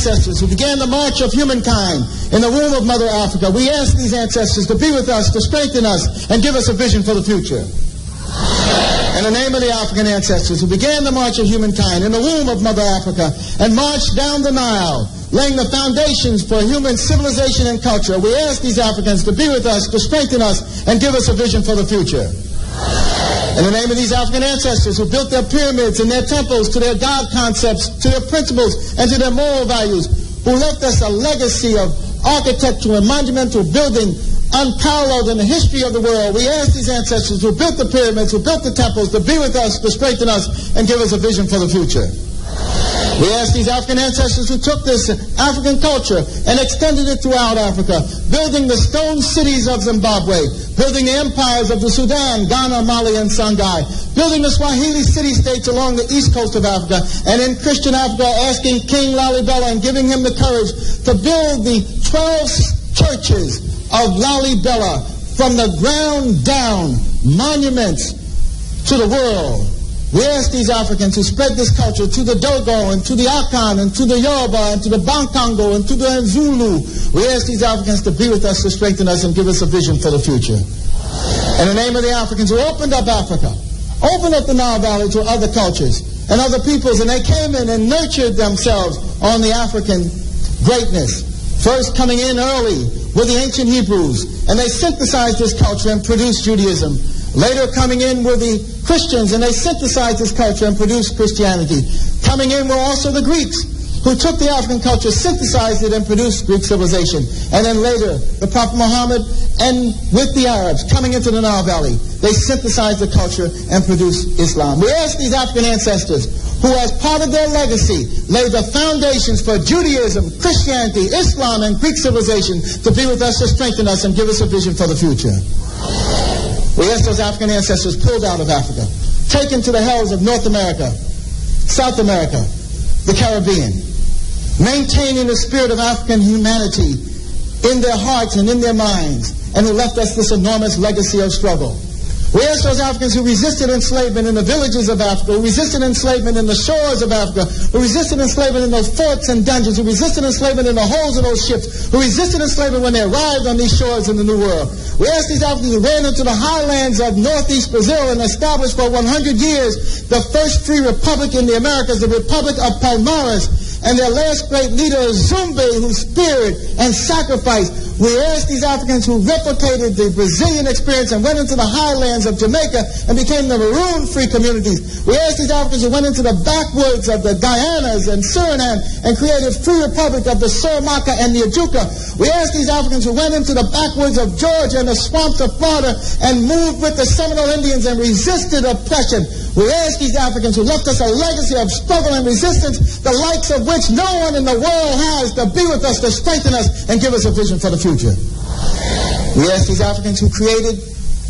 ancestors who began the march of humankind in the womb of Mother Africa, we ask these ancestors to be with us, to strengthen us, and give us a vision for the future. In the name of the African ancestors who began the march of humankind in the womb of Mother Africa and marched down the Nile, laying the foundations for human civilization and culture, we ask these Africans to be with us, to strengthen us, and give us a vision for the future. In the name of these African ancestors who built their pyramids and their temples to their God concepts, to their principles, and to their moral values, who left us a legacy of architectural and monumental building unparalleled in the history of the world, we ask these ancestors who built the pyramids, who built the temples, to be with us, to strengthen us, and give us a vision for the future. We ask these African ancestors who took this African culture and extended it throughout Africa, building the stone cities of Zimbabwe, building the empires of the Sudan, Ghana, Mali, and Songhai, building the Swahili city-states along the east coast of Africa, and in Christian Africa, asking King Lalibela and giving him the courage to build the 12 churches of Lalibela from the ground down, monuments to the world. We ask these Africans who spread this culture to the Dogo and to the Akan and to the Yoruba and to the Bankango and to the Zulu. We ask these Africans to be with us, to strengthen us, and give us a vision for the future. In the name of the Africans who opened up Africa, opened up the Nile Valley to other cultures and other peoples, and they came in and nurtured themselves on the African greatness. First coming in early were the ancient Hebrews, and they synthesized this culture and produced Judaism. Later coming in were the Christians, and they synthesized this culture and produced Christianity. Coming in were also the Greeks, who took the African culture, synthesized it, and produced Greek civilization. And then later, the Prophet Muhammad, and with the Arabs coming into the Nile Valley, they synthesized the culture and produced Islam. We ask these African ancestors, who as part of their legacy laid the foundations for Judaism, Christianity, Islam, and Greek civilization, to be with us, to strengthen us, and give us a vision for the future. We ask those African ancestors pulled out of Africa, taken to the hells of North America, South America, the Caribbean, maintaining the spirit of African humanity in their hearts and in their minds, and who left us this enormous legacy of struggle. We ask those Africans who resisted enslavement in the villages of Africa, who resisted enslavement in the shores of Africa, who resisted enslavement in those forts and dungeons, who resisted enslavement in the holes of those ships, who resisted enslavement when they arrived on these shores in the New World. We ask these Africans who ran into the highlands of northeast Brazil and established for 100 years the first free republic in the Americas, the Republic of Palmares, and their last great leader, Zumbi, who spared and sacrificed. We ask these Africans who replicated the Brazilian experience and went into the highlands of Jamaica and became the maroon-free communities. We ask these Africans who went into the backwoods of the Guyanas and Suriname and created free republic of the Suramaka and the Ajuka. We ask these Africans who went into the backwoods of Georgia and the swamps of Florida and moved with the Seminole Indians and resisted oppression. We ask these Africans who left us a legacy of struggle and resistance, the likes of which no one in the world has, to be with us, to strengthen us, and give us a vision for the future. We ask these Africans who created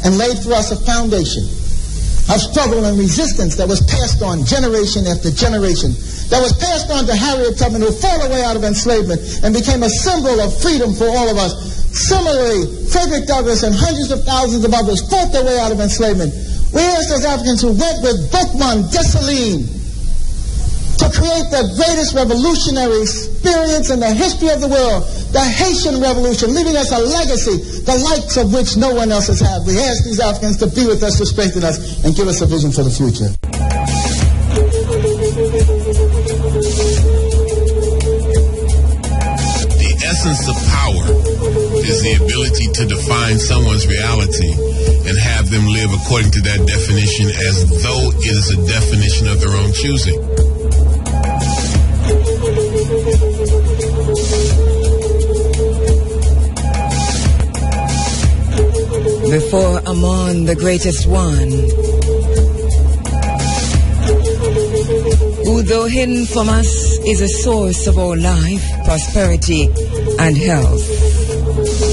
and laid for us a foundation of struggle and resistance that was passed on generation after generation, that was passed on to Harriet Tubman, who fought her way out of enslavement and became a symbol of freedom for all of us. Similarly, Frederick Douglass and hundreds of thousands of others fought their way out of enslavement. We ask those Africans who went with Boukman, Dessalines, to create the greatest revolutionary experience in the history of the world, the Haitian Revolution, leaving us a legacy, the likes of which no one else has had. We ask these Africans to be with us, to strengthen us, and give us a vision for the future. The essence of power is the ability to define someone's reality and have them live according to that definition as though it is a definition of their own choosing. Before Amon, the greatest one, who though hidden from us is a source of all life, prosperity, and health.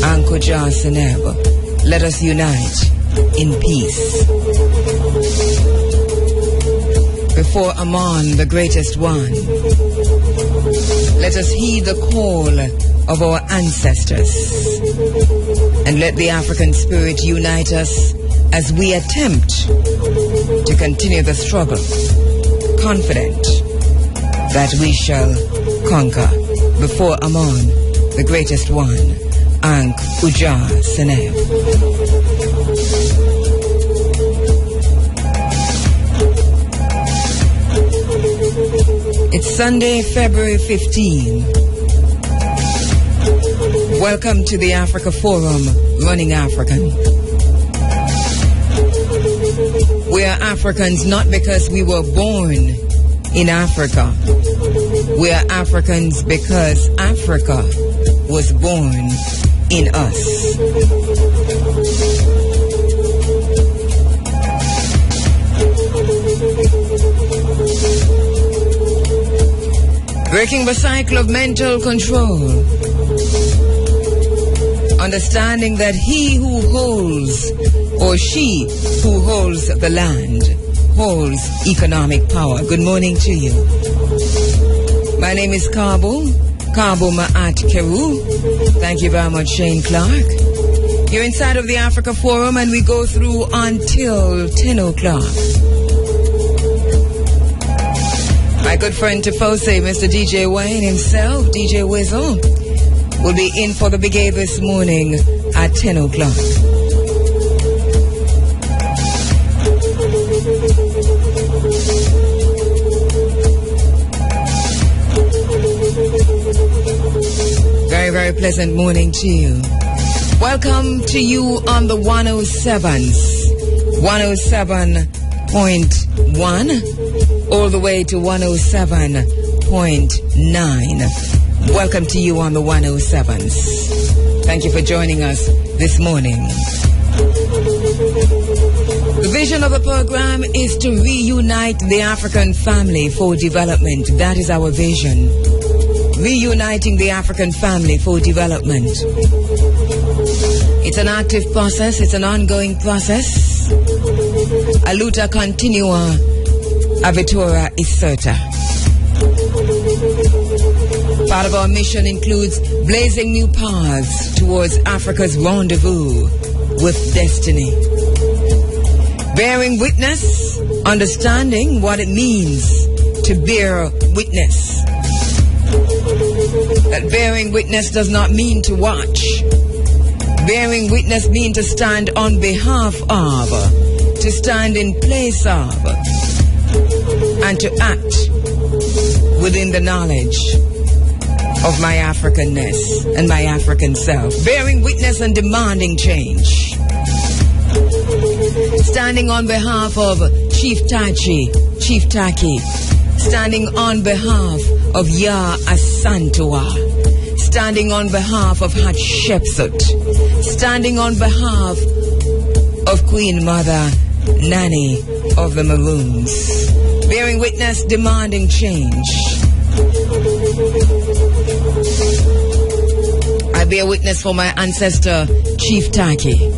Ankoja Seneb, let us unite in peace. Before Amon, the greatest one, let us heed the call of our ancestors, and let the African spirit unite us as we attempt to continue the struggle, confident that we shall conquer. before Amon, the greatest one, Ankh Uja Seneb. It's Sunday, February 15. Welcome to the Africa Forum, Running African. We are Africans not because we were born in Africa. We are Africans because Africa was born in us. Breaking the cycle of mental control. Understanding that he who holds, or she who holds the land, holds economic power. Good morning to you. My name is Kabo Ma'at Kheru. Thank you very much, Shane Clark. You're inside of the Africa Forum and we go through until 10 o'clock. My good friend Tafose, Mr. DJ Wayne himself, DJ Wizzle, will be in for the Big A this morning at 10 o'clock. Very, very pleasant morning to you. Welcome to you on the 107s, 107.1, all the way to 107.9. Welcome to you on the 107s. Thank you for joining us this morning. The vision of the program is to reunite the African family for development. That is our vision. Reuniting the African family for development. It's an active process. It's an ongoing process. A luta continua, avitura incerta. Part of our mission includes blazing new paths towards Africa's rendezvous with destiny. Bearing witness, understanding what it means to bear witness. That bearing witness does not mean to watch. Bearing witness means to stand on behalf of, to stand in place of, and to act within the knowledge of my Africanness and my African self. Bearing witness and demanding change. Standing on behalf of Chief Taki, standing on behalf of Yah Asantua, standing on behalf of Hatshepsut, standing on behalf of Queen Mother Nanny of the Maroons. Bearing witness, demanding change. I bear witness for my ancestor, Chief Taki.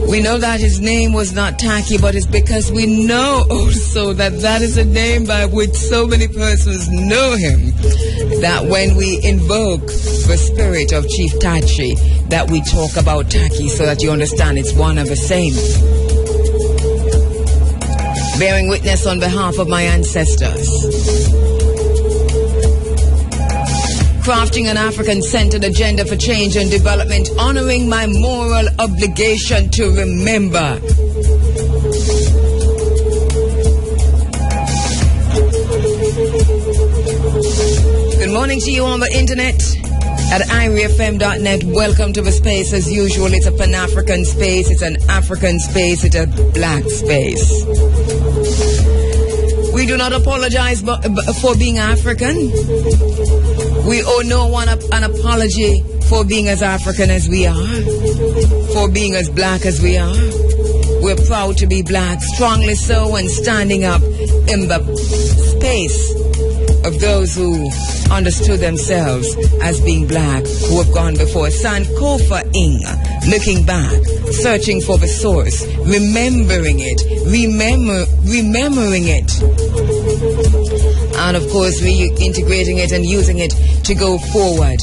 We know that his name was not Taki, but it's because we know also that that is a name by which so many persons know him, that when we invoke the spirit of Chief Tachi, that we talk about Taki, so that you understand it's one and the same. Bearing witness on behalf of my ancestors. Crafting an African-centered agenda for change and development, honoring my moral obligation to remember. Good morning to you on the internet at IRIFM.net. Welcome to the space. As usual, it's a Pan-African space, it's an African space, it's a black space. We do not apologize for being African. We owe no one an apology for being as African as we are, for being as black as we are. We're proud to be black, strongly so, and standing up in the space of those who understood themselves as being black, who have gone before. Sankofa Ing, looking back, searching for the source, remembering it, remembering it, and of course reintegrating it and using it to go forward.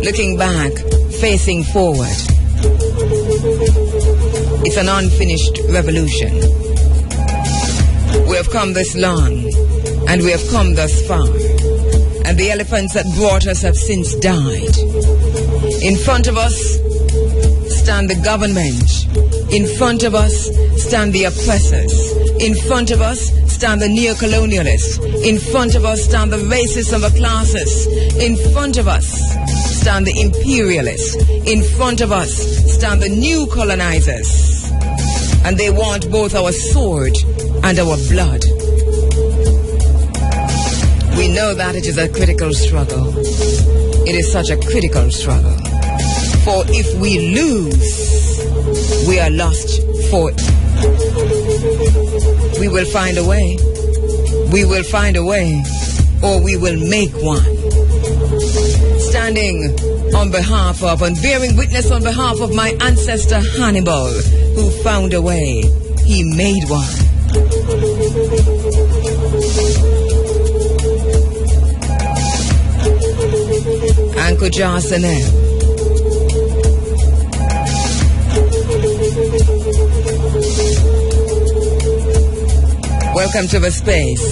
Looking back, facing forward. It's an unfinished revolution. We have come this long. and we have come thus far. And the elephants that brought us have since died. In front of us stand the government. In front of us stand the oppressors. In front of us stand the neo-colonialists. In front of us stand the racists and the classes. In front of us stand the imperialists. In front of us stand the new colonizers. And they want both our sword and our blood. We know that it is a critical struggle. It is such a critical struggle. For if we lose, we are lost for. We will find a way. We will find a way, or we will make one. Standing on behalf of and bearing witness on behalf of my ancestor Hannibal, who found a way. He made one. Anko Jarsenel. Welcome to the space.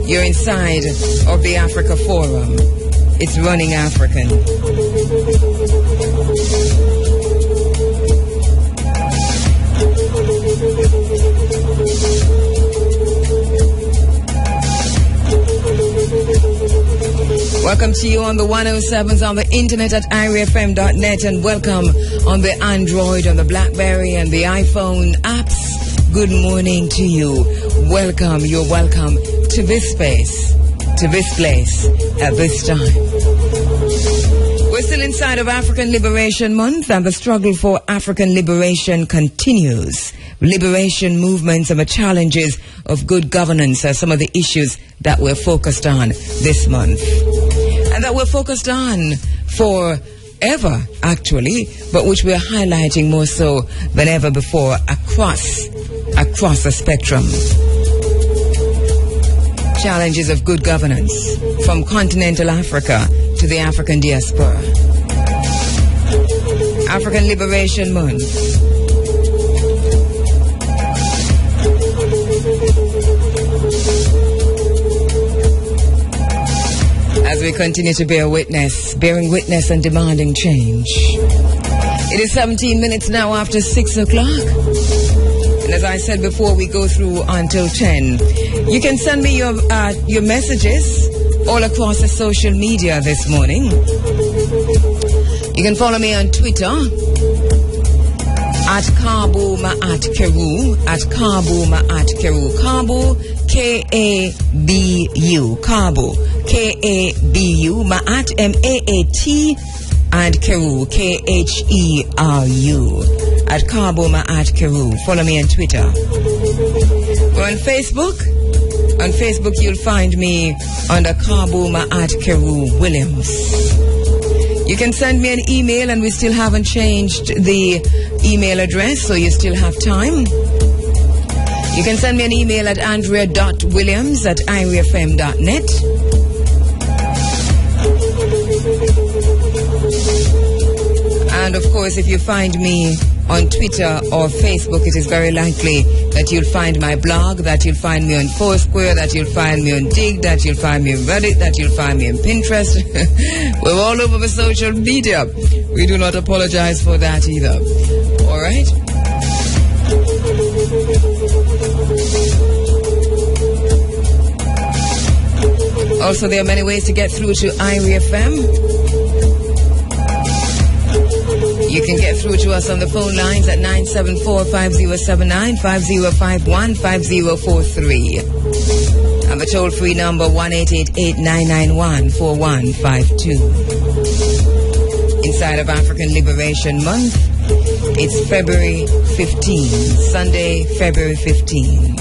You're inside of the Africa Forum. It's Running African. Welcome to you on the 107s on the internet at irefm.net, and welcome on the Android, on the BlackBerry and the iPhone apps. Good morning to you. Welcome, you're welcome to this space, to this place, at this time. We're still inside of African Liberation Month, and the struggle for African liberation continues. Liberation movements and the challenges of good governance are some of the issues that we're focused on this month. And that we're focused on forever, actually, but which we're highlighting more so than ever before across the spectrum. Challenges of good governance from continental Africa to the African diaspora. African Liberation Month. As we continue to bearing witness and demanding change. It is 17 minutes now after 6 o'clock. And as I said before, we go through until 10. You can send me your messages all across the social media this morning. You can follow me on Twitter at Kabu Ma'at Kheru, at Kabu Ma'at Kheru. Kabu, K-A-B-U. Kabu, K-A-B-U. Ma'at, M-A-A-T, and Kheru, K-H-E-R-U. At Kabu Ma'at Kheru. Follow me on Twitter. We're on Facebook. On Facebook, you'll find me under Kabu Ma'at Kheru Williams. You can send me an email, and we still haven't changed the email address, so you still have time. You can send me an email at andrea.williams@irefm.net. And of course, if you find me on Twitter or Facebook, it is very likely that you'll find my blog, that you'll find me on Foursquare, that you'll find me on Dig, that you'll find me on Reddit, that you'll find me on Pinterest. We're all over the social media. We do not apologize for that either. All right? Also, there are many ways to get through to IRFM. You can get through to us on the phone lines at 974-5079, 5051, 5043. And the toll-free number 1-888-991-4152. Inside of African Liberation Month, it's February 15, Sunday, February 15.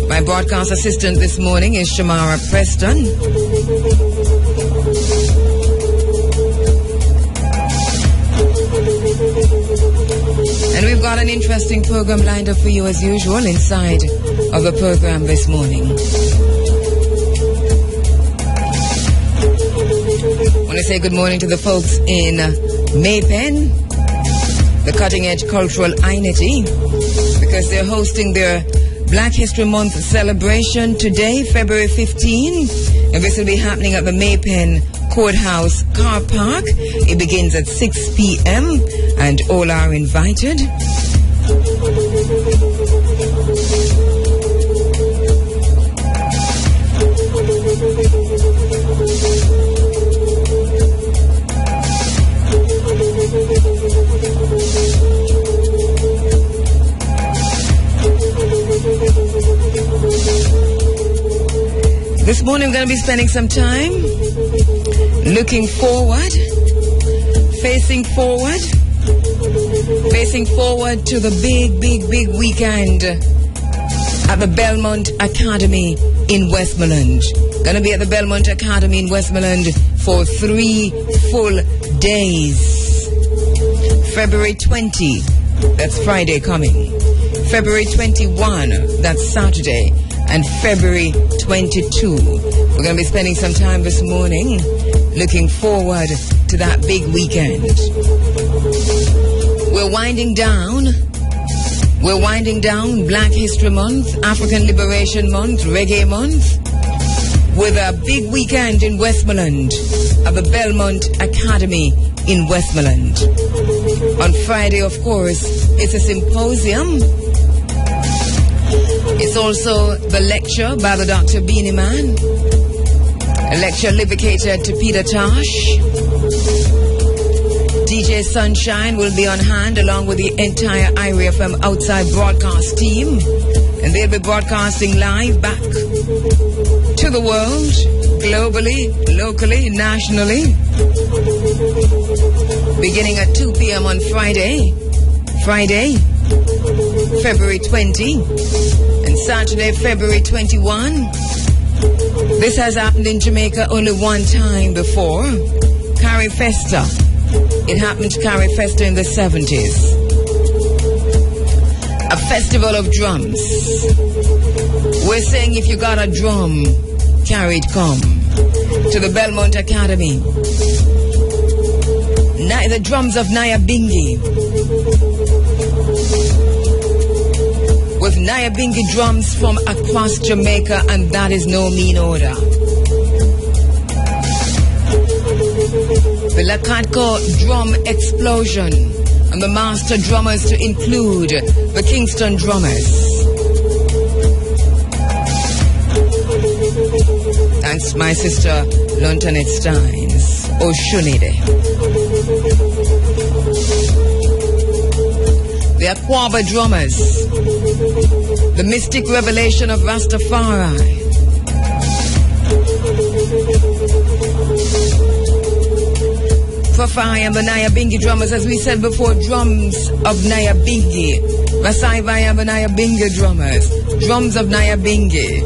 My broadcast assistant this morning is Shamara Preston. And we've got an interesting program lined up for you as usual inside of the program this morning. I want to say good morning to the folks in Maypen, the Cutting Edge Cultural Entity, because they're hosting their Black History Month celebration today, February 15, and this will be happening at the Maypen Courthouse Car Park. It begins at 6 p.m. and all are invited. This morning I'm going to be spending some time looking forward, facing forward to the big weekend at the Belmont Academy in Westmoreland. Going to be at the Belmont Academy in Westmoreland for 3 full days. February 20, that's Friday coming. February 21, that's Saturday. And February 22. We're going to be spending some time this morning looking forward to that big weekend. We're winding down Black History Month, African Liberation Month, Reggae Month, with a big weekend in Westmoreland at the Belmont Academy in Westmoreland. On Friday, of course, it's a symposium. It's also the lecture by the Dr. Beanie Man, a lecture dedicated to Peter Tosh. DJ Sunshine will be on hand along with the entire IRFM outside broadcast team, and they'll be broadcasting live back to the world, globally, locally, nationally, beginning at 2 p.m. on Friday, February 20, and Saturday, February 21. This has happened in Jamaica only one time before. Carry Festa. It happened to Carry Festa in the 70s. A festival of drums. We're saying if you got a drum, carry it, come to the Belmont Academy. The drums of Nyabingi. With Nyabingi drums from across Jamaica, and that is no mean order. The Lakatko drum explosion, and the master drummers to include the Kingston drummers. Thanks my sister Lontanet Steins, Oshunide. The Akwaba drummers, the mystic revelation of Rastafari. Profai and the Nyabingi drummers, as we said before, drums of Nyabingi. Rasaiva and the Nyabingi drummers, drums of Nyabingi.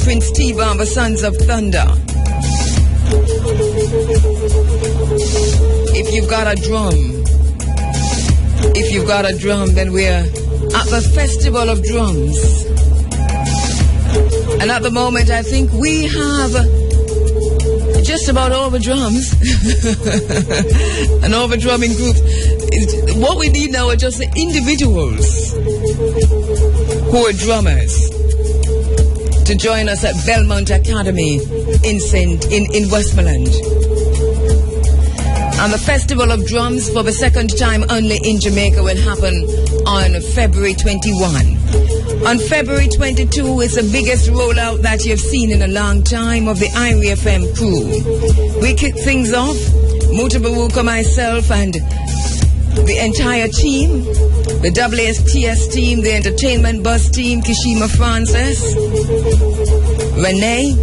Prince Tiva and the Sons of Thunder. If you've got a drum, then we're at the Festival of Drums. And at the moment, I think we have just about all the drums and all the drumming groups. What we need now are just the individuals who are drummers to join us at Belmont Academy in Westmoreland. And the Festival of Drums, for the second time only in Jamaica, will happen on February 21. On February 22 is the biggest rollout that you've seen in a long time of the IRFM crew. We kick things off, Mutabaruka, myself, and the entire team, the WSTS team, the entertainment bus team, Kishima Francis, Renee,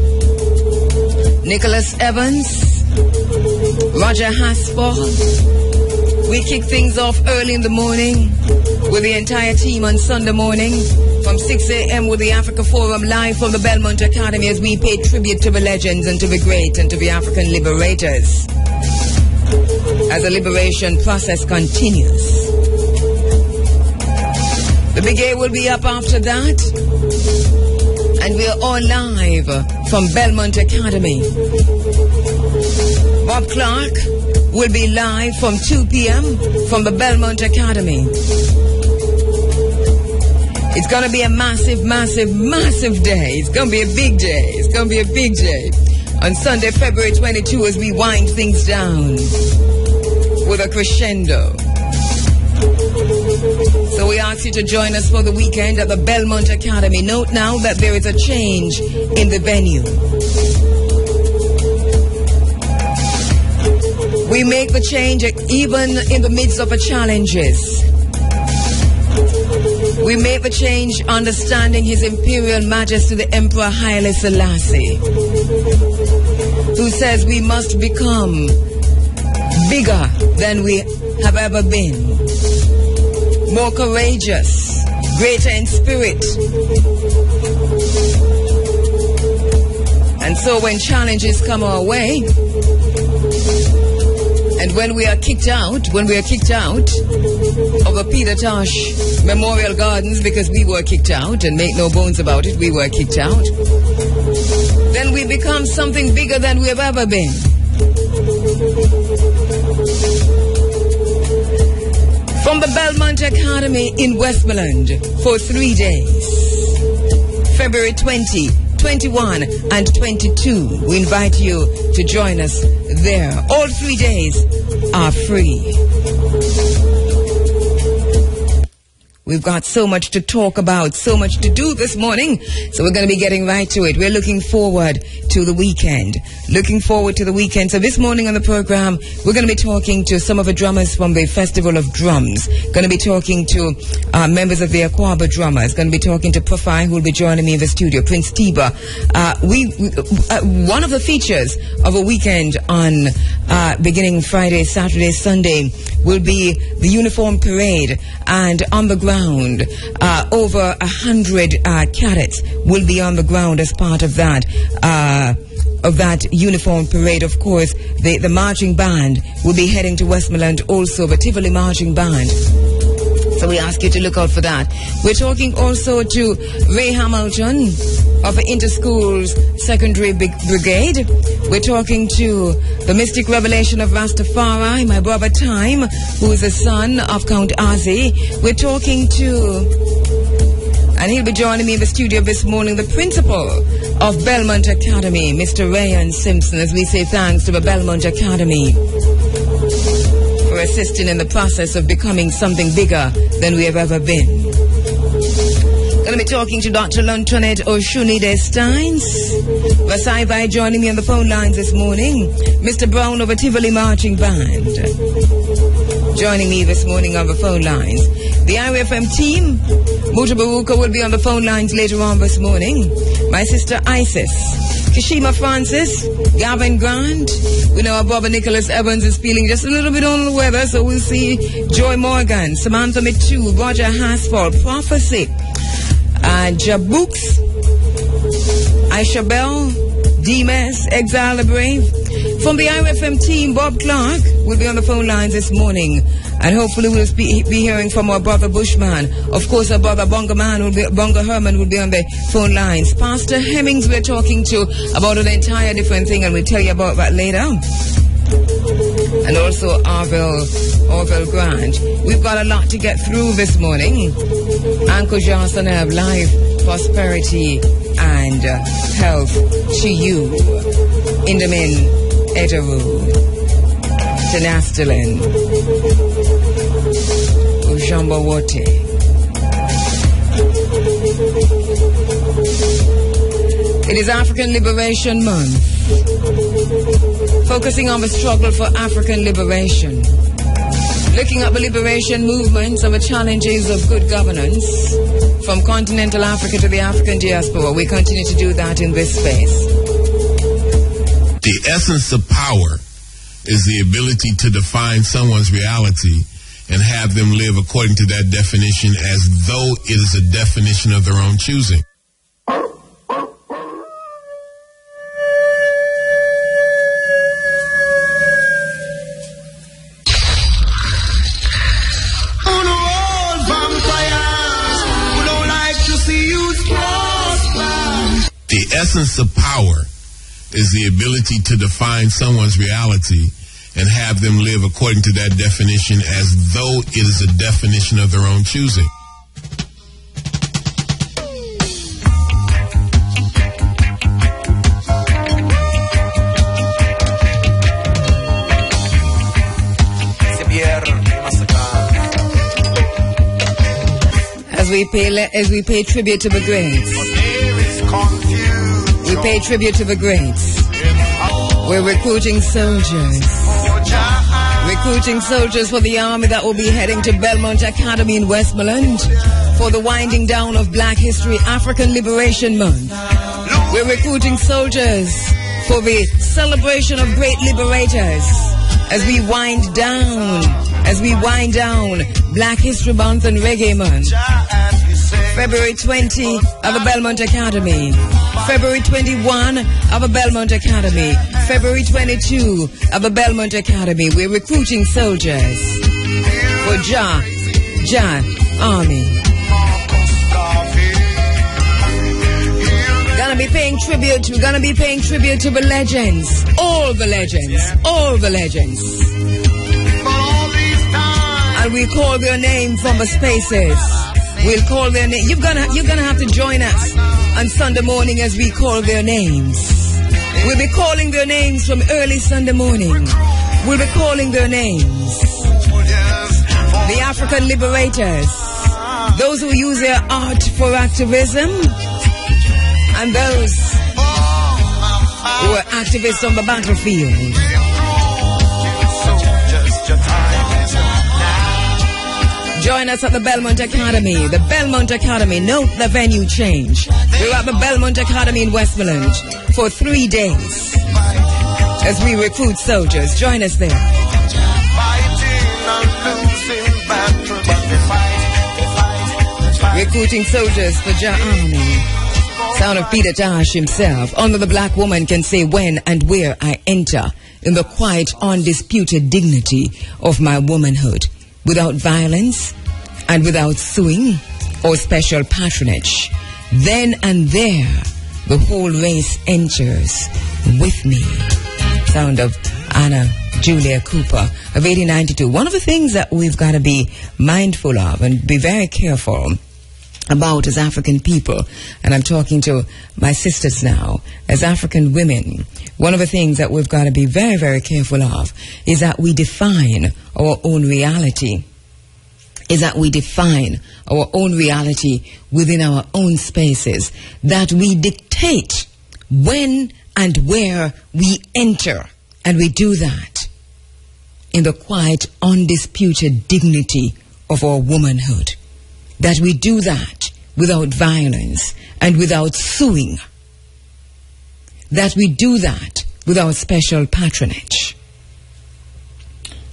Nicholas Evans, Roger Hasper. We kick things off early in the morning with the entire team on Sunday morning from 6 a.m. with the Africa Forum live from the Belmont Academy as we pay tribute to the legends and to the great and to the African liberators as the liberation process continues. The brigade will be up after that, and we are all live from Belmont Academy. Bob Clark, will be live from 2 p.m. from the Belmont Academy. It's going to be a massive, massive, massive day. It's going to be a big day. It's going to be a big day. On Sunday, February 22, as we wind things down with a crescendo. So we ask you to join us for the weekend at the Belmont Academy. Note now that there is a change in the venue. We make the change even in the midst of the challenges. We make the change understanding His Imperial Majesty the Emperor Haile Selassie, who says we must become bigger than we have ever been, more courageous, greater in spirit. And so when challenges come our way, and when we are kicked out of the Peter Tosh Memorial Gardens, because we were kicked out, and make no bones about it, we were kicked out, then we become something bigger than we have ever been. From the Belmont Academy in Westmoreland for 3 days, February 20, 21 and 22. We invite you to join us there. All 3 days are free. We've got so much to talk about, so much to do this morning, so we're going to be getting right to it. We're looking forward to the weekend. So this morning on the program, we're going to be talking to some of the drummers from the Festival of Drums. Going to be talking to members of the Aquaba Drummers. Going to be talking to Profai, who will be joining me in the studio, Prince Tiba. One of the features of a weekend on beginning Friday, Saturday, Sunday will be the uniform parade, and on the ground, over 100 cadets will be on the ground as part of that uniform parade. Of course, the marching band will be heading to Westmoreland also, the Tivoli Marching Band. So we ask you to look out for that. We're talking also to Ray Hamilton of the Interschools Secondary Brigade. We're talking to the Mystic Revelation of Rastafari, my brother Time, who is the son of Count Azi. We're talking to, and he'll be joining me in the studio this morning, the principal of Belmont Academy, Mr. Rayan Simpson, as we say thanks to the Belmont Academy for assisting in the process of becoming something bigger than we have ever been. Going to be talking to Dr. Luntonet Oshunide Steins. Vasai Vai joining me on the phone lines this morning. Mr. Brown of a Tivoli Marching Band joining me this morning on the phone lines. The IWFM team, Muta Baruka, will be on the phone lines later on this morning. My sister Isis, Kishima Francis, Gavin Grant. We know our brother Nicholas Evans is feeling just a little bit on the weather, so we'll see Joy Morgan, Samantha Mitu, Roger Hasford, Prophecy, Jabooks, Aisha Bell, Demas, Exile the Brave. From the IWFM team, Bob Clark will be on the phone lines this morning, and hopefully we'll be hearing from our brother Bushman. Of course, our brother Bonga Herman will be on the phone lines. Pastor Hemmings we're talking to about an entire different thing, and we'll tell you about that later. And also Orville Grant. We've got a lot to get through this morning. Uncle Johnson have life, prosperity, and health to you. Indamin Edaru, Tenastalin, Ujambawote. It is African Liberation Month, focusing on the struggle for African liberation, looking at the liberation movements and the challenges of good governance from continental Africa to the African diaspora. We continue to do that in this space. The essence of power is the ability to define someone's reality and have them live according to that definition as though it is a definition of their own choosing. The essence of power is the ability to define someone's reality and have them live according to that definition as though it is a definition of their own choosing. As we pay tribute to the greats, we pay tribute to the greats. We're recruiting soldiers for the army that will be heading to Belmont Academy in Westmoreland for the winding down of Black History African Liberation Month. We're recruiting soldiers for the celebration of great liberators as we wind down Black History Month and Reggae Month. February 20 of the Belmont Academy. February 21 of the Belmont Academy. February 22 of the Belmont Academy. We're recruiting soldiers for Jah Army. We're gonna be paying tribute to the legends. All the legends. And we call their name from the spaces. We'll call their name. You're gonna have to join us on Sunday morning as we call their names. We'll be calling their names from early Sunday morning. We'll be calling their names. The African liberators, those who use their art for activism, and those who are activists on the battlefield. Join us at the Belmont Academy. The Belmont Academy. Note the venue change. We're at the Belmont Academy in Westmoreland for 3 days as we recruit soldiers. Join us there. Recruiting soldiers for Jah Army. Sound of Peter Tosh himself. Only the black woman can say when and where I enter in the quiet, undisputed dignity of my womanhood, without violence and without suing or special patronage. Then and there, the whole race enters with me. Sound of Anna Julia Cooper of 1892. One of the things that we've got to be mindful of and be very careful about as African people, and I'm talking to my sisters now, as African women, one of the things that we've got to be very, very careful of is that we define our own reality. Within our own spaces, that we dictate when and where we enter, and we do that in the quiet, undisputed dignity of our womanhood. That we do that without violence and without suing. That we do that without special patronage.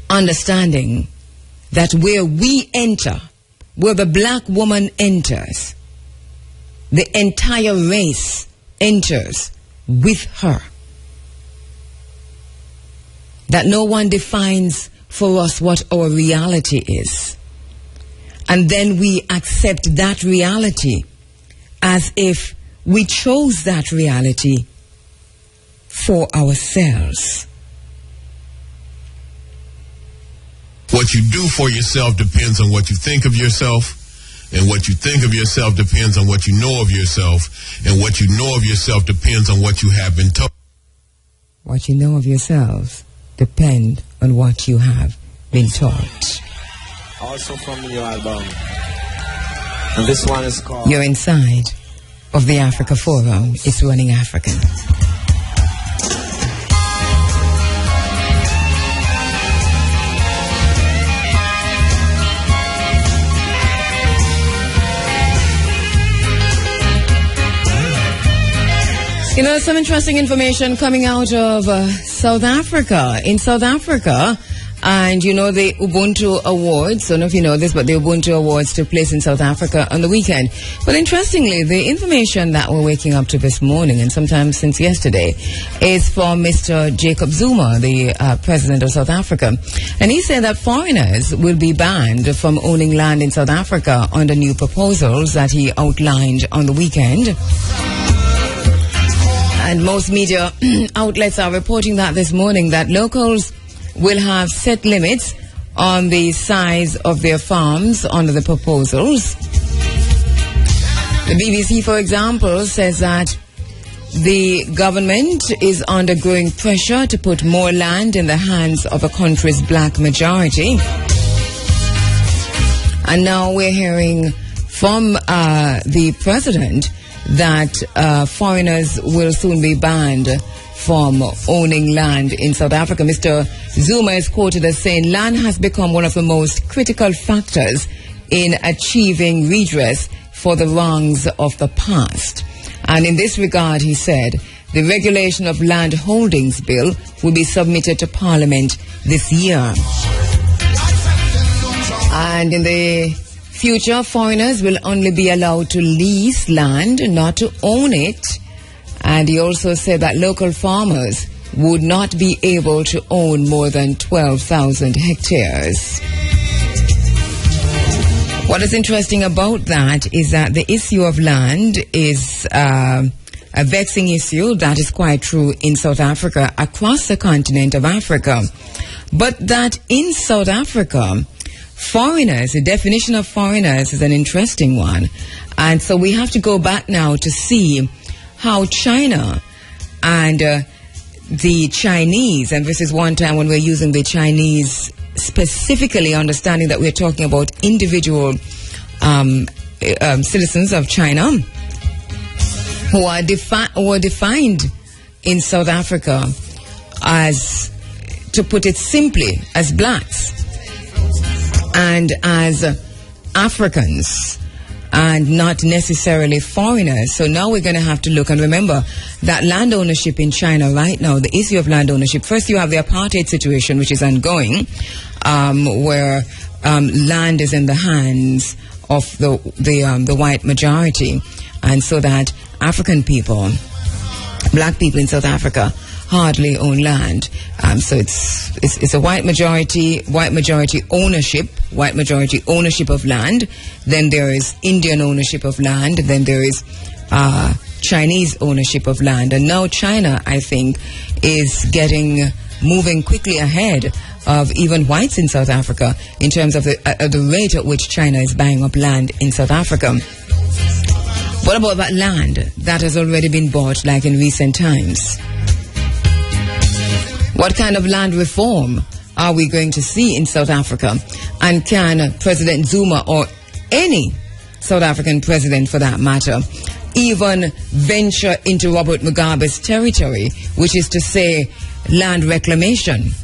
Understanding that where we enter, where the black woman enters, the entire race enters with her. That no one defines for us what our reality is. And then we accept that reality as if we chose that reality for ourselves. What you do for yourself depends on what you think of yourself, and what you think of yourself depends on what you know of yourself, and what you know of yourself depends on what you have been told. What you know of yourselves depend on what you have been taught. Also from the new album. And this one is called... You're inside of the Africa Forum. It's Running African. You know, some interesting information coming out of South Africa. In South Africa, and you know, the Ubuntu Awards, I don't know if you know this, but the Ubuntu Awards took place in South Africa on the weekend. But interestingly, the information that we're waking up to this morning, and sometimes since yesterday, is from Mr. Jacob Zuma, the president of South Africa. And he said that foreigners will be banned from owning land in South Africa under new proposals that he outlined on the weekend. And most media outlets are reporting that this morning, that locals will have set limits on the size of their farms under the proposals. The BBC, for example, says that the government is under growing pressure to put more land in the hands of a country's black majority. And now we're hearing from the president that foreigners will soon be banned from owning land in South Africa. Mr. Zuma is quoted as saying, land has become one of the most critical factors in achieving redress for the wrongs of the past. And in this regard, he said, the regulation of land holdings bill will be submitted to Parliament this year. And in the future, foreigners will only be allowed to lease land, not to own it. And he also said that local farmers would not be able to own more than 12,000 hectares. What is interesting about that is that the issue of land is a vexing issue. That is quite true in South Africa, across the continent of Africa. But that in South Africa, foreigners, the definition of foreigners is an interesting one. And so we have to go back now to see how China and the Chinese, and this is one time when we're using the Chinese specifically, understanding that we're talking about individual citizens of China who are defined in South Africa as, to put it simply, as blacks and as Africans and not necessarily foreigners. So now we're going to have to look and remember that land ownership in China right now, the issue of land ownership, first you have the apartheid situation, which is ongoing, where land is in the hands of the white majority, and so that African people, black people in South Africa, hardly own land. So it's a white majority ownership of land. Then there is Indian ownership of land. Then there is Chinese ownership of land. And now China, I think, is moving quickly ahead of even whites in South Africa in terms of the rate at which China is buying up land in South Africa. What about that land that has already been bought, like in recent times? What kind of land reform are we going to see in South Africa? And can President Zuma, or any South African president for that matter, even venture into Robert Mugabe's territory, which is to say land reclamation?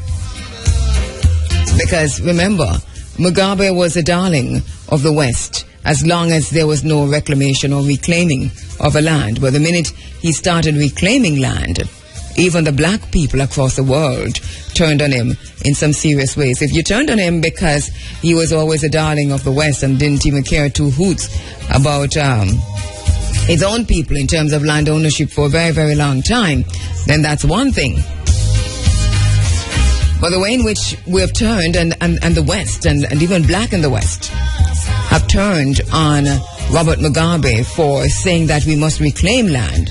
Because remember, Mugabe was a darling of the West as long as there was no reclamation or reclaiming of a land. But the minute he started reclaiming land, even the black people across the world turned on him in some serious ways. If you turned on him because he was always a darling of the West and didn't even care two hoots about his own people in terms of land ownership for a very, very long time, then that's one thing. But the way in which we have turned, and the West, and even black in the West, have turned on Robert Mugabe for saying that we must reclaim land,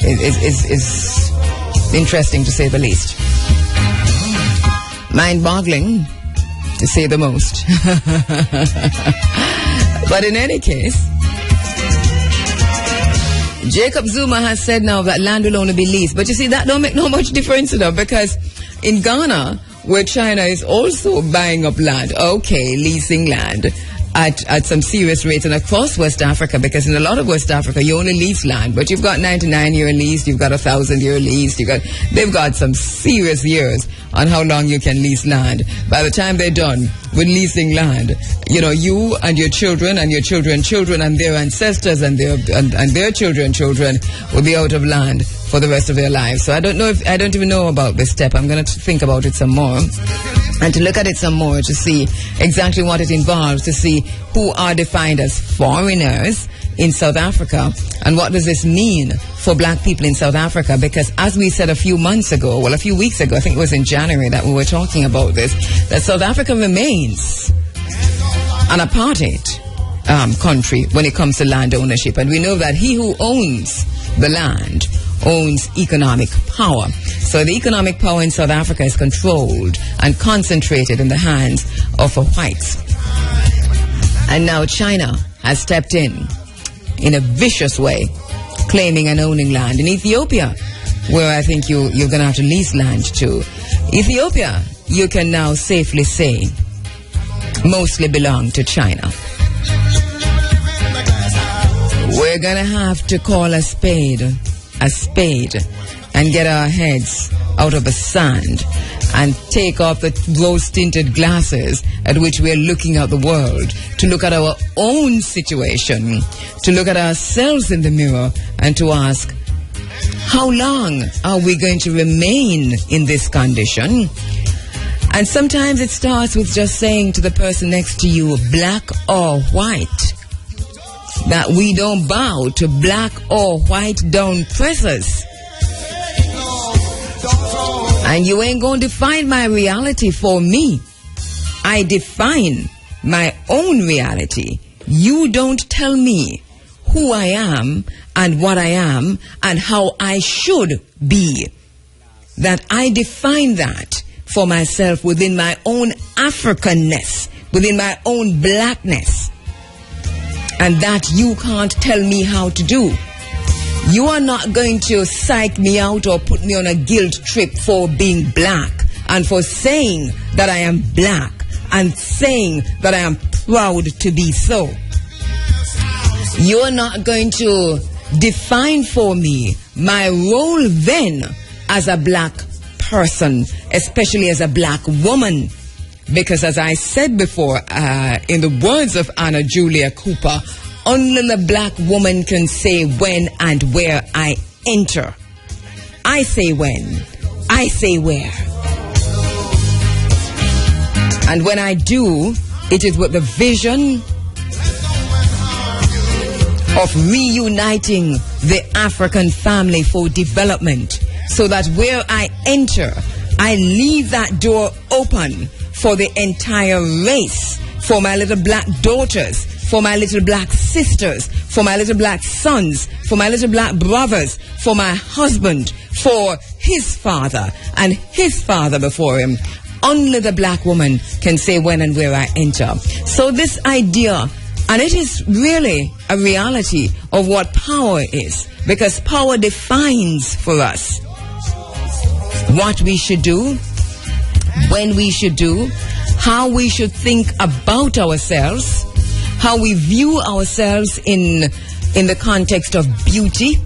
is interesting to say the least. Mind-boggling, to say the most. But in any case, Jacob Zuma has said now that land will only be leased. But you see, that don't make no much difference enough, because in Ghana, where China is also buying up land, okay, leasing land at some serious rates, and across West Africa, because in a lot of West Africa you only lease land, but you've got 99-year lease, you've got 1,000-year lease, they've got some serious years on how long you can lease land. By the time they're done with leasing land, you know, you and your children and your children's children and their ancestors and their children's children will be out of land for the rest of their lives. So I don't even know about this step. I'm going to think about it some more and to look at it some more to see exactly what it involves, to see who are defined as foreigners in South Africa and what does this mean for black people in South Africa. Because as we said a few weeks ago, I think it was in January that we were talking about this, that South Africa remains an apartheid country when it comes to land ownership. And we know that he who owns the land owns economic power. So the economic power in South Africa is controlled and concentrated in the hands of whites. And now China has stepped in a vicious way, claiming and owning land. In Ethiopia, where I think you're going to have to lease land to, Ethiopia, you can now safely say, mostly belong to China. We're going to have to call a spade, and get our heads out of the sand and take off the rose-tinted glasses at which we're looking at the world, to look at our own situation, to look at ourselves in the mirror and to ask, how long are we going to remain in this condition? And sometimes it starts with just saying to the person next to you, black or white, that we don't bow to black or white down pressers. And you ain't going to define my reality for me. I define my own reality. You don't tell me who I am and what I am and how I should be. That I define that for myself within my own Africanness, within my own blackness. And that you can't tell me how to do. You are not going to psych me out or put me on a guilt trip for being black and for saying that I am black and saying that I am proud to be so. You're not going to define for me my role then as a black person, especially as a black woman. Because as I said before, in the words of Anna Julia Cooper, only the black woman can say when and where I enter. I say when, I say where. And when I do, it is with the vision of reuniting the African family for development, so that where I enter, I leave that door open for the entire race, for my little black daughters, for my little black sisters, for my little black sons, for my little black brothers, for my husband, for his father and his father before him. Only the black woman can say when and where I enter. So this idea, and it is really a reality of what power is, because power defines for us what we should do, when we should do, how we should think about ourselves, how we view ourselves in the context of beauty,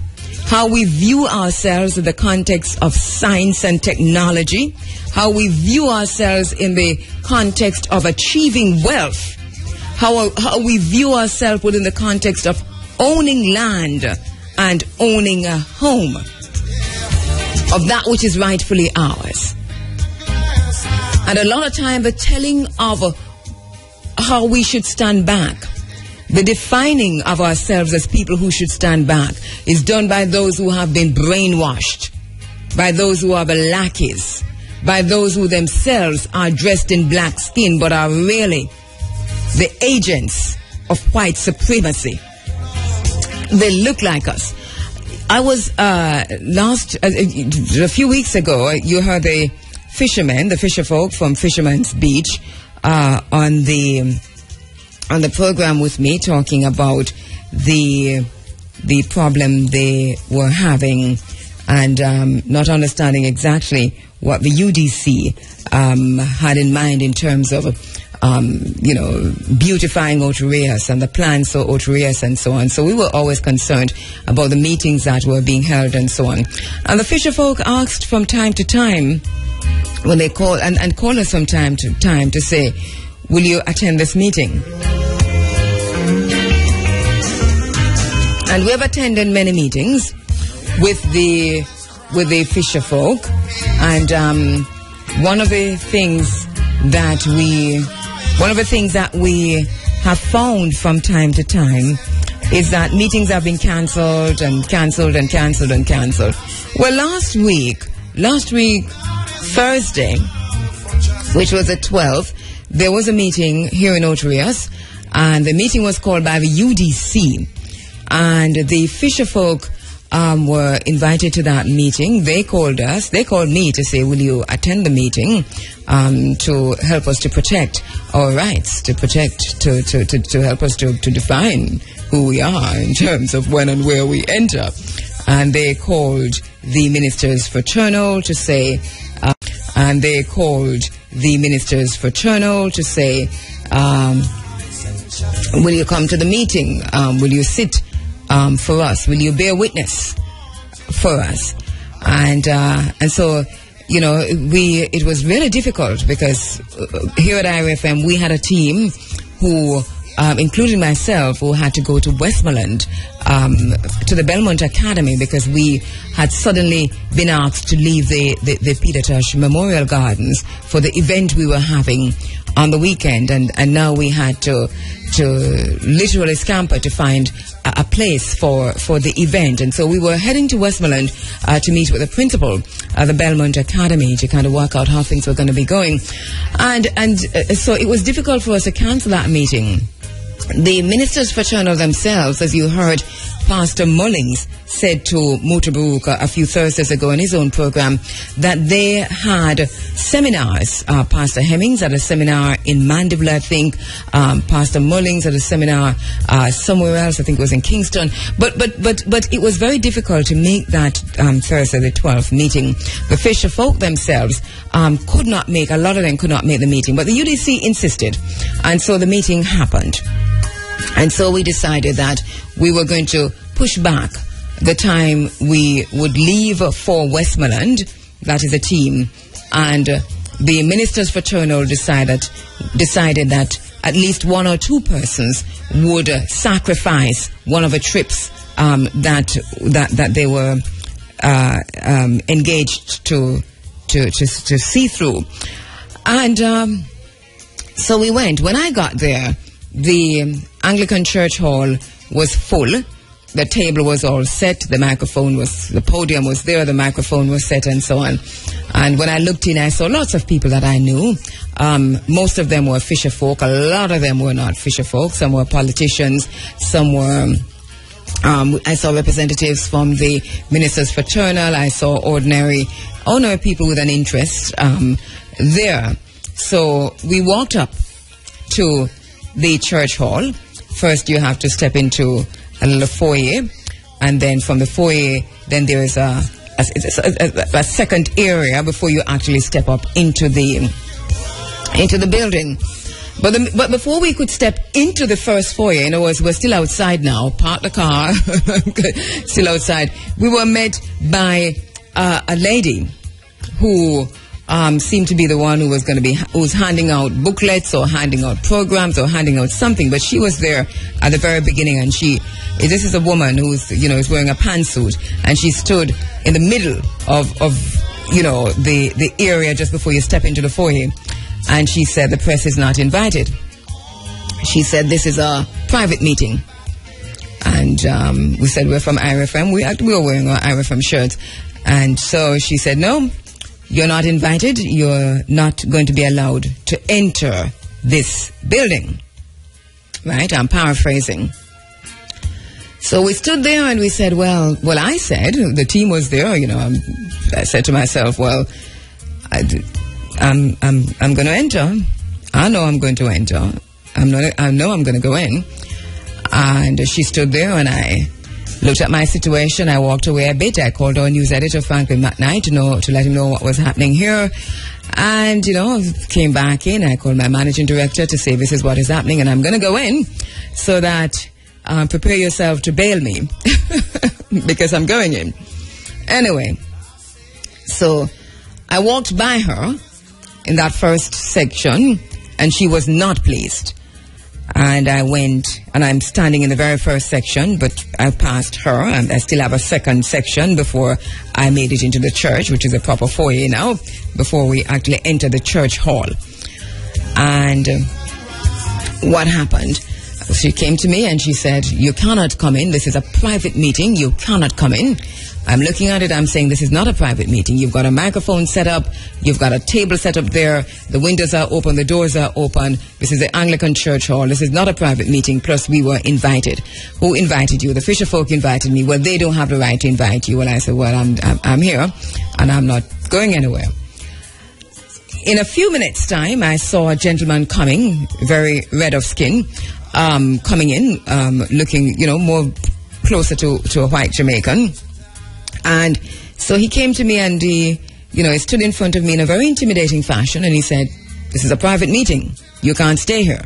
how we view ourselves in the context of science and technology, how we view ourselves in the context of achieving wealth, how we view ourselves within the context of owning land and owning a home, of that which is rightfully ours. And a lot of time the telling of how we should stand back, the defining of ourselves as people who should stand back, is done by those who have been brainwashed, by those who are the lackeys, by those who themselves are dressed in black skin but are really the agents of white supremacy. They look like us. I was a few weeks ago, you heard the fishermen, the fisherfolk from Fisherman's Beach on the program with me, talking about the problem they were having and not understanding exactly what the UDC had in mind in terms of beautifying Otorias and the plans for Otorias and so on. So we were always concerned about the meetings that were being held and so on. And the fisherfolk asked from time to time, when they call and call us from time to time to say, will you attend this meeting? And we have attended many meetings with the fisherfolk, and one of the things that we have found from time to time is that meetings have been cancelled and cancelled and cancelled and cancelled. Well, last week, Thursday, which was the 12th, there was a meeting here in Otorias, and the meeting was called by the UDC, and the fisherfolk were invited to that meeting. They called me to say, will you attend the meeting to help us to protect our rights, to help us to define who we are in terms of when and where we enter. And they called the ministers fraternal to say, will you come to the meeting? Will you sit for us? Will you bear witness for us? And so, it was really difficult because here at IRFM we had a team who, including myself, who had to go to Westmoreland, to the Belmont Academy, because we had suddenly been asked to leave the Peter Tosh Memorial Gardens for the event we were having on the weekend, and now we had to literally scamper to find a place for the event. And so we were heading to Westmoreland to meet with the principal of the Belmont Academy to kind of work out how things were going to be going. And so it was difficult for us to cancel that meeting. The ministers fraternal themselves, as you heard, Pastor Mullings said to Mutabaruka a few Thursdays ago in his own program that they had seminars. Pastor Hemmings had a seminar in Mandeville, I think. Pastor Mullings had a seminar somewhere else, I think it was in Kingston. But it was very difficult to make that Thursday the 12th meeting. The Fisher folk themselves could not make the meeting, but the UDC insisted, and so the meeting happened. And so we decided that we were going to push back the time we would leave for Westmoreland, that is a team, and the ministers fraternal decided that at least one or two persons would sacrifice one of the trips that they were engaged to see through. And so we went. When I got there, the Anglican Church Hall was full. The table was all set. The podium was there. The microphone was set, and so on. And when I looked in, I saw lots of people that I knew. Most of them were fisher folk. A lot of them were not fisher folk. Some were politicians. Some were. I saw representatives from the ministers fraternal. I saw ordinary people with an interest there. So we walked up to the church hall. First, you have to step into a little foyer, and then from the foyer, then there is a second area before you actually step up into the building. But before we could step into the first foyer, in other words, we're still outside now. Park the car, still outside. We were met by a lady who seemed to be the one who was handing out booklets or handing out programs or handing out something. But she was there at the very beginning, and this is a woman who's is wearing a pantsuit, and she stood in the middle of the area just before you step into the foyer, and she said the press is not invited. She said this is a private meeting, and we said we're from IRFM. We were wearing our IRFM shirts, and so she said no. You're not invited. You're not going to be allowed to enter this building. Right? I'm paraphrasing. So we stood there and we said, well, I said, the team was there, I said to myself, well, I'm going to enter. I know I'm going to enter. I know I'm going to go in. And she stood there, and I looked at my situation. I walked away a bit. I called our news editor, Franklin McKnight, to let him know what was happening here. And, came back in. I called my managing director to say this is what is happening, and I'm going to go in, so that prepare yourself to bail me because I'm going in. Anyway, so I walked by her in that first section, and she was not pleased. And I went, and I'm standing in the very first section, but I passed her, and I still have a second section before I made it into the church, which is a proper foyer now, before we actually enter the church hall. And what happened? She came to me and she said, you cannot come in. This is a private meeting. You cannot come in. I'm looking at it. I'm saying this is not a private meeting. You've got a microphone set up. You've got a table set up there. The windows are open. The doors are open. This is the Anglican Church Hall. This is not a private meeting. Plus, we were invited. Who invited you? The Fisher folk invited me. Well, they don't have the right to invite you. Well, I said, well, I'm here and I'm not going anywhere. In a few minutes' time, I saw a gentleman coming, very red of skin, coming in, looking, more closer to a white Jamaican. And so he came to me and he stood in front of me in a very intimidating fashion and he said, this is a private meeting. You can't stay here.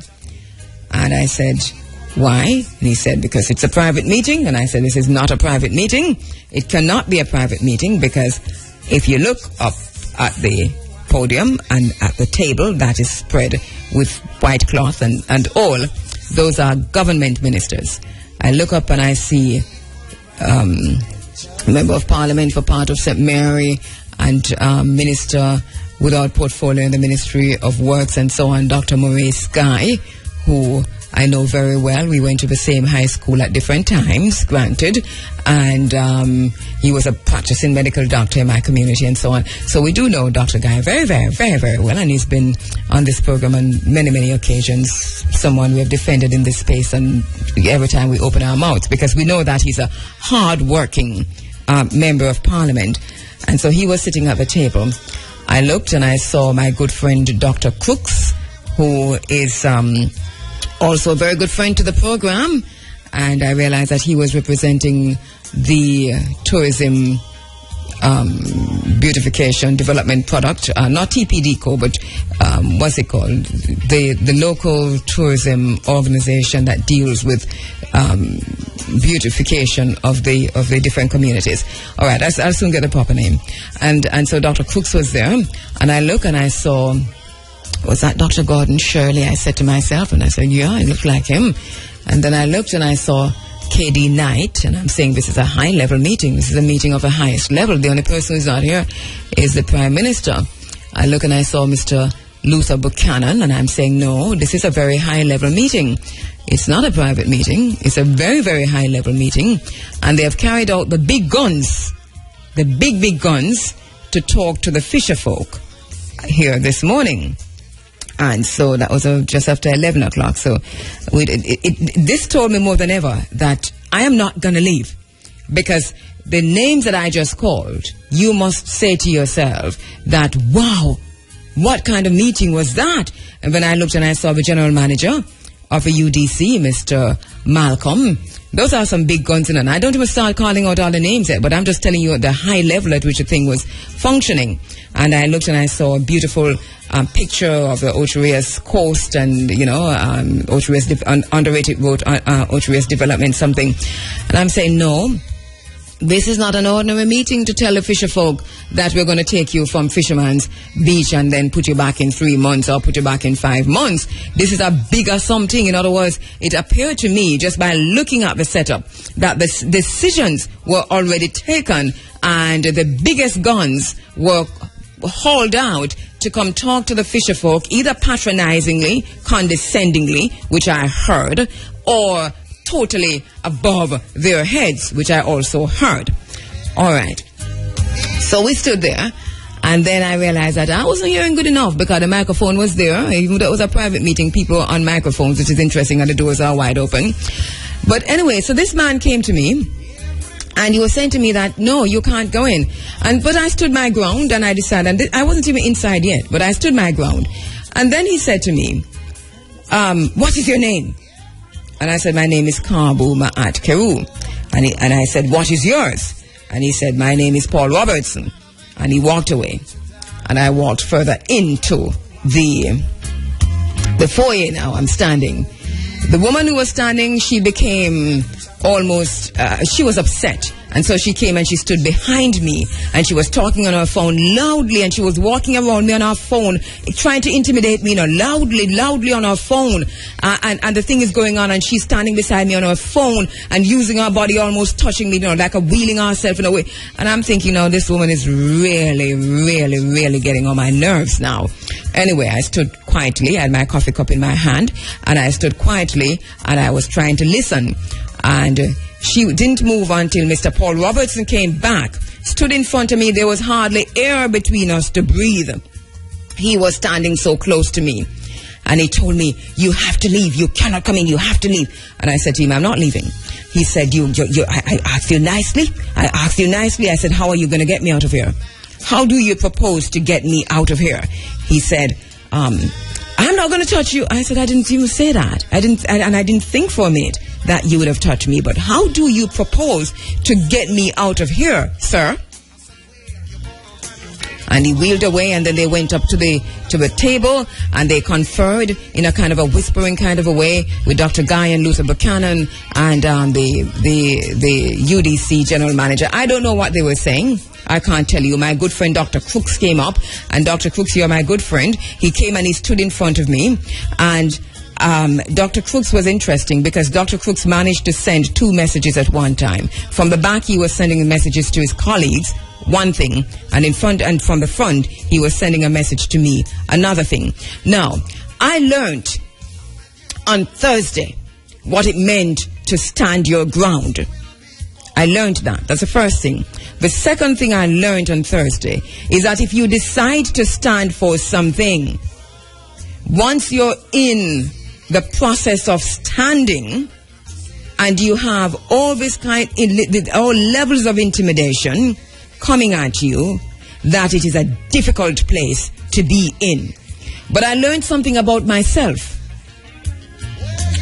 And I said, why? And he said, because it's a private meeting. And I said, this is not a private meeting. It cannot be a private meeting because if you look up at the podium and at the table that is spread with white cloth and all, those are government ministers. I look up and I see Member of Parliament for part of St. Mary and Minister without portfolio in the Ministry of Works and so on, Dr. Maurice Sky, who I know very well. We went to the same high school at different times, granted, and he was a practicing medical doctor in my community and so on. So we do know Dr. Guy very, very, very, very well, and he's been on this program on many, many occasions, someone we have defended in this space and every time we open our mouths, because we know that he's a hard-working Member of Parliament. And so he was sitting at the table. I looked and I saw my good friend Dr. Crooks, who is also a very good friend to the program, and I realized that he was representing the tourism beautification development product, not TPDCO, but what's it called? The local tourism organization that deals with beautification of the different communities. All right, I'll soon get the proper name. And so Dr. Crooks was there, and I look and I saw, was that Dr. Gordon Shirley? I said to myself, and I said, yeah, it looked like him. And then I looked and I saw KD Knight, and I'm saying this is a high-level meeting. This is a meeting of the highest level. The only person who's not here is the Prime Minister. I look and I saw Mr. Luther Buchanan, and I'm saying, no, this is a very high-level meeting. It's not a private meeting. It's a very, very high-level meeting. And they have carried out the big guns, the big guns, to talk to the fisher folk here this morning. And so that was just after 11 o'clock. So this told me more than ever that I am not going to leave, because the names that I just called, you must say to yourself that, wow, what kind of meeting was that? And when I looked and I saw the general manager of a UDC, Mr. Malcolm, those are some big guns in it. And I don't even start calling out all the names yet, but I'm just telling you at the high level at which the thing was functioning. And I looked and I saw a beautiful picture of the Ocho-Rios coast and, Ocho-Rios underrated road, Ocho-Rios development, something. And I'm saying, no, this is not an ordinary meeting to tell the fisher folk that we're going to take you from Fisherman's Beach and then put you back in 3 months or put you back in 5 months. This is a bigger something. In other words, it appeared to me just by looking at the setup that the decisions were already taken and the biggest guns were hauled out to come talk to the fisher folk, either patronizingly, condescendingly, which I heard, or totally above their heads, which I also heard. All right. So we stood there, and then I realized that I wasn't hearing good enough because the microphone was there. Even though it was a private meeting, people were on microphones, which is interesting, and the doors are wide open. But anyway, so this man came to me, and he was saying to me that, no, you can't go in. But I stood my ground, and I decided, and I wasn't even inside yet, but I stood my ground. And then he said to me, what is your name? And I said, my name is Kabu Ma'at Kheru. And I said, what is yours? And he said, my name is Paul Robertson. And he walked away. And I walked further into the foyer now. I'm standing. The woman who was standing, she became almost, she was upset. And so she came and she stood behind me and she was talking on her phone loudly, and she was walking around me on her phone trying to intimidate me, loudly on her phone. And the thing is going on, and she's standing beside me on her phone and using her body, almost touching me, like a wheeling herself in a way. And I'm thinking, this woman is really getting on my nerves now. Anyway, I stood quietly. I had my coffee cup in my hand, and I stood quietly and I was trying to listen. And she didn't move until Mr. Paul Robertson came back, stood in front of me. There was hardly air between us to breathe. He was standing so close to me. And he told me, you have to leave. You cannot come in. You have to leave. And I said to him, I'm not leaving. He said, I asked you nicely. I said, how are you going to get me out of here? How do you propose to get me out of here? He said, I'm not going to touch you. I said, I didn't even say that. I didn't think for a minute that you would have touched me. But how do you propose to get me out of here, sir? And he wheeled away, and then they went up to the table, and they conferred in a kind of a whispering kind of a way with Dr. Guy and Luther Buchanan and the UDC general manager. I don't know what they were saying. I can't tell you. My good friend Dr. Crooks came up, and Dr. Crooks, you're my good friend. He came and he stood in front of me, and Dr. Crooks was interesting because Dr. Crooks managed to send 2 messages at one time. From the back, he was sending messages to his colleagues, one thing, and from the front, he was sending a message to me, another thing. Now, I learned on Thursday what it meant to stand your ground. I learned that. That's the first thing. The second thing I learned on Thursday is that if you decide to stand for something, once you're in the process of standing and you have all levels of intimidation coming at you, that it is a difficult place to be in. But I learned something about myself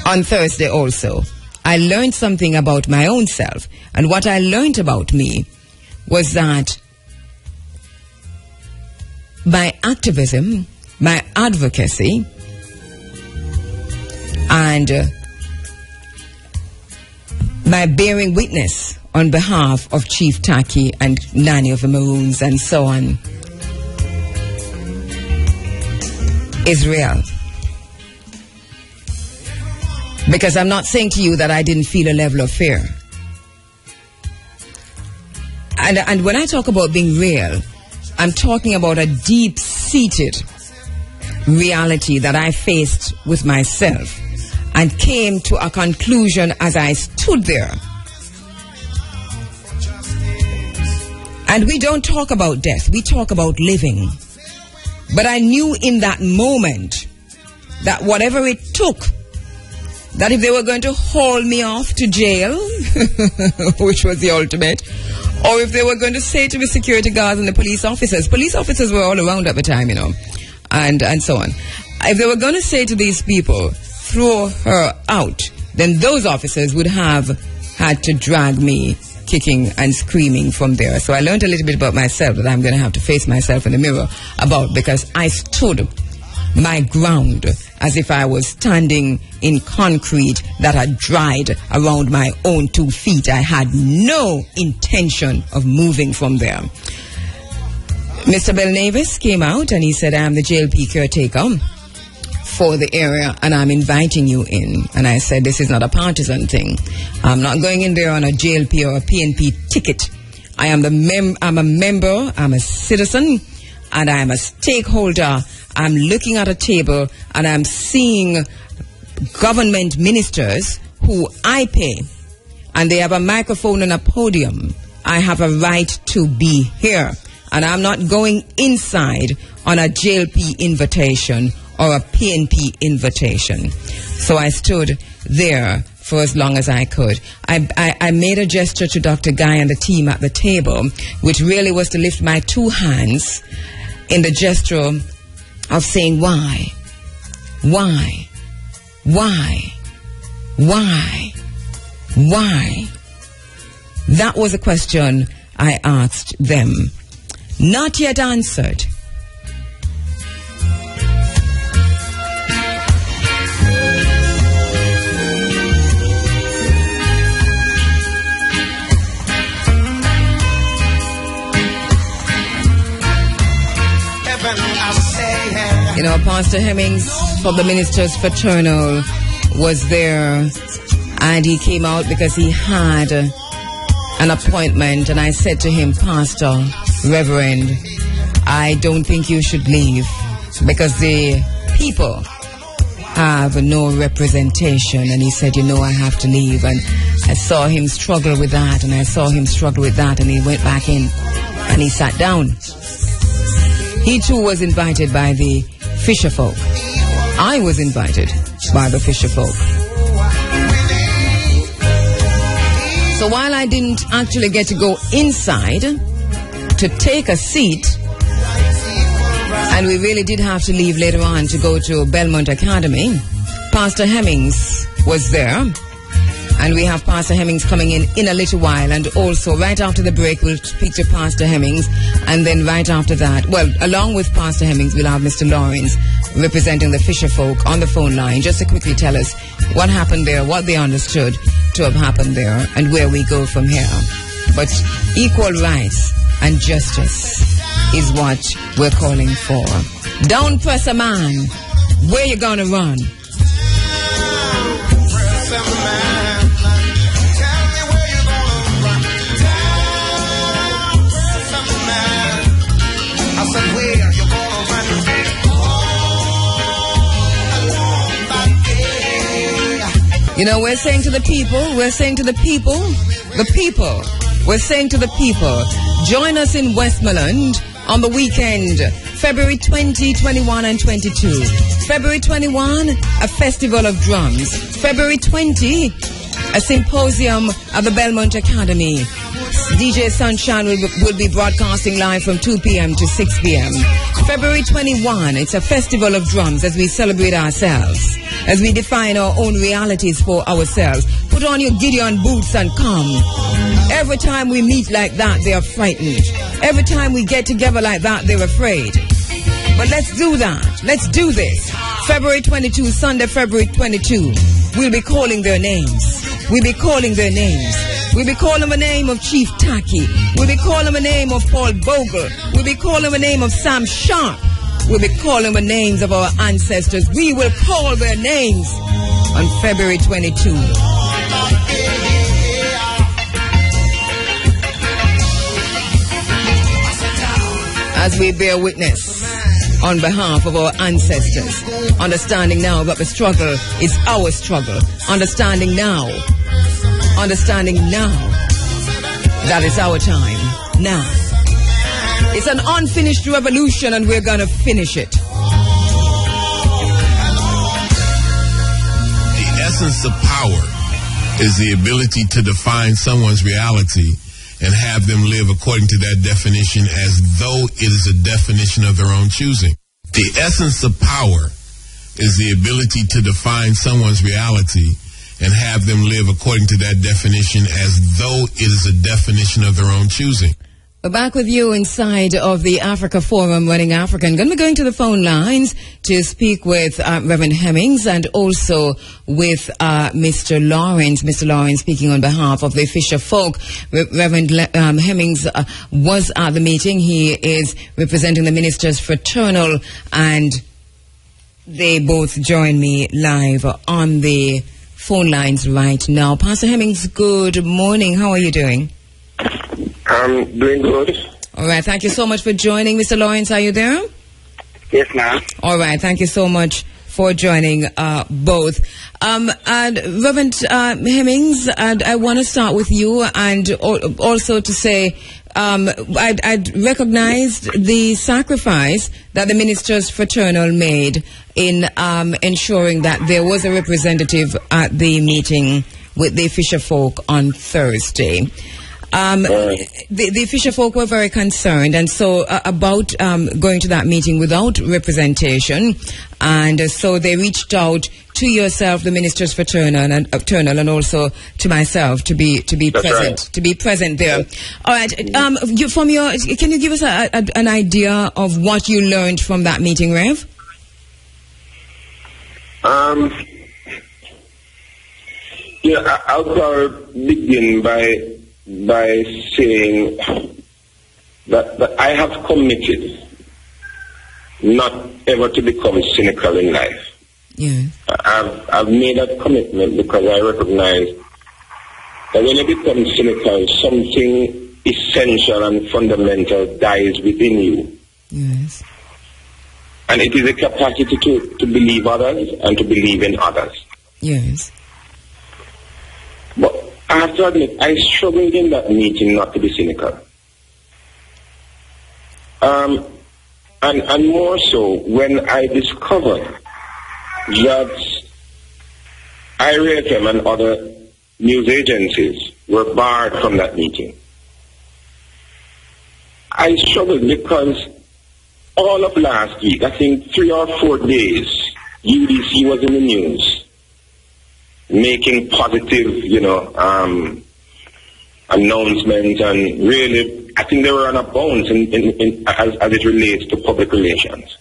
on Thursday also. I learned something about my own self. And what I learned about me was that my activism, my advocacy, and my bearing witness on behalf of Chief Taki and Nanny of the Maroons and so on is real. Because I'm not saying to you that I didn't feel a level of fear. And when I talk about being real, I'm talking about a deep-seated reality that I faced with myself and came to a conclusion as I stood there. And we don't talk about death, we talk about living. But I knew in that moment that whatever it took, that if they were going to haul me off to jail, which was the ultimate, or if they were going to say to the security guards and the police officers were all around at the time, and so on. If they were going to say to these people, throw her out, then those officers would have had to drag me kicking and screaming from there. So I learned a little bit about myself that I'm going to have to face myself in the mirror about, because I stood my ground as if I was standing in concrete that had dried around my own 2 feet. I had no intention of moving from there. Mr. Bell Navis came out and he said, I am the JLP caretaker for the area and I'm inviting you in. And I said, this is not a partisan thing. I'm not going in there on a JLP or a PNP ticket. I'm a member, I'm a citizen, and I'm a stakeholder. I'm looking at a table and I'm seeing government ministers who I pay, and they have a microphone and a podium. I have a right to be here, and I'm not going inside on a JLP invitation or a PNP invitation. So I stood there for as long as I could. I made a gesture to Dr. Guy and the team at the table, which really was to lift my 2 hands in the gesture of saying, why? That was a question I asked them. Not yet answered. You know, Pastor Hemmings from the Ministers Fraternal was there, and he came out because he had an appointment, and I said to him, Pastor, Reverend, I don't think you should leave because the people have no representation. And he said, you know, I have to leave. And I saw him struggle with that, and I saw him struggle with that, and he went back in and he sat down. He too was invited by the fisher folk. I was invited by the fisher folk. So while I didn't actually get to go inside to take a seat, and we really did have to leave later on to go to Belmont Academy, Pastor Hemmings was there. And we have Pastor Hemmings coming in a little while. And also, right after the break, we'll speak to Pastor Hemmings. And then right after that, well, along with Pastor Hemmings, we'll have Mr. Lawrence representing the fisher folk on the phone line, just to quickly tell us what happened there, what they understood to have happened there, and where we go from here. But equal rights and justice is what we're calling for. Don't press a man. Where you gonna run? You know, we're saying to the people, we're saying to the people, join us in Westmoreland on the weekend, February 20, 21 and 22. February 21, a festival of drums. February 20, a symposium at the Belmont Academy. DJ Sunshine will be broadcasting live from 2 p.m. to 6 p.m. February 21, it's a festival of drums as we celebrate ourselves, as we define our own realities for ourselves. Put on your Gideon boots and come. Every time we meet like that, they are frightened. Every time we get together like that, they're afraid. But let's do that. Let's do this. February 22, Sunday, February 22, we'll be calling their names. We'll be calling their names. We'll be calling the name of Chief Taki. We'll be calling the name of Paul Bogle. We'll be calling the name of Sam Sharp. We'll be calling the names of our ancestors. We will call their names on February 22. As we bear witness on behalf of our ancestors, understanding now that the struggle is our struggle, understanding now that it's our time now. It's an unfinished revolution, and we're gonna finish it. The essence of power is the ability to define someone's reality and have them live according to that definition as though it is a definition of their own choosing. The essence of power is the ability to define someone's reality and have them live according to that definition as though it is a definition of their own choosing. We're back with you inside of the Africa Forum, Running African. Going to be going to the phone lines to speak with Reverend Hemmings and also with Mr. Lawrence. Mr. Lawrence speaking on behalf of the Fisher Folk. Reverend Hemmings was at the meeting. He is representing the Ministers Fraternal, and they both join me live on the phone lines right now. Pastor Hemmings, good morning. How are you doing? I'm doing good. All right. Thank you so much for joining. Mr. Lawrence, are you there? Yes, ma'am. All right. Thank you so much for joining both. And Reverend Hemmings, I want to start with you, and also to say I'd recognized the sacrifice that the Ministers Fraternal made in ensuring that there was a representative at the meeting with the Fisher Folk on Thursday. The Fisher Folk were very concerned, and so about going to that meeting without representation, and so they reached out to yourself, the Ministers Fraternal, and also to myself to be present there. All right. Can you give us an idea of what you learned from that meeting, Rev? Yeah, I'll begin by saying that I have committed not ever to become cynical in life. Yeah. I've made that commitment because I recognize that when you become cynical, something essential and fundamental dies within you. Yes. And it is a capacity to believe others and to believe in others. Yes. But I have to admit, I struggled in that meeting not to be cynical. And more so when I discovered that IRFM and other news agencies were barred from that meeting. I struggled because all of last week, I think 3 or 4 days, UDC was in the news, making positive, announcements, and really, I think they were on a bounce as it relates to public relations.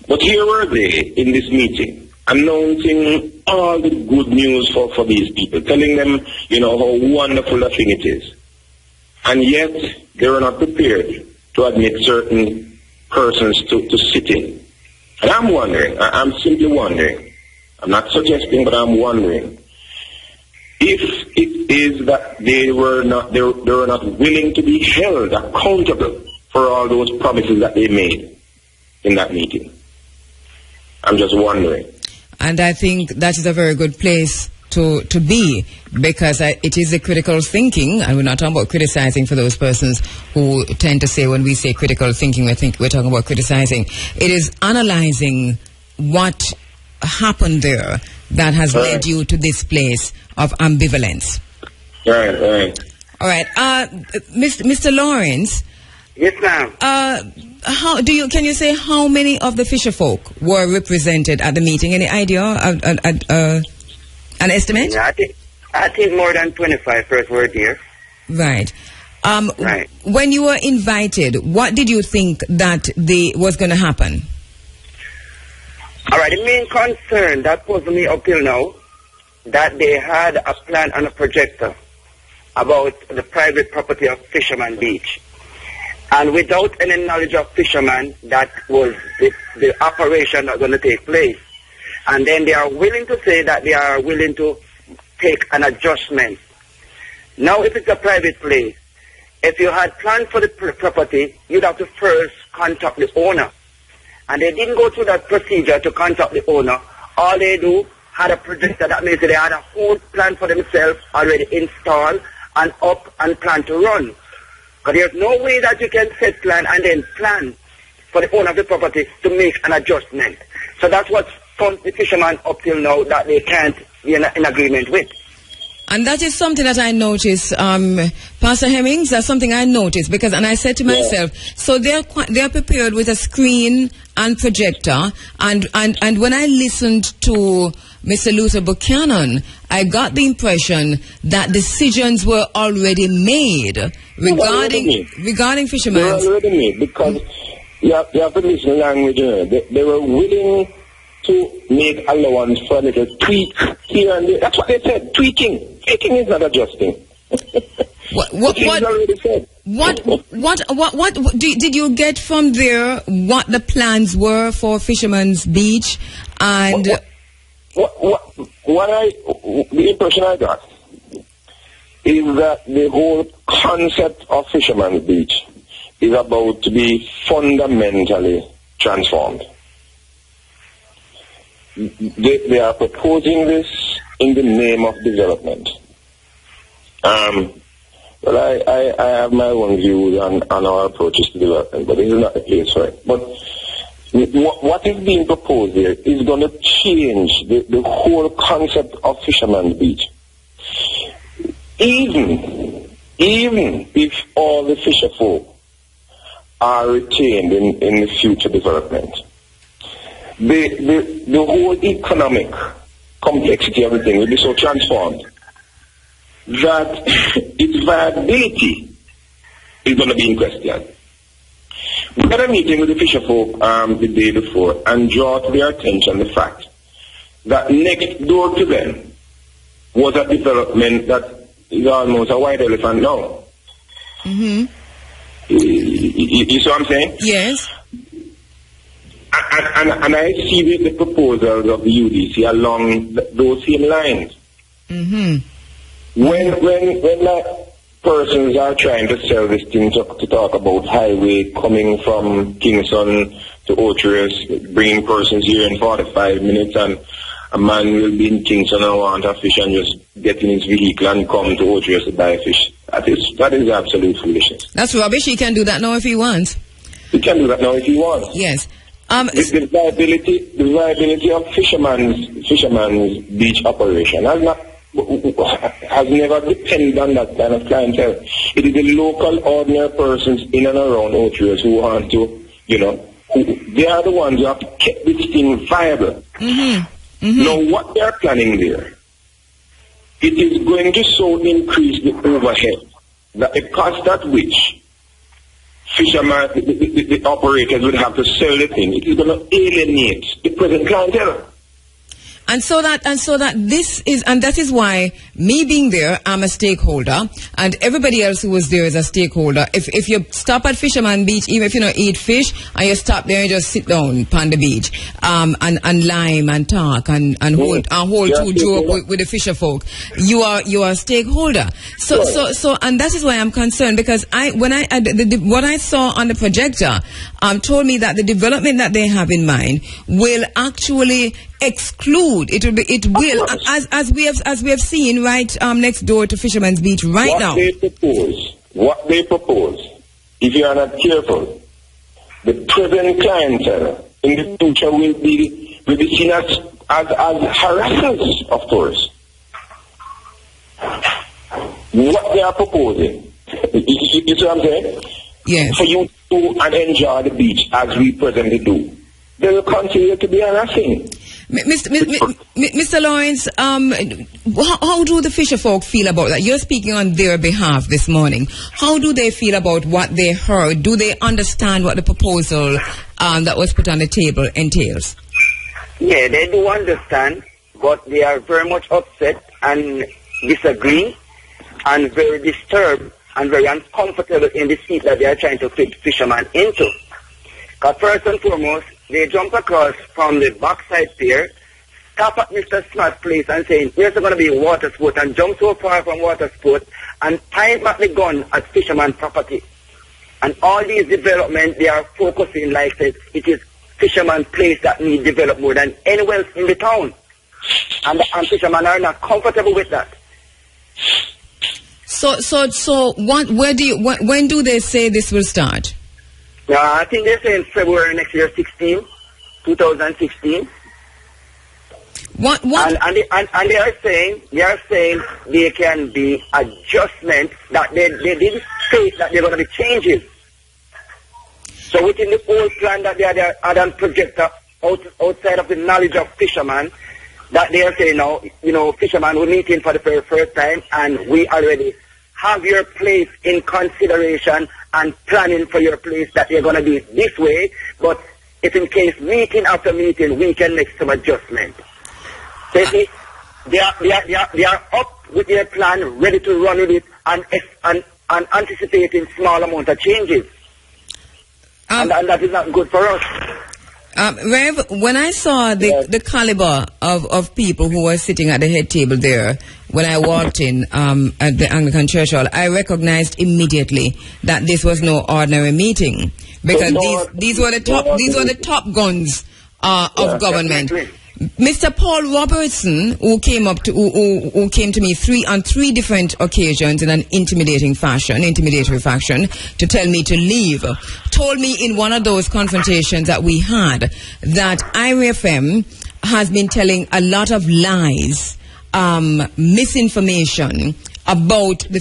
But here were they in this meeting, announcing all the good news for these people, telling them, how wonderful a thing it is. And yet, they were not prepared to admit certain persons to sit in. And I'm wondering, I'm simply wondering, I'm not suggesting, but I'm wondering, if it is that they were not willing to be held accountable for all those promises that they made in that meeting. I'm just wondering. And I think that is a very good place to be, because it is a critical thinking, and we're not talking about criticizing for those persons who tend to say when we say critical thinking, we're talking about criticizing. It is analyzing what happened there that has led you to this place of ambivalence. Right. All right. Mr. Lawrence. Yes, ma'am. Can you say how many of the fisher folk were represented at the meeting? Any idea? An estimate? Yeah, I think more than 25 first were there. Right. Right. When you were invited, what did you think that was going to happen? All right, the main concern that posed to me up till now, that they had a plan and a projector about the private property of FisherMan Beach. And without any knowledge of FisherMan, that was the operation that's going to take place. And then they are willing to say that they are willing to take an adjustment. Now, if it's a private place, if you had planned for the property, you'd have to first contact the owner. And they didn't go through that procedure to contact the owner. All they do had a projector. That means they had a whole plan for themselves already installed and up and plan to run. Because there's no way that you can set plan and then plan for the owner of the property to make an adjustment. So that's what some the fishermen up till now that they can't be in agreement with. And that is something that I noticed, Pastor Hemmings. That's something I noticed and I said to myself, so they're prepared with a screen and projector, and when I listened to Mr. Luther Buchanan, I got the impression that decisions were already made regarding fishermen. They were already made because you have to listen to language. They were willing to make allowance for a little tweak here and there. That's what they said. Tweaking. Tweaking is not adjusting. What did you get from there? What the plans were for Fisherman's Beach, and the impression I got is that the whole concept of Fisherman's Beach is about to be fundamentally transformed. They are proposing this in the name of development. Well, I have my own views on our approaches to development, but this is not the place for it. But what is being proposed here is going to change the whole concept of Fisherman's Beach. Even if all the fisher folk are retained in the future development, the whole economic complexity of the thing will be so transformed that its viability is going to be in question. We had a meeting with the fisher folk the day before and draw to their attention the fact that next door to them was a development that is almost a white elephant now. Mm-hmm. You see what I'm saying? Yes. And I see the proposals of the UDC along those same lines. Mm-hmm. When like persons are trying to sell this thing to talk about highway coming from Kingston to Ocherous, bringing persons here in 45 minutes, and a man will be in Kingston and want a fish and just get in his vehicle and come to Ocherous to buy fish. That is absolute foolishness. That's rubbish. He can do that now if he wants. He can do that now if he wants. Yes. The viability of fisherman's beach operation has never depended on that kind of clientele. It is the local ordinary persons in and around Ocherous who want to, they are the ones who have to keep this thing viable. Mm-hmm. Mm-hmm. Now, what they are planning there, it is going to so increase the overhead that the cost at which fishermen, the operators would have to sell the thing, it is going to alienate the present clientele. And so that that is why me being there, I'm a stakeholder, and everybody else who was there is a stakeholder. If you stop at Fisherman Beach, even if you don't eat fish, and you stop there and just sit down on the beach, and lime and talk and hold two joke with the fisher folk, you are a stakeholder. So and that is why I'm concerned, because what I saw on the projector told me that the development that they have in mind will actually exclude. It will as we have seen right next door to Fisherman's Beach now. What they propose, if you are not careful, the present clientele in the future will be seen as harassers of tourists. What they are proposing, you see what I'm saying? Yes. For you to enjoy the beach as we presently do, they will continue to be harassing. Mr. Lawrence, how do the fisher folk feel about that? You're speaking on their behalf this morning. How do they feel about what they heard? Do they understand what the proposal that was put on the table entails? Yeah, they do understand, but they are very much upset and disagree and very disturbed and very uncomfortable in the seat that they are trying to fit fishermen into. Because first and foremost, they jump across from the backside pier, stop at Mr. Smart's place and saying, here's going to be a water sport, and jump so far from water sport and time back the gun at fisherman property. And all these developments, they are focusing, like I said, it is fisherman place that need develop more than anywhere else in the town. And fishermen are not comfortable with that. So when do they say this will start? I think they're saying February next year, 2016. What? And they are saying there can be adjustments, that they didn't state that there are going to be changes. So within the old plan that they had projected outside of the knowledge of fishermen, that they are saying now, fishermen will meet in for the very first time, and we already have your place in consideration and planning for your place that you're going to be this way, but if in case meeting after meeting we can make some adjustment. So you see, they are up with their plan, ready to run with it, and anticipating small amount of changes. And that is not good for us. Rev, when I saw the caliber of people who were sitting at the head table there, when I walked in at the Anglican Church Hall, I recognized immediately that this was no ordinary meeting, because these were the top guns of government. Definitely. Mr. Paul Robertson, who came to me on three different occasions in an intimidating fashion to tell me to leave, told me in one of those confrontations that we had that IRFM has been telling a lot of lies, misinformation about the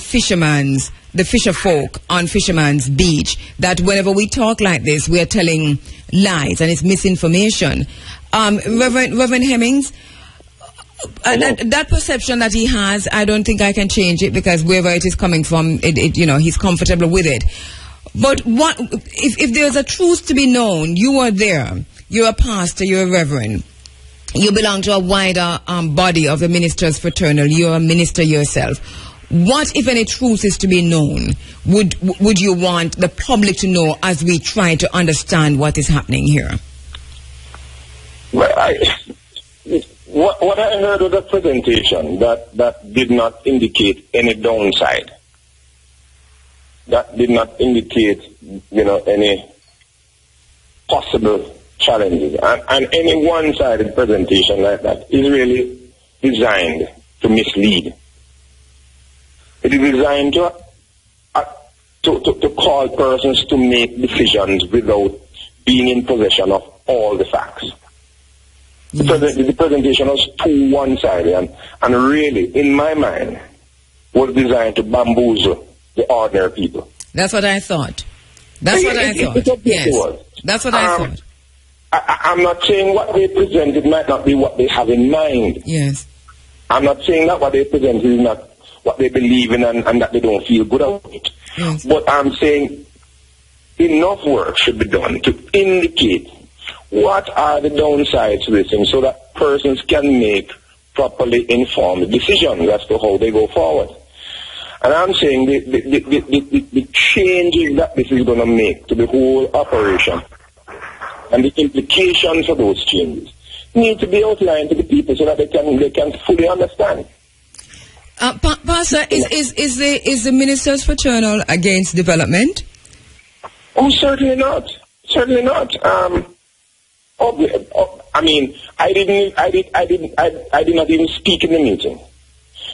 fisher folk on Fisherman's Beach, that whenever we talk like this, we are telling lies and it's misinformation. Reverend Hemmings, that perception that he has, I don't think I can change it, because wherever it is coming from, he's comfortable with it. But what if there's a truth to be known? You are there. You're a pastor. You're a reverend. You belong to a wider body of the ministers fraternal. You're a minister yourself. What, if any, truth is to be known? Would you want the public to know as we try to understand what is happening here? Well, what I heard of the presentation, that did not indicate any downside. That did not indicate, any possible challenges. And any one-sided presentation like that is really designed to mislead. It is designed to call persons to make decisions without being in possession of all the facts. Yes. The presentation was too one-sided and really, in my mind, was designed to bamboozle the ordinary people. That's what I thought. Yes. That's what I thought. I'm not saying what they presented might not be what they have in mind. Yes. I'm not saying that what they presented is not what they believe in and that they don't feel good about it. Yes. But I'm saying enough work should be done to indicate what are the downsides to this thing so that persons can make properly informed decisions as to how they go forward. And I'm saying the changes that this is going to make to the whole operation and the implications of those changes need to be outlined to the people so that they can fully understand. Pastor, is the Ministers Fraternal against development? Oh, certainly not. Certainly not. I mean, I did not even speak in the meeting.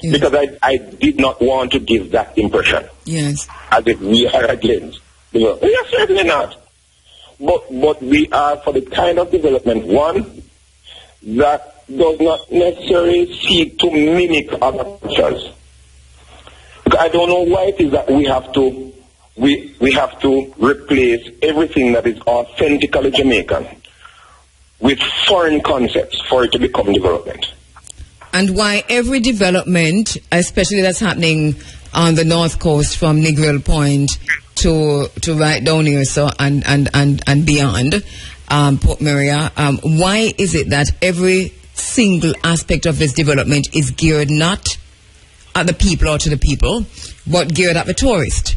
Yes. Because I did not want to give that impression. Yes. As if we are against. Yes, certainly not. But we are for the kind of development, one, that does not necessarily seek to mimic other cultures. I don't know why it is that we have to replace everything that is authentically Jamaican with foreign concepts for it to become development. And why every development, especially that's happening on the north coast from Negril Point to right down here, so and beyond Port Maria, why is it that every single aspect of this development is geared not at the people or to the people, but geared at the tourist?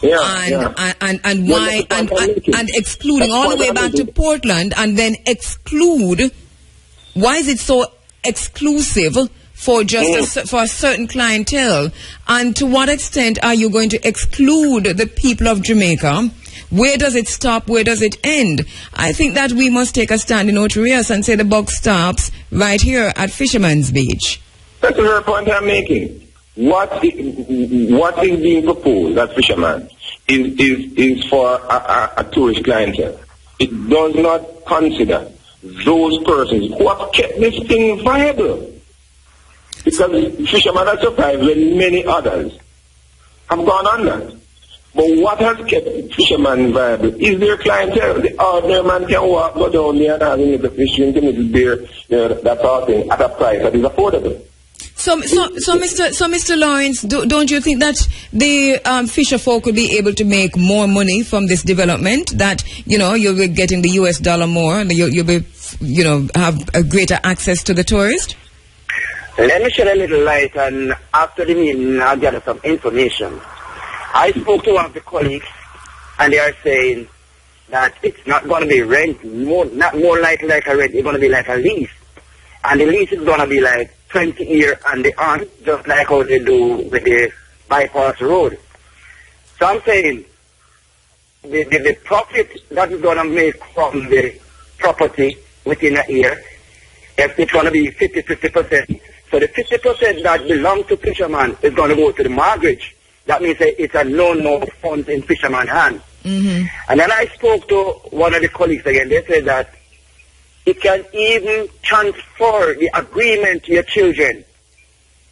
And why and excluding all the way back to Portland and then exclude? Why is it so exclusive for just for a certain clientele? And to what extent are you going to exclude the people of Jamaica? Where does it stop? Where does it end? I think that we must take a stand in Otorias and say the buck stops right here at Fisherman's Beach. That's the very point I'm making. What is being proposed at Fisherman is for a tourist clientele. It does not consider those persons who have kept this thing viable. Because Fisherman has survived when many others have gone under. But what has kept Fisherman viable is their clientele. The ordinary man can go down there and have a little fish, drink a little beer, that sort of thing, at a price that is affordable. So, Mr. Lawrence, don't you think that the fisher folk will be able to make more money from this development? That you'll be getting the US dollar more, and you'll be, have a greater access to the tourist. Let me shed a little light, and after the meeting, I'll gather some information. I spoke to one of the colleagues, and they are saying that it's not going to be rent, not more likely like a rent. It's going to be like a lease, and the lease is going to be like 20 years and the on, just like how they do with the bypass road. So I'm saying the profit that is going to make from the property within a year, if it's going to be 50%, so the 50% that belongs to Fisherman is going to go to the mortgage. That means it's a no funds in Fisherman hands. Mm-hmm. And then I spoke to one of the colleagues again. They said that it can even transfer the agreement to your children.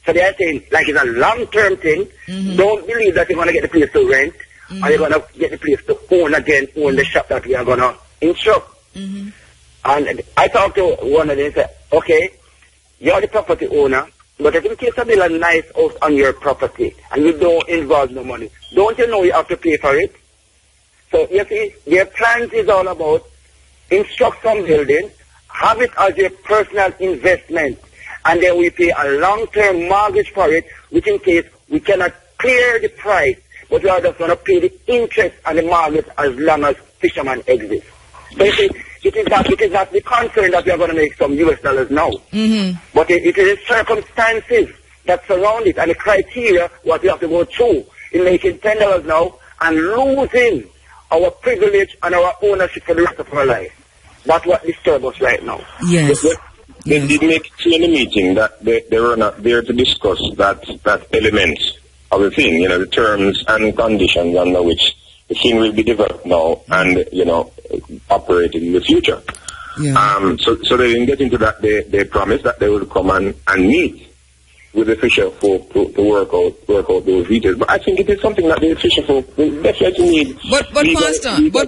So they are saying, like it's a long-term thing. Mm-hmm. Don't believe that you're going to get the place to rent, or you're going to get the place to own the shop that we are going to instruct. Mm-hmm. And I talked to one of them and said, okay, you're the property owner, but if in case you build a nice house on your property and you don't involve no money, don't you know you have to pay for it? So you see, their plans is all about instruct some building, have it as your personal investment, and then we pay a long-term mortgage for it, which in case we cannot clear the price, but we are just going to pay the interest and the mortgage as long as Fisherman exists. So you see, it is not the concern that we are going to make some US dollars now. Mm-hmm. But it is circumstances that surround it and the criteria what we have to go through in making $10 now and losing our privilege and our ownership for the rest of our life. That's what disturbs us right now. Yes. They did make it clear in the meeting that they were not there to discuss that element of the thing, the terms and conditions under which the thing will be developed now and, operate in the future. Yeah. So they didn't get into that. They promised that they would come and meet with the fisher folk to work out those details. But I think it is something that the fisher folk will definitely need. But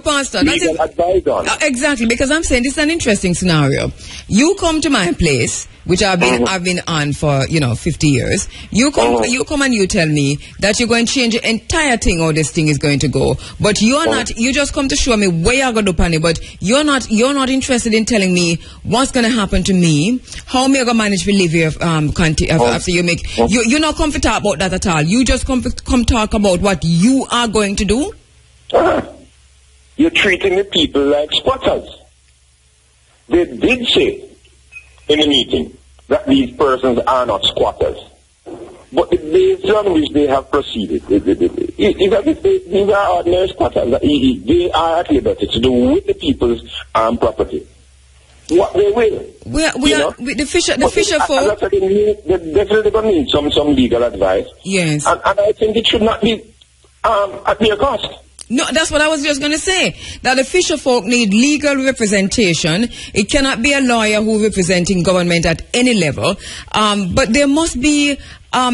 Pastor, legal advice on. Exactly, because I'm saying this is an interesting scenario. You come to my place, which I've been on for 50 years. You come and you tell me that you're going to change the entire thing, how this thing is going to go. But you're not. You just come to show me where you're going to pan it. But you're not interested in telling me what's going to happen to me, how am I going to manage to live here after you make. You're not come to talk about that at all. You just come talk about what you are going to do. You're treating the people like squatters. They did say in the meeting that these persons are not squatters. But the basis on which they have proceeded is as if these are ordinary squatters. They are at liberty to do with the people's property what they will. The fisher folk. They're definitely going to need some legal advice. Yes. And I think it should not be at their cost. No, that's what I was just going to say. That the fisher folk need legal representation. It cannot be a lawyer who representing government at any level. But there must be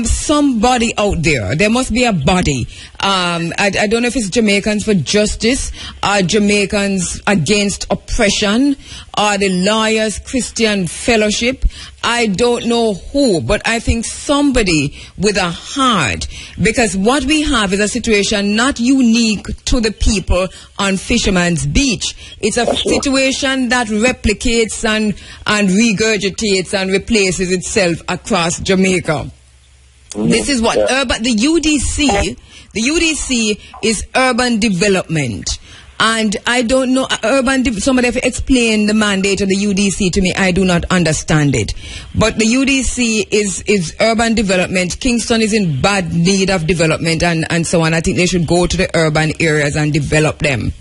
somebody out there. There must be a body. I don't know if it's Jamaicans for Justice, Jamaicans Against Oppression, or the Lawyers Christian Fellowship. I don't know who, but I think somebody with a heart, because what we have is a situation not unique to the people on Fisherman's Beach. It's a situation that replicates and regurgitates and replaces itself across Jamaica. This is what the UDC is urban development. And I don't know, somebody have explained the mandate of the UDC to me. I do not understand it. But the UDC is urban development. Kingston is in bad need of development and so on. I think they should go to the urban areas and develop them,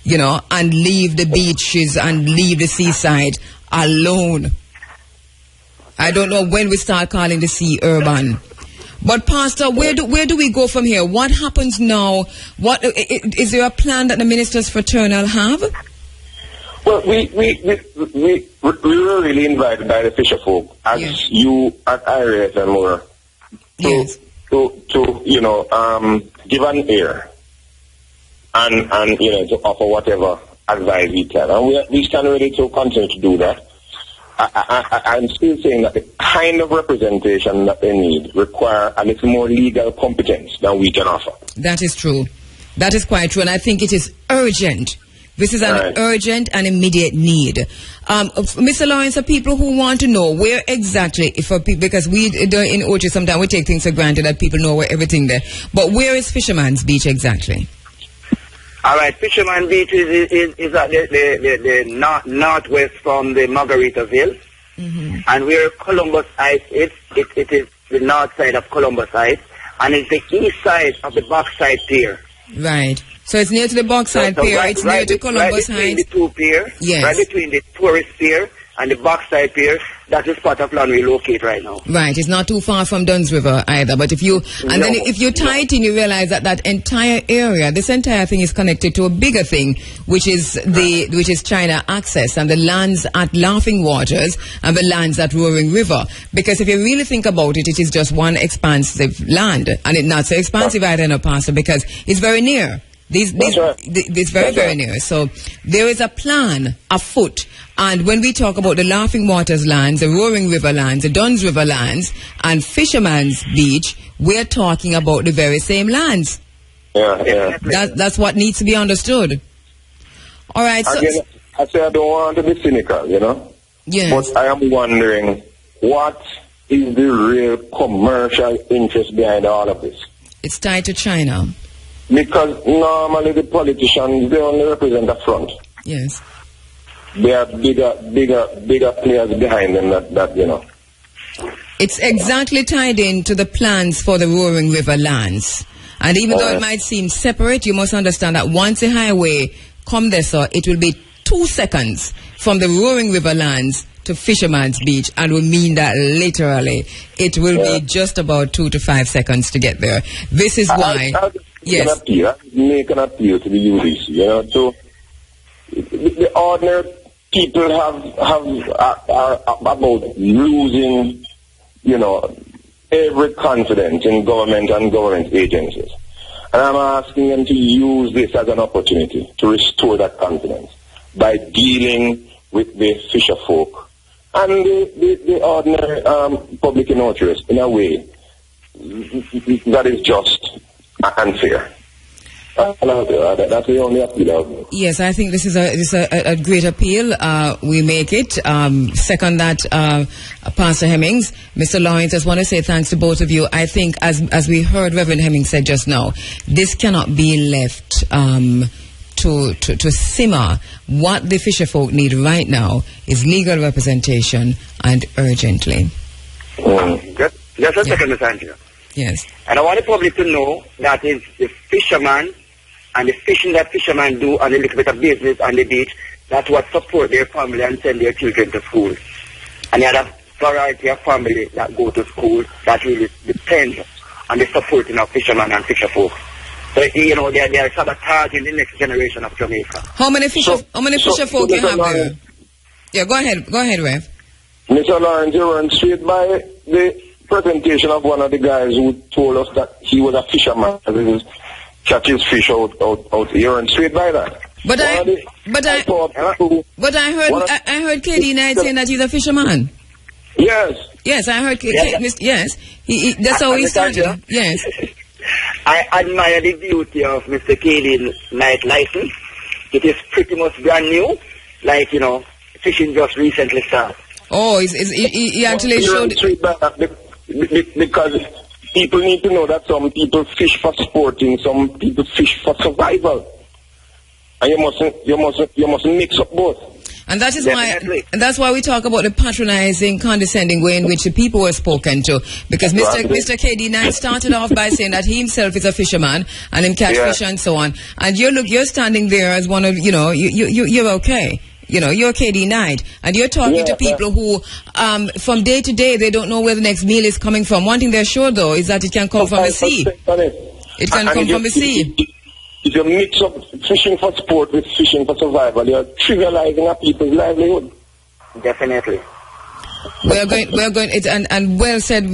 and leave the beaches and leave the seaside alone. I don't know when we start calling the sea urban. But Pastor, where do we go from here? What happens now? What is there a plan that the ministers fraternal have? Well, we were really invited by the fisher folk, as you at IRS and more, to give an ear and to offer whatever advice we can, and we stand ready to continue to do that. I'm still saying that the kind of representation that they need require a little more legal competence than we can offer. That is true. That is quite true, and I think it is urgent. This is an urgent and immediate need. Mr. Lawrence, people who want to know where exactly, because we in Ochi sometimes we take things for granted that people know where everything there. But where is Fisherman's Beach exactly? All right, Fisherman Beach is at the northwest from the Margaritaville, and where Columbus Heights is, it is the north side of Columbus Heights, and it's the east side of the Boxside Pier. Right. So it's near to the Boxside Pier. It's near to Columbus Heights. Right between the two piers. Yes. Right between the tourist pier and the Boxside Pier. That's the spot of land we locate right now. Right. It's not too far from Duns River either. But if you tie it in, you realize that entire area, this entire thing is connected to a bigger thing, which is China Access and the lands at Laughing Waters and the lands at Roaring River. Because if you really think about it, it is just one expansive land, and it's not so expansive either, no, Pastor, because it's very near. It's very, very near. So there is a plan afoot. And when we talk about the Laughing Waters lands, the Roaring River lands, the Duns River lands, and Fisherman's Beach, we're talking about the very same lands. Yeah. That's what needs to be understood. All right. So, again, I say I don't want to be cynical, Yes. But I am wondering, what is the real commercial interest behind all of this? It's tied to China. Because normally the politicians, they only represent the front. Yes. there are bigger players behind them that you know. It's exactly tied into the plans for the Roaring River lands. And even though it might seem separate, you must understand that once the highway come there, sir, it will be 2 seconds from the Roaring River lands to Fisherman's Beach, and will mean that literally it will be just about 2 to 5 seconds to get there. This is why. Yes. Make an appeal to the UDC, you know, so the ordinary people are about losing, you know, every confidence in government and government agencies. And I'm asking them to use this as an opportunity to restore that confidence by dealing with the fisher folk and the ordinary public interest in a way that is just and fair. That's the only appeal. Yes, I think this is a great appeal. We make it. Second that, Pastor Hemmings, Mr. Lawrence, I just want to say thanks to both of you. I think, as we heard Reverend Hemmings said just now, this cannot be left to simmer. What the fisher folk need right now is legal representation, and urgently. Just a second, Sandra. Yes. And I want the public to know that is the fisherman and the fishing that fishermen do and a little bit of business on the beach, that's what support their family and send their children to school. And the other variety of family that go to school that really depends on the supporting of fishermen and fisher folk. So, you know, they are sabotaging the next generation of Jamaica. How many fisher folk you have there? Yeah, go ahead, Rev. Mr. Lawrence, you run straight by the presentation of one of the guys who told us that he was a fisherman. He catches fish out here, and straight by that. But I heard KD Knight saying that he's a fisherman. Yes. Yes, I heard. Yes, that's how he started. Yes. I admire the beauty of Mr. KD Knight license. It is pretty much brand new. Like, you know, fishing just recently started. Oh, he actually showed it. Because people need to know that some people fish for sporting, some people fish for survival, and you must mix up both. And that is why, and that's why we talk about the patronizing, condescending way in which the people were spoken to. Because Mr. KD Knight started off by saying that he himself is a fisherman and him catch fish and so on. And you're standing there as one of, you know, you're okay. You know, you're KD Knight, and you're talking to people who, from day to day, they don't know where the next meal is coming from. One thing they're sure, though, is that it can come from the sea. It can come from the sea. If you mix up fishing for sport with fishing for survival, you're trivializing a people's livelihood. Definitely. We're going, and well said,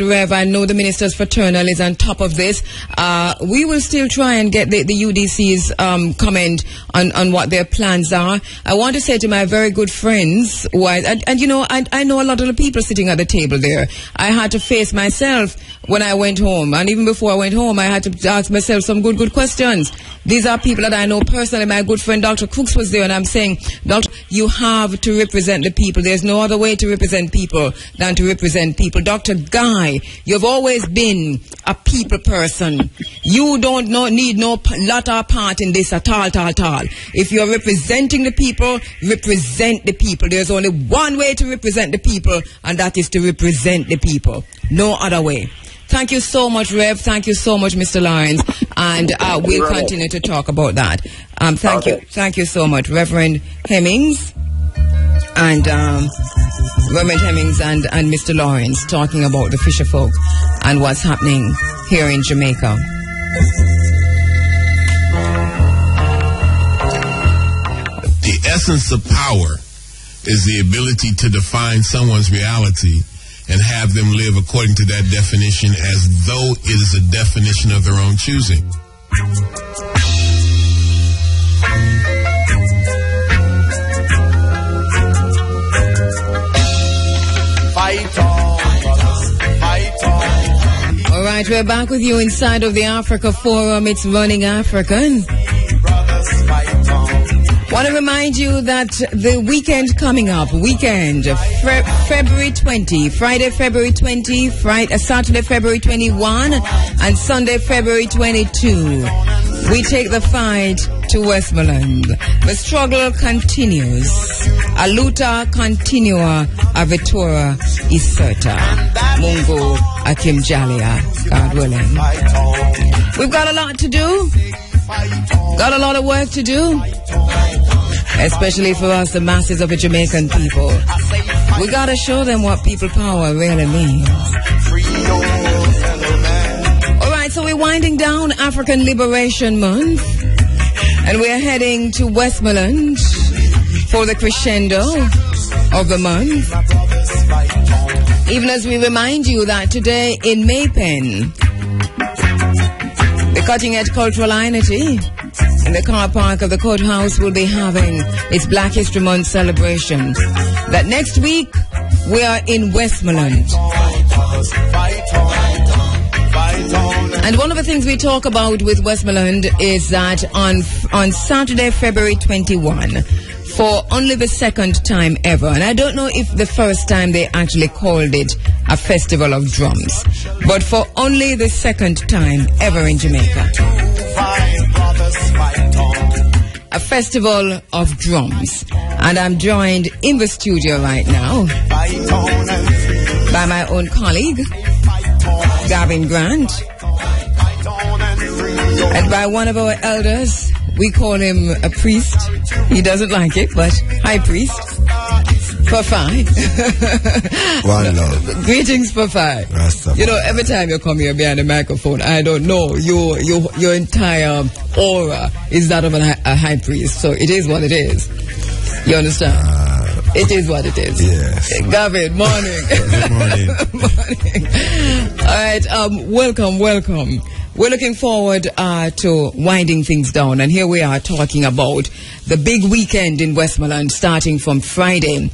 Rev. I know the minister's fraternal is on top of this. We will still try and get the UDC's comment on what their plans are. I want to say to my very good friends, and you know, I know a lot of the people sitting at the table there. I had to face myself when I went home, and even before I went home, I had to ask myself some good questions. These are people that I know personally. My good friend Dr. Cooks was there, and I'm saying, Doctor, you have to represent the people. There's no other way to represent people than to represent people. Dr. Guy, you've always been a people person. You don't need no lot or part in this at all. If you're representing the people, represent the people. There's only one way to represent the people, and that is to represent the people. No other way. Thank you so much, Rev. Thank you so much, Mr. Lawrence. And we'll continue to talk about that. Thank you. Thank you so much, Reverend Hemmings. And Reverend Hemmings and Mr. Lawrence talking about the fisher folk and what's happening here in Jamaica. The essence of power is the ability to define someone's reality and have them live according to that definition as though it is a definition of their own choosing. Fight on, brothers, fight on. All right, we're back with you inside of the Africa Forum. It's Running African. Brothers, fight on. Want to remind you that the weekend coming up, February 20, Friday, February 20, Saturday, February 21, and Sunday, February 22. We take the fight to to Westmoreland. The struggle continues. A luta continua, a vittoria is certa. Mungu akim jalia, God willing. We've got a lot to do. Got a lot of work to do. Especially for us, the masses of the Jamaican people. We got to show them what people power really means. All right, so we're winding down African Liberation Month. And we're heading to Westmoreland for the crescendo of the month. Even as we remind you that today in Maypen, the Cutting Edge Cultural Unity in the car park of the courthouse will be having its Black History Month celebration. That next week, we are in Westmoreland. And one of the things we talk about with Westmoreland is that on Saturday, February 21, for only the second time ever, and I don't know if the first time they actually called it a festival of drums, but for only the second time ever in Jamaica, a festival of drums. And I'm joined in the studio right now by my own colleague, Gavin Grant, and by one of our elders. We call him a priest. He doesn't like it, but high priest. Pafai. One love. Greetings, Pafai. You know, every time you come here behind the microphone, I don't know, your entire aura is that of a high priest. So it is what it is. You understand? It is what it is. Yes. Gavin, morning. Good morning. Morning. All right, welcome. We're looking forward to winding things down, and here we are talking about the big weekend in Westmoreland starting from Friday.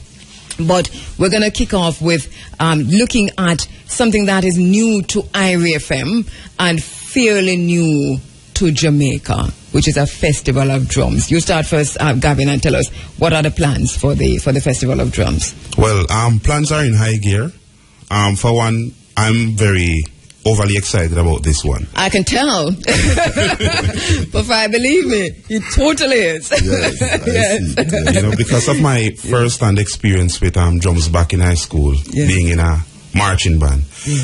But we're going to kick off with looking at something that is new to IRI FM and fairly new to Jamaica, which is a festival of drums. You start first, Gavin, and tell us what are the plans for the festival of drums. Well, plans are in high gear. For one, I'm very overly excited about this one. I can tell. But believe me, he totally is. Yes, you know, because of my first-hand experience with drums back in high school, being in a marching band.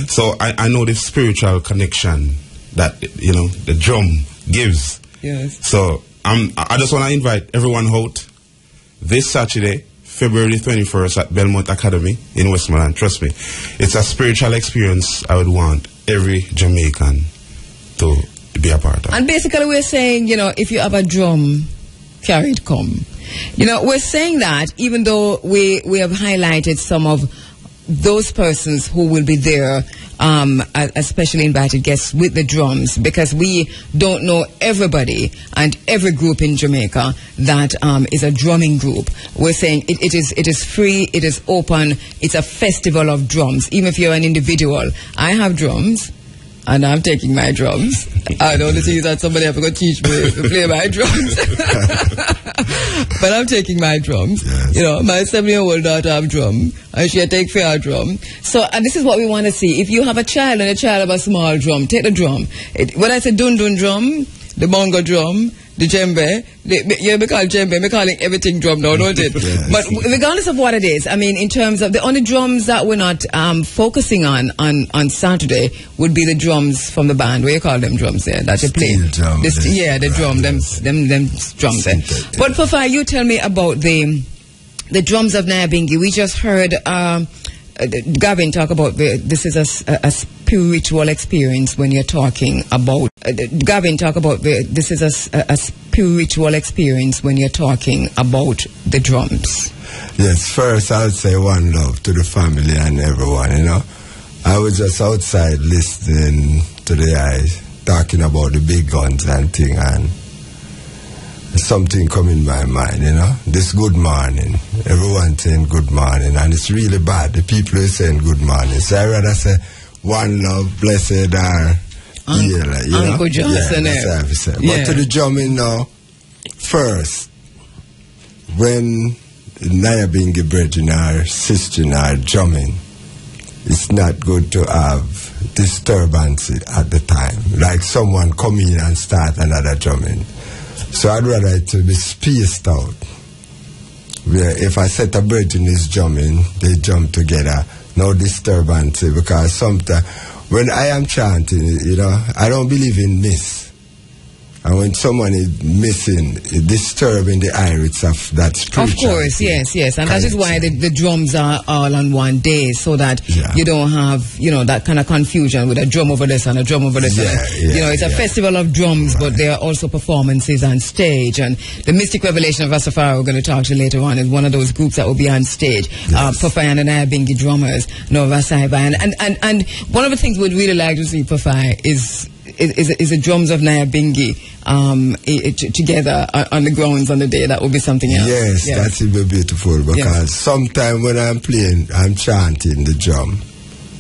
So I know the spiritual connection that, you know, the drum gives. Yes. So I just want to invite everyone out this Saturday, February 21st at Belmont Academy in Westmoreland. Trust me, it's a spiritual experience I would want every Jamaican to be a part of. And basically we're saying, you know, if you have a drum, carry it come. You know, we're saying that even though we have highlighted some of those persons who will be there, especially invited guests with the drums, because we don't know everybody and every group in Jamaica that is a drumming group. We're saying it is free, it is open, it's a festival of drums. Even if you're an individual, I have drums. And I'm taking my drums. I don't see that somebody ever going to teach me to play my drums. But I'm taking my drums. Yes. You know, my 7-year-old daughter have drum, and she take fair drum. So, and this is what we want to see. If you have a child and a child have a small drum, take the drum. When I say dun-dun drum, the bongo drum, the djembe, we call djembe, we calling everything drum now, don't it? Yes. But regardless of what it is, I mean, in terms of the only drums that we're not focusing on Saturday would be the drums from the band. What do you call them drums there that you play? Drum, the drum, them drums there. But Fafa, you tell me about the drums of Nyabingi. We just heard Gavin talk about this is a spiritual experience when you're talking about Gavin talk about this is a spiritual experience when you're talking about the drums. Yes, first I would say one love to the family and everyone, you know. I was just outside listening to the guys talking about the big guns and thing, and something come in my mind, you know. This good morning, everyone saying good morning, and it's really bad. The people are saying good morning. So I rather say one love, blessed are healer, you know. Uncle Johnson, yeah, that's what I have to say. But to the drumming now, first, when Nyabingi brethren are sistering are drumming, it's not good to have disturbance at the time. Like someone come in and start another drumming. So I'd rather it to be spaced out. Where if I set a bird in this drumming, they jump together. No disturbance, because sometimes when I am chanting, I don't believe in miss. And when someone is missing, disturbing the iris of that spiritual. Of course, yes. And that is why the drums are all on one day, so that you don't have, that kind of confusion with a drum over this and a drum over this. It's a festival of drums, but there are also performances on stage. And the Mystic Revelation of Rastafari, we're going to talk to later on, is one of those groups that will be on stage. Pufai and the Nyabingi drummers, Nova Saiba. And one of the things we'd really like to see, Pufai, is the drums of Nyabingi together on the grounds on the day. That would be something else. Yes, that would be beautiful, because sometimes when I'm playing, I'm chanting the drum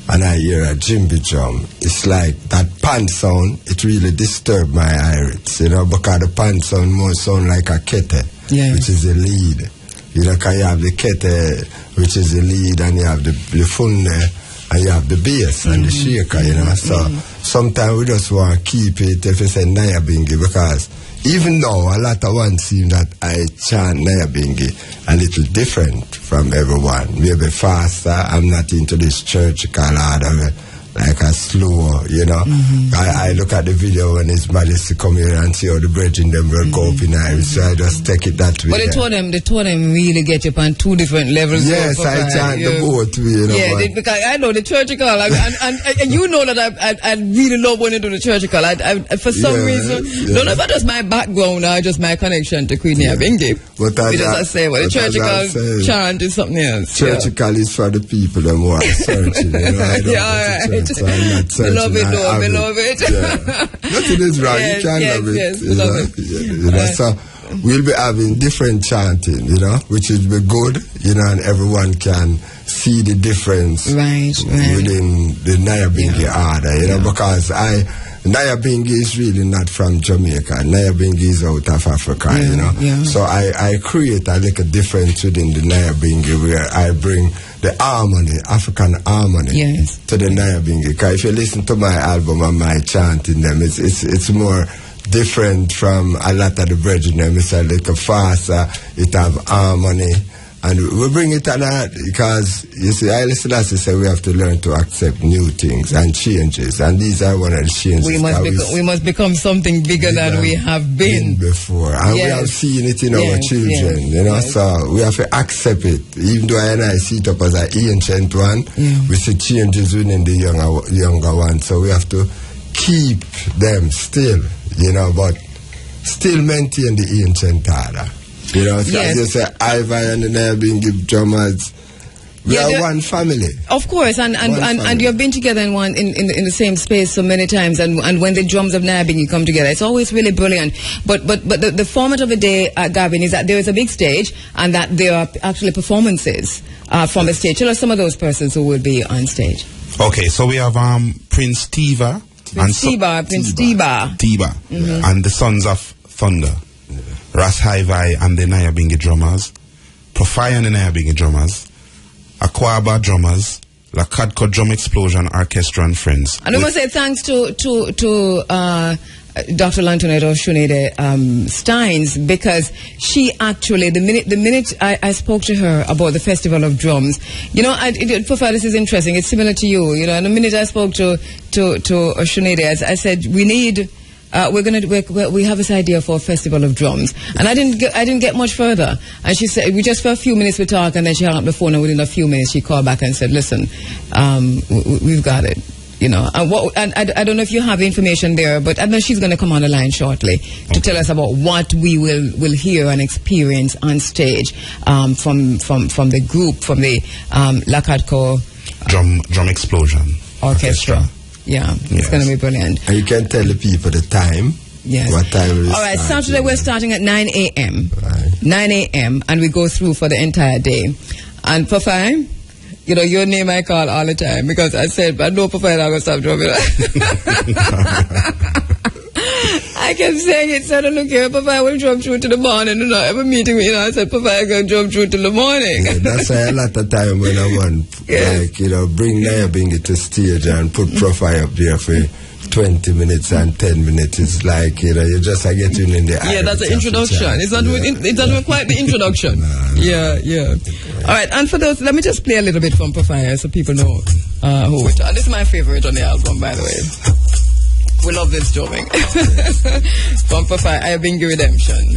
and I hear a djembe drum, it's like that pan sound, it really disturbs my iris, because the pan sound more sound like a kete, which is a lead. Because you have the kete, which is the lead, and you have the funne, and you have the bass and the shaker, So sometimes we just want to keep it, if you say Nyabingi, because even though a lot of ones seem that I chant Nyabingi a little different from everyone, maybe faster. I'm not into this church order, like a slow, I look at the video when His Majesty come here and see how the brethren them will go up in Irish, so I just take it that way. But they told them really get you up on two different levels. Yes, I chant the both way, because I know the churchical, and you know that I really love when you do the churchical. For some reason, don't know if that's my background or just my connection to Queen Nyabingi. But the churchical chant is something else. Churchical is for the people that are searching, So I'm not searching. Love it. Nothing is wrong. You can love it. So we'll be having different chanting, which will be good, and everyone can see the difference within the Nyabingi order, because Nyabingi is really not from Jamaica. Nyabingi is out of Africa, So I create a little difference within the Nyabingi, where I bring the harmony, African harmony, to the Nyabingi. Because if you listen to my album and my chanting them, it's more different from a lot of the brethren. It's a little faster, it have harmony. And we bring it on that because, you see, I listen to say we have to learn to accept new things and changes. And these are one of the changes. We must become something bigger than we have been before. And we have seen it in our children, so we have to accept it. Even though I see it up as an ancient one, we see changes within the younger one. So we have to keep them still, but still maintain the ancient order. So as you say, Ivy and the Nyabingi drummers, we are one family. Of course, and you've been together in the same space so many times, and when the drums of Nyabingi come together, it's always really brilliant. But the format of the day, Gavin, is that there is a big stage, and that there are actually performances from the stage. Tell us some of those persons who will be on stage. Okay, so we have Prince Tiba, and the Sons of Thunder. Ras Haivai and the Nyabingi drummers, Pufai and the Nyabingi drummers, Akwaba drummers, Lakadko Drum Explosion Orchestra and friends. And I must say thanks to Dr. Lantonette or Shunede Steins, because she actually, the minute I spoke to her about the Festival of Drums, Pufai, this is interesting, it's similar to you, and the minute I spoke to Shunede, I said, we need... we have this idea for a festival of drums, and I didn't get much further. And she said, we just for a few minutes we talked, and then she hung up the phone, and within a few minutes she called back and said, listen, we've got it. And I don't know if you have information there, but I know she's going to come on the line shortly to tell us about what we will hear and experience on stage from the group, from the Lakadko Drum Explosion Orchestra. Yeah, it's going to be brilliant. And you can tell the people the time. Yes. What time is it? All right, Saturday we're starting at 9 a.m. Right. 9 a.m. and we go through for the entire day. And Pufai, your name I call all the time because I said, I know Pufai I'm going to stop drumming. I kept saying it, said, look here, Pufai will drum through to the morning. Every meeting, I said, Pufai is going to drum through to the morning. Yeah, that's why a lot of time when I want, bring Nyabingi to stage and put Pufai up there for 20 minutes and 10 minutes. It's like, you just are getting in the Yeah, that's an introduction. It's not it doesn't quite the introduction. Yeah. All right, and for those, let me just play a little bit from Profile so people know who it is. This is my favorite on the album, by the way. We love this drumming. From Profile, I Bring You Redemption.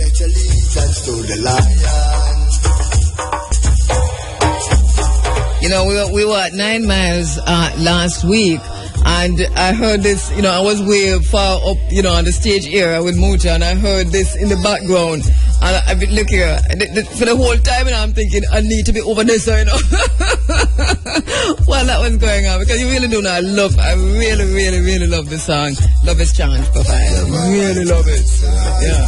You know, we were at 9 Miles last week, and I heard this, I was way far up, on the stage area with Mucha, and I heard this in the background. And I've been looking here for the whole time, and I'm thinking, I need to be over this, while that was going on, because you really do know, I really, really, really love this song. Love his chant, Papa. I really love it. Yeah.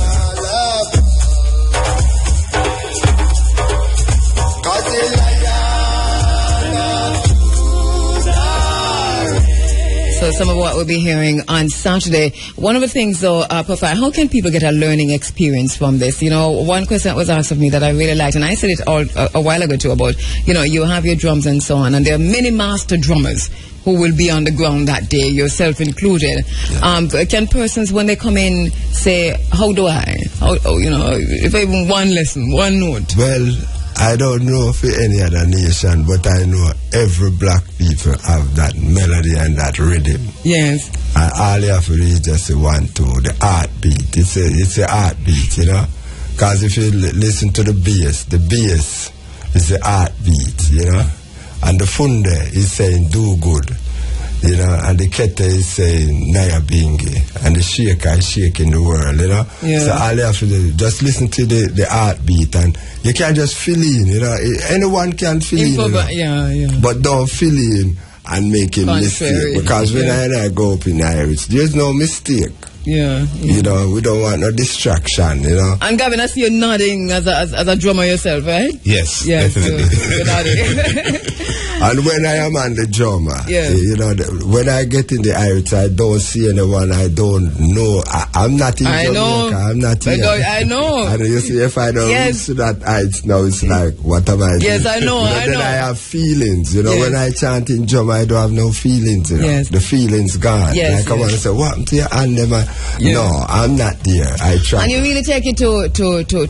So some of what we'll be hearing on Saturday. One of the things, though, Profile, how can people get a learning experience from this? One question that was asked of me that I really liked, and I said it all a while ago too, about, you have your drums and so on, and there are many master drummers who will be on the ground that day, yourself included. Yeah. Can persons, when they come in, say, how do I? If even one lesson, one note? Well, I don't know for any other nation, but I know every black people have that melody and that rhythm. Yes. And all you have to do is just say 1, 2, the heartbeat. It's a heartbeat, Because if you listen to the bass is the heartbeat, And the funde is saying do good, and the kete is saying naya bingi, and the shaker is shaking the world, Yeah. So all you have to do, just listen to the heartbeat, and you can just fill in, Anyone can fill in, but don't fill in and make a mistake, because when I go up in Irish, there's no mistake. Yeah. We don't want no distraction, And Gavin, I see you nodding as a drummer yourself, right? Yes, definitely. You're nodding. And when I am on the drummer, when I get in the Irish, I don't see anyone I don't know. I'm not in Jamaica. I'm not here. I know. And you see, if I don't reach to that height now, it's like, what am I doing? Yes, I know. Then I have feelings. When I chant in drum, I don't have no feelings. Yes. The feelings gone. Yes, I come on and say, what happened to your hand? No, I'm not there. I try. And you really take it to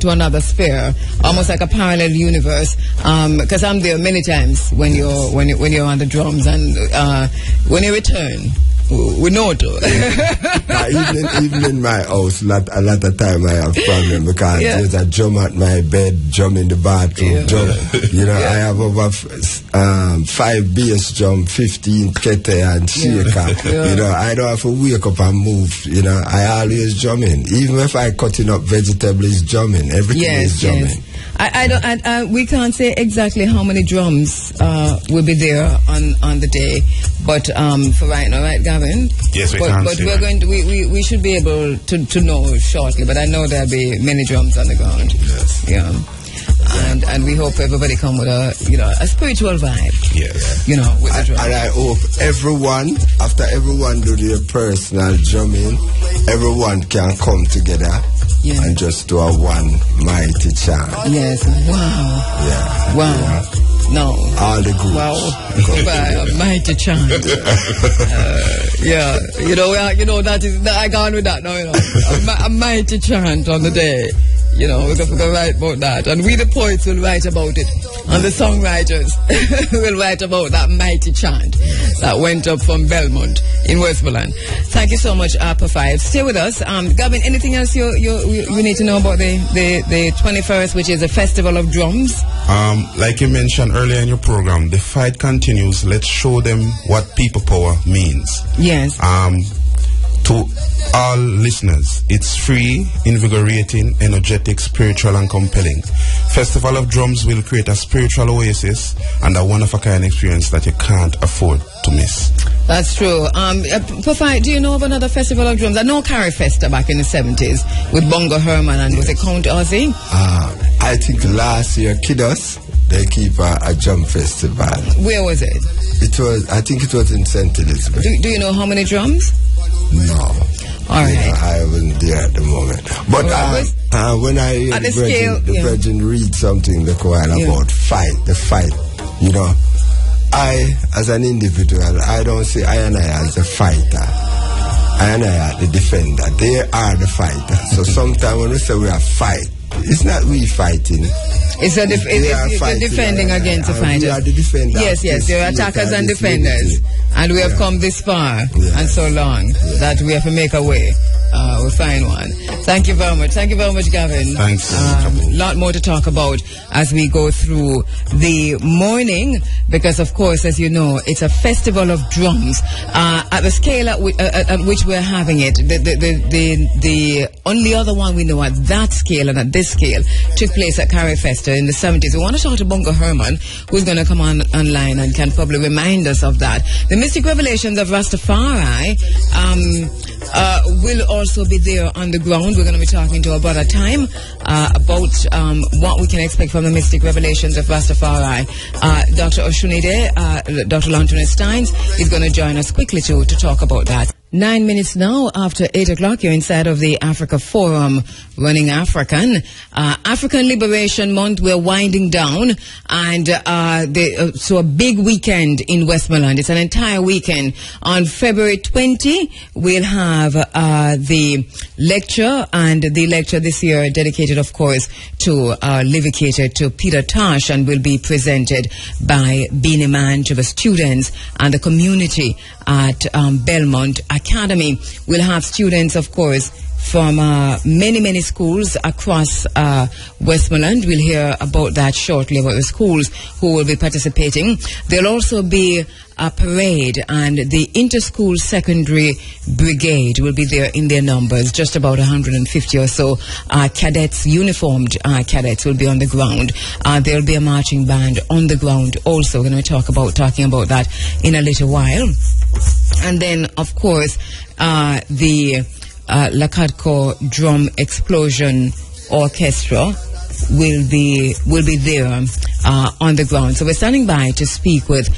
another sphere, almost like a parallel universe. Because I'm there many times when you're on the drums, and when you return, we know too. Even in my house, a lot of time I have problem because there's a drum at my bed, drum in the bathroom, drum. I have over 5 bass drum, 15 kete and shaker. I don't have to wake up and move. I always drumming. Even if I cutting up vegetables, drumming. Everything is drumming. Yes. We can't say exactly how many drums will be there on the day, but for right now, right, Gavin? Yes, we can't. But we're going to we should be able to know shortly. But I know there'll be many drums on the ground. Yes. Yeah. And we hope everybody come with a spiritual vibe. Yes. With the drum. And I hope everyone, after everyone do their personal drumming, everyone can come together. Yeah. And just do a one mighty chant. Yes. Wow. Yeah. Wow. Yeah. No. All the groups. Wow. A mighty chant. That is, I gone with that now, a mighty chant on the day. We're going to write about that. And we the poets will write about it. And the songwriters will write about that mighty chant that went up from Belmont in Westmoreland. Thank you so much, Upper 5. Stay with us. Gavin, anything else you need to know about the 21st, which is the Festival of Drums? Like you mentioned earlier in your program, the fight continues. Let's show them what people power means. Yes. To all listeners, it's free, invigorating, energetic, spiritual and compelling. Festival of Drums will create a spiritual oasis and a one-of-a-kind experience that you can't afford to miss. That's true. Papa, do you know of another Festival of Drums? I know Carrie Festa back in the 70s with Bongo Herman and was it Count Ozzy? I think last year, Kiddos, they keep a drum festival. Where was it? I think it was in St. Elizabeth. Do you know how many drums? No. All right. I wasn't there at the moment. But when I hear the Virgin read something the choir about the fight, I, as an individual, I don't see I and I as a fighter. and I are the defender. They are the fighter. So sometimes when we say we are fight, it's not we fighting. It's a defending against the fighters. We are the defenders. Yes, you're attackers and defenders. And we have come this far and so long that we have to make a way. We'll find one. Thank you very much. Thank you very much, Gavin. Thanks. A lot more to talk about as we go through the morning, because of course, as you know, it's a festival of drums. At the scale at which we're having it, the only other one we know at that scale and at this scale took place at Carifesta in the 70s. We want to talk to Bongo Herman, who's going to come online and can probably remind us of that. The Mystic Revelations of Rastafari will also be there on the ground. We're going to be talking to our brother Time about what we can expect from the Mystic Revelations of Rastafari. Dr. Oshunide, Dr. Lontonet Steins is going to join us quickly to talk about that. 9 minutes now after 8 o'clock. You're inside of the Africa Forum, Running African. African Liberation Month, we're winding down, and so a big weekend in Westmoreland. It's an entire weekend. On February 20, we'll have the lecture, and the lecture this year dedicated, of course, to Livicator, to Peter Tosh, and will be presented by Beanie Man to the students and the community at Belmont Academy. We'll have students, of course, from many schools across Westmoreland. We'll hear about that shortly, about the schools who will be participating. There'll also be a parade, and the Inter-School Secondary Brigade will be there in their numbers. Just about 150 or so cadets, uniformed cadets, will be on the ground. There'll be a marching band on the ground also. We're going to talking about that in a little while. And then, of course, the Lakadko Drum Explosion Orchestra will be there on the ground. So we're standing by to speak with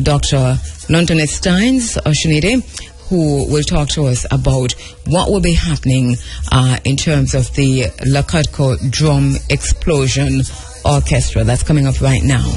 Dr. Lontonet Steins Oshunide, who will talk to us about what will be happening in terms of the Lakadko Drum Explosion Orchestra. That's coming up right now.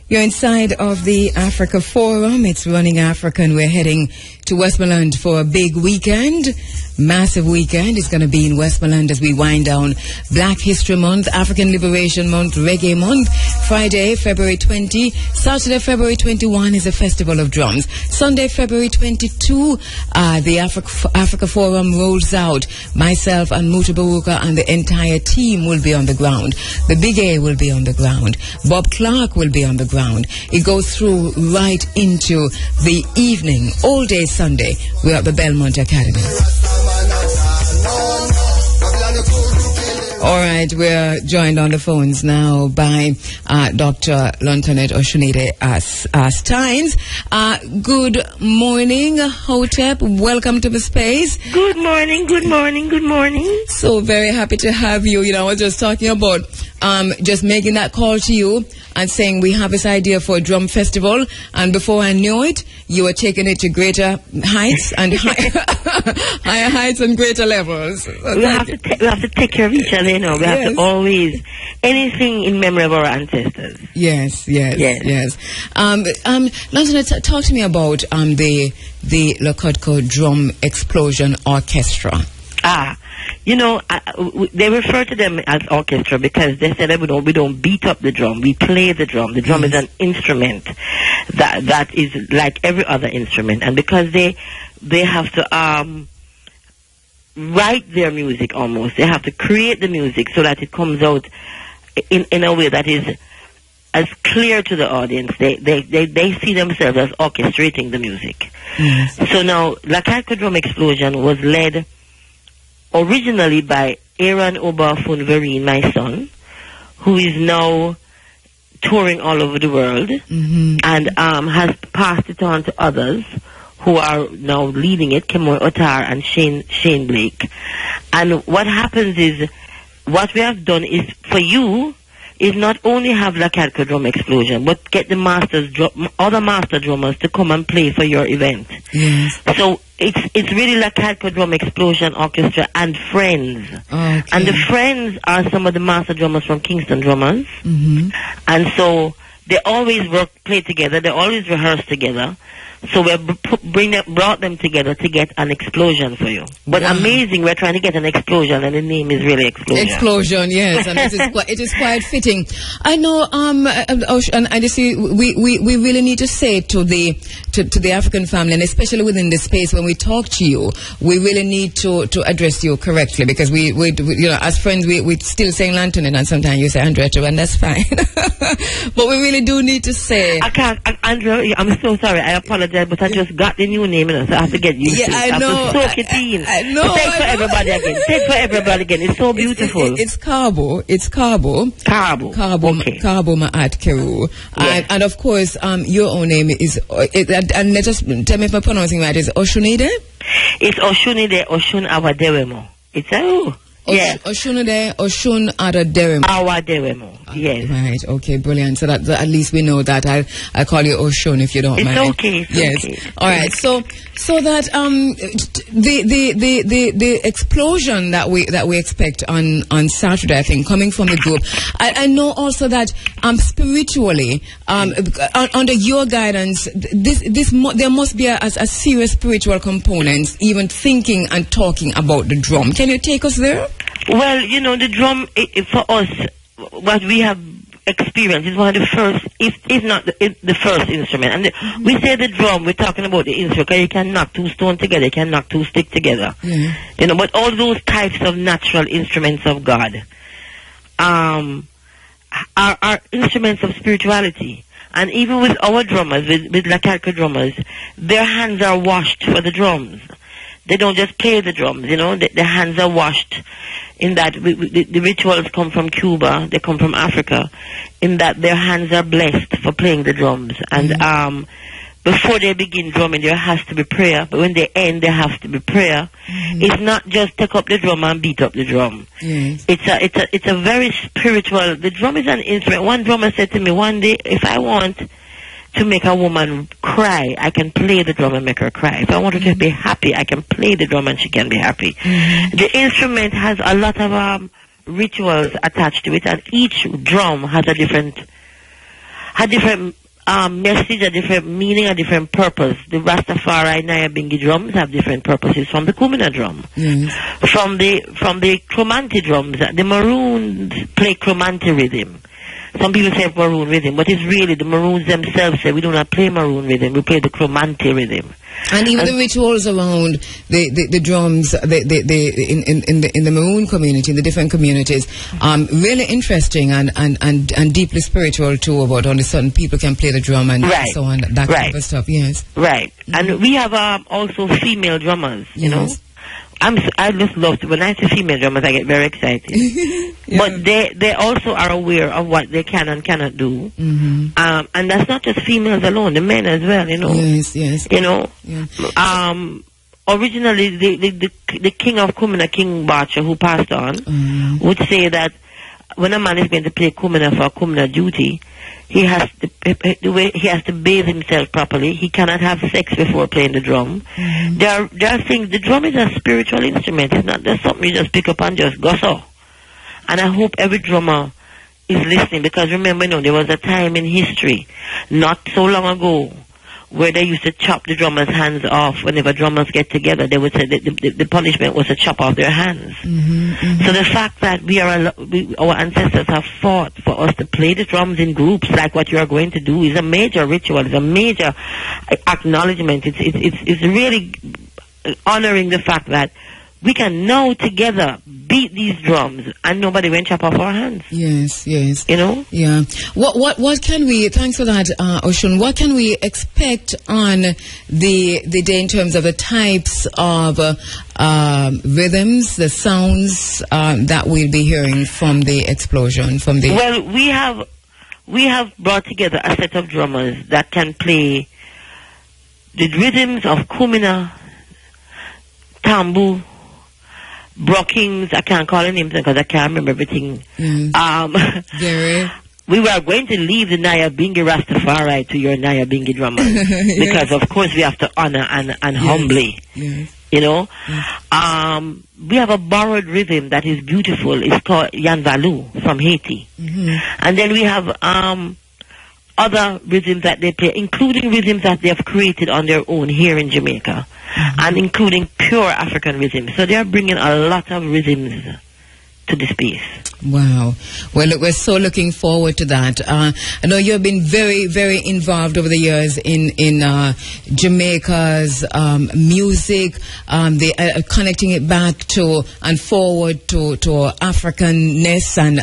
You're inside of the Africa Forum. It's Running African. We're heading to Westmoreland for a big weekend, massive weekend. It's going to be in Westmoreland as we wind down Black History Month, African Liberation Month, Reggae Month. Friday, February 20. Saturday, February 21 is a Festival of Drums. Sunday, February 22, the Africa Forum rolls out. Myself and Muta Baruka and the entire team will be on the ground. The Big A will be on the ground. Bob Clark will be on the ground. It goes through right into the evening, all day Sunday. We're at the Belmont Academy. All right, we're joined on the phones now by Dr. Lontonet Oshunide Steins. Good morning, Hotep. Welcome to the space. Good morning, good morning, good morning. So very happy to have you. You know, I was just talking about just making that call to you and saying we have this idea for a drum festival, and before I knew it, you were taking it to greater heights and higher heights and greater levels. We have to take care of each other, you know. We have to always, anything in memory of our ancestors. Yes. Lontonet, talk to me about the Lakadko Drum Explosion Orchestra. You know, they refer to them as orchestra because they said that we don't beat up the drum, we play the drum. The drum is an instrument that is like every other instrument, and because they have to write their music almost, they have to create the music so that it comes out in a way that is as clear to the audience. They see themselves as orchestrating the music. Yes. So now, Lakadko Drum Explosion was led originally by Aaron Obafunverine, my son, who is now touring all over the world, and has passed it on to others who are now leading it, Kemoy Otar and Shane Blake. And what happens is, what we have done is, for you, is not only have Lakadko Drum Explosion, but get the other master drummers to come and play for your event. Yes. So it's really like Kheru Drum Explosion Orchestra and Friends. Okay. And the Friends are some of the master drummers from Kingston Drummers. And so they always play together. They always rehearse together. So we brought them together to get an explosion for you. But amazing, we're trying to get an explosion, and the name is really Explosion. Explosion, yes, and it is quite fitting. I know, and you see, we really need to say to the African family, and especially within this space when we talk to you, we really need to address you correctly, because we you know, as friends, we still saying Antoinette, and sometimes you say Andrea too, and that's fine. But we really do need to say. I can't, Andrea, I'm so sorry, I apologize. But I just got the new name, so I have to get used to it. I know. I have to soak it in. I know. Say it for everybody again. Say it for everybody again. It's so beautiful. It's Carbo. Okay. Carbo Ma'at Kheru. Yes. And of course, your own name is, and let's just tell me if I'm pronouncing right, is Oshunide? It's Oshunide, Oshun Awadewemo. It's yes. Oshunide, Oshun Awadewemo. Awadewemo. Yes. Right. Okay. Brilliant. So that at least we know that. I call you Oshun if you don't mind. It's okay. Yes. Okay. All right. So that the explosion that we expect on Saturday, I think, coming from the group. I know also that spiritually, under your guidance, there must be a serious spiritual component, even thinking and talking about the drum. Can you take us there? Well, you know, the drum, for us, what we have experienced is one of the first, if not the first instrument. And we say the drum, we're talking about the instrument, because you can knock two stones together, you can knock two sticks together. Yeah. You know, but all those types of natural instruments of God are instruments of spirituality. And even with our drummers, with La Kheru drummers, their hands are washed for the drums. They don't just play the drums, you know. Their hands are washed in that the rituals come from Cuba, they come from Africa, in that their hands are blessed for playing the drums. And before they begin drumming, there has to be prayer. But when they end, there has to be prayer. It's not just take up the drum and beat up the drum. It's a very spiritual. The drum is an instrument. One drummer said to me one day, if I want to make a woman cry, I can play the drum and make her cry. If I want her to be happy, I can play the drum and she can be happy. The instrument has a lot of rituals attached to it, and each drum has a different message, a different meaning, a different purpose. The Rastafari Nyabingi drums have different purposes from the Kumina drum. From the Chromanti drums, the Maroons play Chromanti rhythm. Some people say maroon rhythm, but it's really the Maroons themselves say we do not play maroon rhythm, we play the Chromanti rhythm. And even the rituals around the drums in the Maroon community, in the different communities, really interesting and deeply spiritual too, about only certain people can play the drum and so on, that kind of stuff, yes. Right. And we have also female drummers, you know. I just love to, when I see female drummers, I get very excited. But they also are aware of what they can and cannot do. And that's not just females alone, the men as well, you know. Yes. You know. Originally, the king of Kumina, King Bacha, who passed on, would say that when a man is going to play Kumina for a Kumina duty, he has to bathe himself properly. He cannot have sex before playing the drum. There are things. The drum is a spiritual instrument. It's not just something you just pick up and just go so. And I hope every drummer is listening, because remember, there was a time in history, not so long ago, where they used to chop the drummers' hands off. Whenever drummers get together, they would say that the punishment was to chop off their hands. So the fact that our ancestors have fought for us to play the drums in groups like what you are going to do is a major ritual. It's a major acknowledgement. It's really honoring the fact that we can now together beat these drums and nobody went chop off our hands. Yes. You know? Yeah. What can we, thanks for that, Oshun, what can we expect on the day in terms of the types of rhythms, the sounds that we'll be hearing from the explosion, from the... Well, we have brought together a set of drummers that can play the rhythms of Kumina, Tambu, Brookings, I can't call the names because I can't remember everything. Gary. we were going to leave the Nyabingi Rastafari to your Nyabingi drummers Yes. because, of course, we have to honor and humbly. Yes. You know, we have a borrowed rhythm that is beautiful. It's called Yanvalu from Haiti. And then we have other rhythms that they play, including rhythms that they have created on their own here in Jamaica, and including pure African rhythms. So they are bringing a lot of rhythms to the space. Wow. Well, look, we're so looking forward to that. I know you've been very, very involved over the years in Jamaica's music, connecting it back to and forward to Africanness and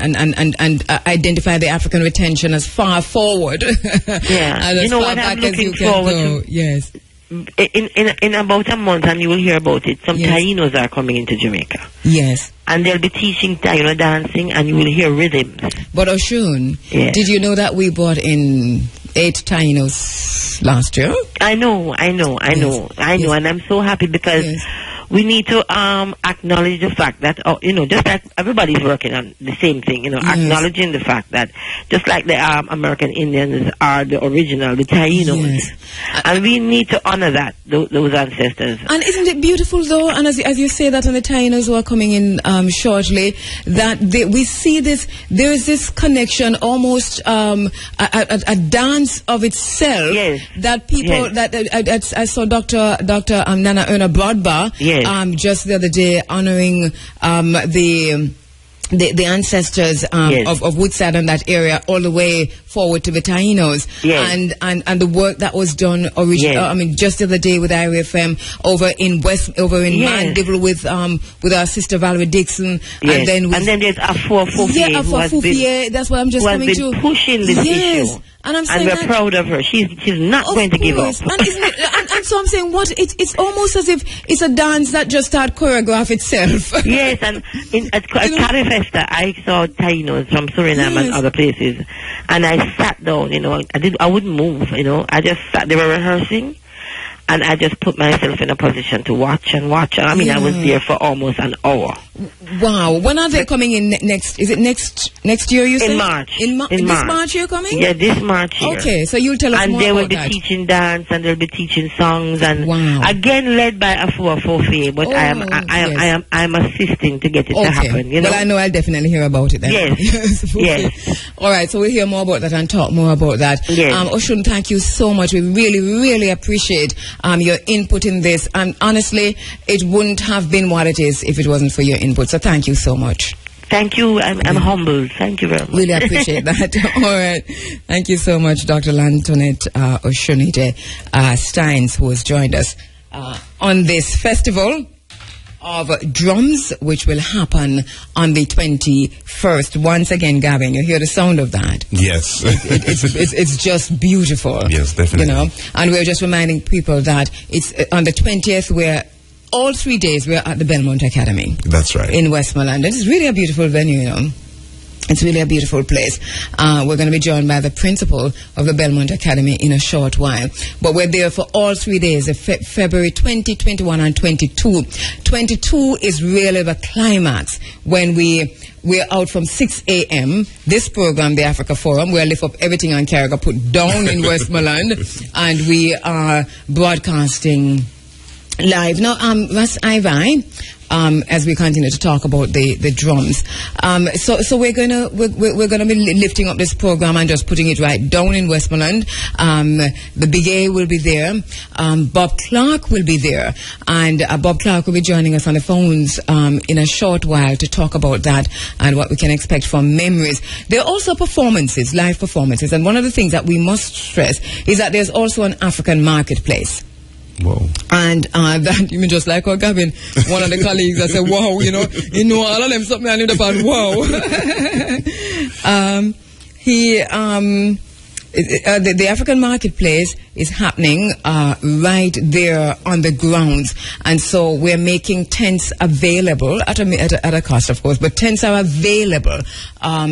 identify the African retention as far forward. Yeah. And you know what I'm looking forward to? Yes. In about a month, and you will hear about it, some Tainos are coming into Jamaica. Yes. And they'll be teaching Taino dancing, and you will hear rhythms. But Oshun, did you know that we brought in 8 Tainos last year? I know, and I'm so happy because we need to acknowledge the fact that, just like everybody's working on the same thing, acknowledging the fact that just like the American Indians are the original, the Tainos, and we need to honor that, those ancestors. And isn't it beautiful though, and as you say that, and the Tainos who are coming in shortly, that we see this, there is this connection, almost a dance of itself, that people, that I saw Dr. Nana Erna Broadbar, just the other day honoring the ancestors of Woodside and that area all the way forward to the Tainos, and the work that was done just the other day with IRFM over in Mandeville with our sister Valerie Dixon, and then there's Afua Fufie, that's what I'm just coming to, pushing this issue. And I'm saying we're proud of her. She's not going to give up. And isn't it, and so I'm saying, it's almost as if it's a dance that just started choreograph itself. Yes, and at Carifesta, I saw Tainos from Suriname and other places, and I sat down. I wouldn't move. I just sat. They were rehearsing, and I just put myself in a position to watch and watch. I mean, I was there for almost an hour. Wow. When are they coming in next? Is it next year, you said? In March. This March you're coming? Yeah, this March here. Okay, so you'll tell us more about that. And they will be teaching dance, and they'll be teaching songs, and again led by Afua Fufie, but I'm assisting to get it to happen. Well, I know I'll definitely hear about it then. Yes. Yes. All right, so we'll hear more about that and talk more about that. Yes. Oshun, thank you so much. We really, really appreciate your input in this, and honestly, it wouldn't have been what it is if it wasn't for your input. So thank you so much. Thank you. I'm humbled. Thank you very much. Really appreciate that. All right. Thank you so much, Dr. Lantonette Oshunite Steins, who has joined us on this festival of drums, which will happen on the 21st. Once again, Gavin, you hear the sound of that? Yes. It's just beautiful. Yes, definitely. And we're just reminding people that it's on the 20th, where all 3 days we're at the Belmont Academy. That's right. In Westmoreland. It's really a beautiful venue, It's really a beautiful place. We're going to be joined by the principal of the Belmont Academy in a short while. But we're there for all 3 days, February 20, 21, and 22. 22 is really the climax, when we're out from 6 a.m. This program, the Africa Forum, we'll lift up everything on Carriga, put down in Westmoreland, and we are broadcasting live. Now, that's Ivy, as we continue to talk about the drums. So we're gonna be lifting up this program and just putting it right down in Westmoreland. The Big A will be there. Bob Clark will be there, and Bob Clark will be joining us on the phones in a short while to talk about that and what we can expect from Memories. There are also performances, live performances, and one of the things that we must stress is that there's also an African marketplace. Whoa. And that, you mean, just like our Gavin, one of the colleagues that said, wow, all of them something I knew about, wow. The African marketplace is happening right there on the grounds, and so we're making tents available at a cost, of course, but tents are available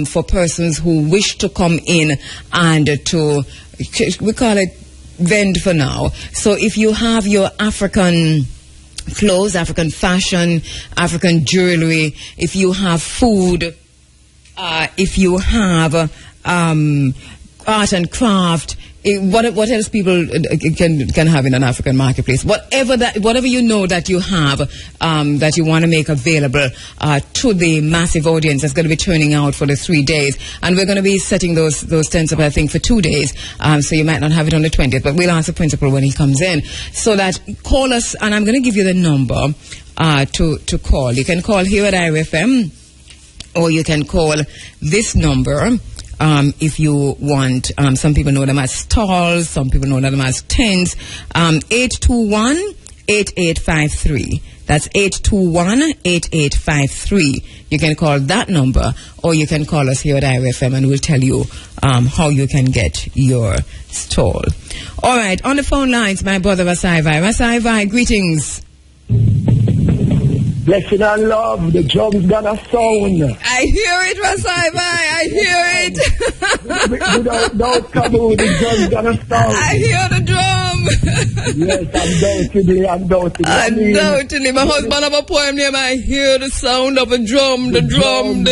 for persons who wish to come in and we call it vend for now. So if you have your African clothes, African fashion, African jewelry, if you have food, if you have art and craft. What else people can have in an African marketplace? Whatever you know that you have that you want to make available to the massive audience that's going to be turning out for the 3 days, and we're going to be setting those tents up, I think, for 2 days. So you might not have it on the 20th, but we'll ask the principal when he comes in. So that call us, and I'm going to give you the number to call. You can call here at IRFM, or you can call this number. If you want, some people know them as stalls, some people know them as tents. 821-8853. That's 821-8853. You can call that number, or you can call us here at IRFM, and we'll tell you how you can get your stall. All right, on the phone lines, my brother Vasai Vai. Vasai Vai, greetings. Blessing and love, the drums gonna sound. I hear it, Vasai Vai, I hear it. Without taboo, the drums gonna sound. I hear the drum. Yes, undoubtedly. Undoubtedly. My husband have a poem name, I hear the sound of a drum, the drum.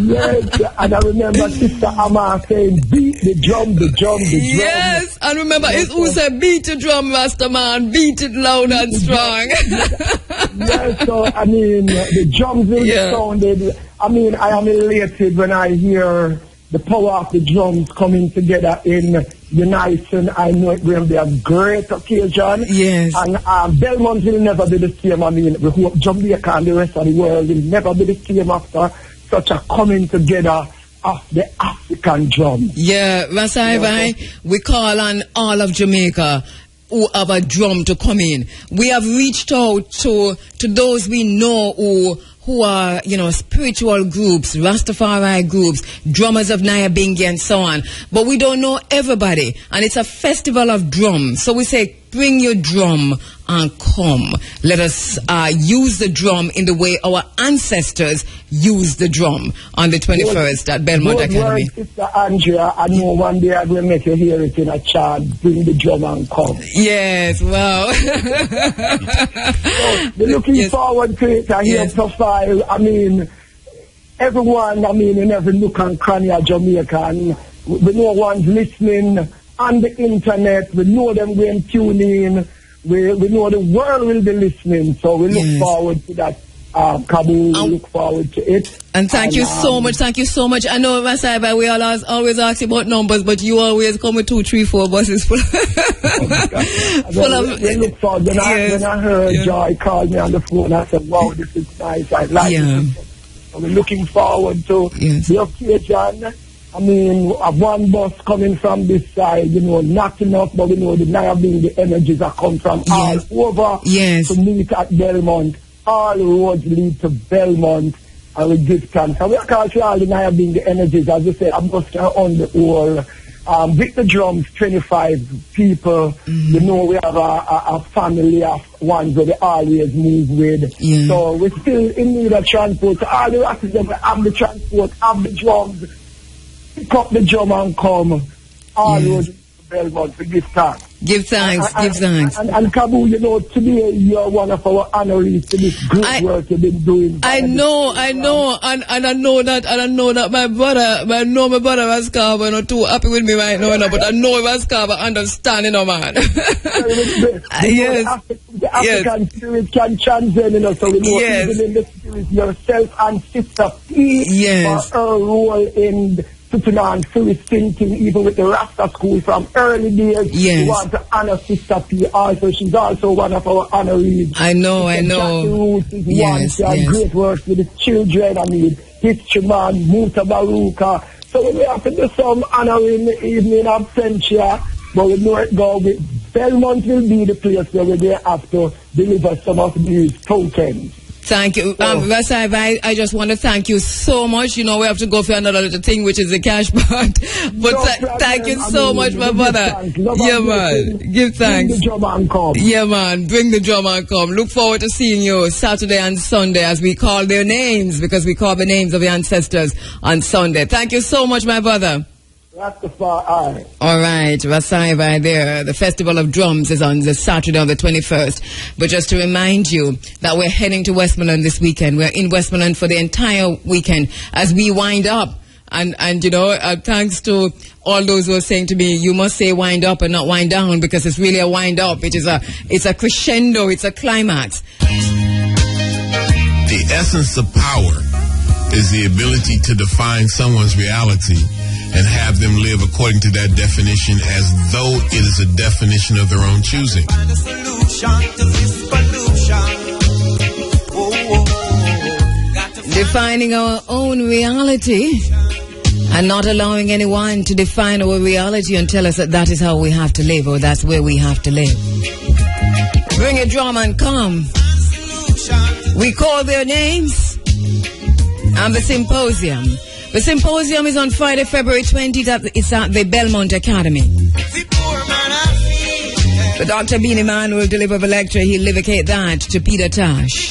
Yes, and I remember Sister Amma saying, beat the drum. Yes, and remember, it's who said, beat the drum, Master Man, beat it loud and strong. Yes, so, I mean, the drums will sounded. I mean, I am elated when I hear the power of the drums coming together in unison. I know it will be a great occasion. Yes. And Belmont will never be the same. I mean, we hope Jamaica and the rest of the world will never be the same after such a coming together of the African drum. Yeah, Vasai Vai, we call on all of Jamaica who have a drum to come in. We have reached out to those we know who are, spiritual groups, Rastafari groups, drummers of Nyabingi and so on. But we don't know everybody. And it's a festival of drums. So we say, bring your drum and come. Let us use the drum in the way our ancestors used the drum on the 21st at Belmont Academy. Sister Andrea, I know one day I will make you hear it in a chant, bring the drum and come. Yes, wow. So, we're looking forward to it. I hear profile. I mean, everyone, in every nook and cranny of Jamaica, and we know one's listening on the internet. We know them going tune in. We know the world will be listening. So we look forward to that. Kabul, we look forward to it. And thank you so much. Thank you so much. I know, Masai, we always ask about numbers, but you always come with 2, 3, 4 buses full. Full of. We look forward. When I heard Joy call me on the phone, I said, "Wow, this is nice. I like it." So we're looking forward to the occasion. I mean, one bus coming from this side, not enough, but we know the Nyabingi energies that come from all over to meet at Belmont. All roads lead to Belmont, and we give thanks. And we are calling all the Nyabingi energies, as we say, a bus on the whole. With the drums, 25 people. We have a family of ones that we always move with. So we're still in need of transport. So all the rest of them have the transport, have the drums. Pick up the drum and come. All roads to Belmont to give thanks. Give thanks. And Kabu, today you're one of our honorees to this great work you've been doing. I know, and I know that my brother was Vascava, not too happy with me right now, but I know Vascava understanding, man. The African spirit can transcend, so we know even in the spirit, yourself and Sister P for her role in putting on serious thinking, even with the Rasta school from early days. We want to honor Sister P also. She's also one of our honorees. I know. Great work with the children. FisherMan, Muta Baruka. So we have to do some honoring the evening of Sentia, but we know it go with Belmont will be the place where we have to deliver some of these tokens. Thank you. Vasai, I just want to thank you so much. We have to go for another little thing, which is the cash part. But thank you so much, my brother. Yeah, man. Give thanks. Bring the drum and come. Yeah, man. Bring the drum and come. Look forward to seeing you Saturday and Sunday as we call their names, because we call the names of the ancestors on Sunday. Thank you so much, my brother. Rastafari. All right, Vasai Vai there. The Festival of Drums is on the Saturday on the 21st. But just to remind you that we're heading to Westmoreland this weekend. We're in Westmoreland for the entire weekend as we wind up And you know, thanks to all those who are saying to me, you must say wind up and not wind down, because it's really a wind up. It's a crescendo. It's a climax. The essence of power is the ability to define someone's reality and have them live according to that definition as though it is a definition of their own choosing. Defining our own reality and not allowing anyone to define our reality and tell us that that is how we have to live or that's where we have to live. Bring a drum and come. We call their names and the symposium. The symposium is on Friday, February 20th. It's at the Belmont Academy. The Dr. Beanie Man will deliver the lecture. He'll livicate that to Peter Tosh.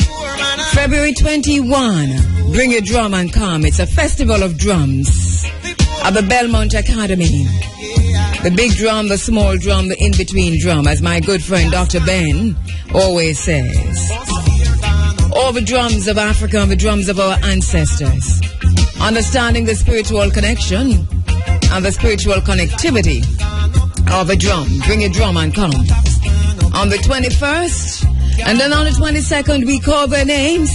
February 21, bring your drum and come. It's a festival of drums at the Belmont Academy. The big drum, the small drum, the in-between drum, as my good friend Dr. Ben always says. All the drums of Africa and the drums of our ancestors. Understanding the spiritual connection and the spiritual connectivity of a drum. Bring your drum and come. On the 21st, and then on the 22nd, we call their names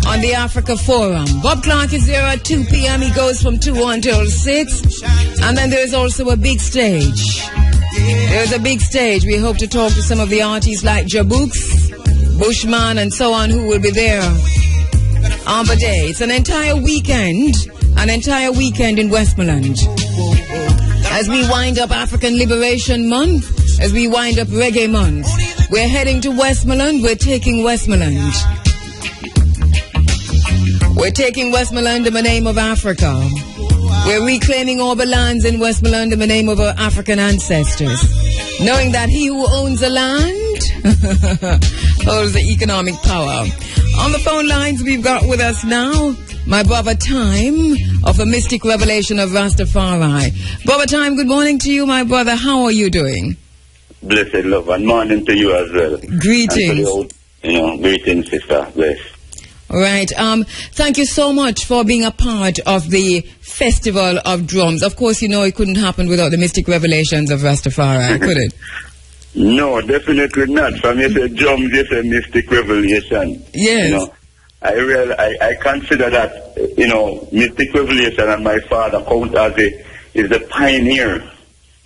on the Africa Forum. Bob Clark is there at 2 p.m. He goes from 2 until 6. And then there's also a big stage. There's a big stage. We hope to talk to some of the artists like Jabooks, Bushman, and so on, who will be there on the day. It's an entire weekend in Westmoreland. As we wind up African Liberation Month, as we wind up Reggae Month, we're heading to Westmoreland. We're taking Westmoreland. We're taking Westmoreland in the name of Africa. We're reclaiming all the lands in Westmoreland in the name of our African ancestors. Knowing that he who owns the land holds the economic power. On the phone lines we've got with us now my brother Time of the Mystic Revelation of Rastafari. Brother Time, good morning to you, my brother. How are you doing? Blessed love, and morning to you as well. Greetings. Greetings, sister. Bless. All right. Thank you so much for being a part of the Festival of Drums. Of course, you know it couldn't happen without the Mystic Revelations of Rastafari, could it? No, definitely not. From you say drums, you say Mystic Revelation. Yes. You know, I consider that, Mystic Revelation and my father count as is the pioneer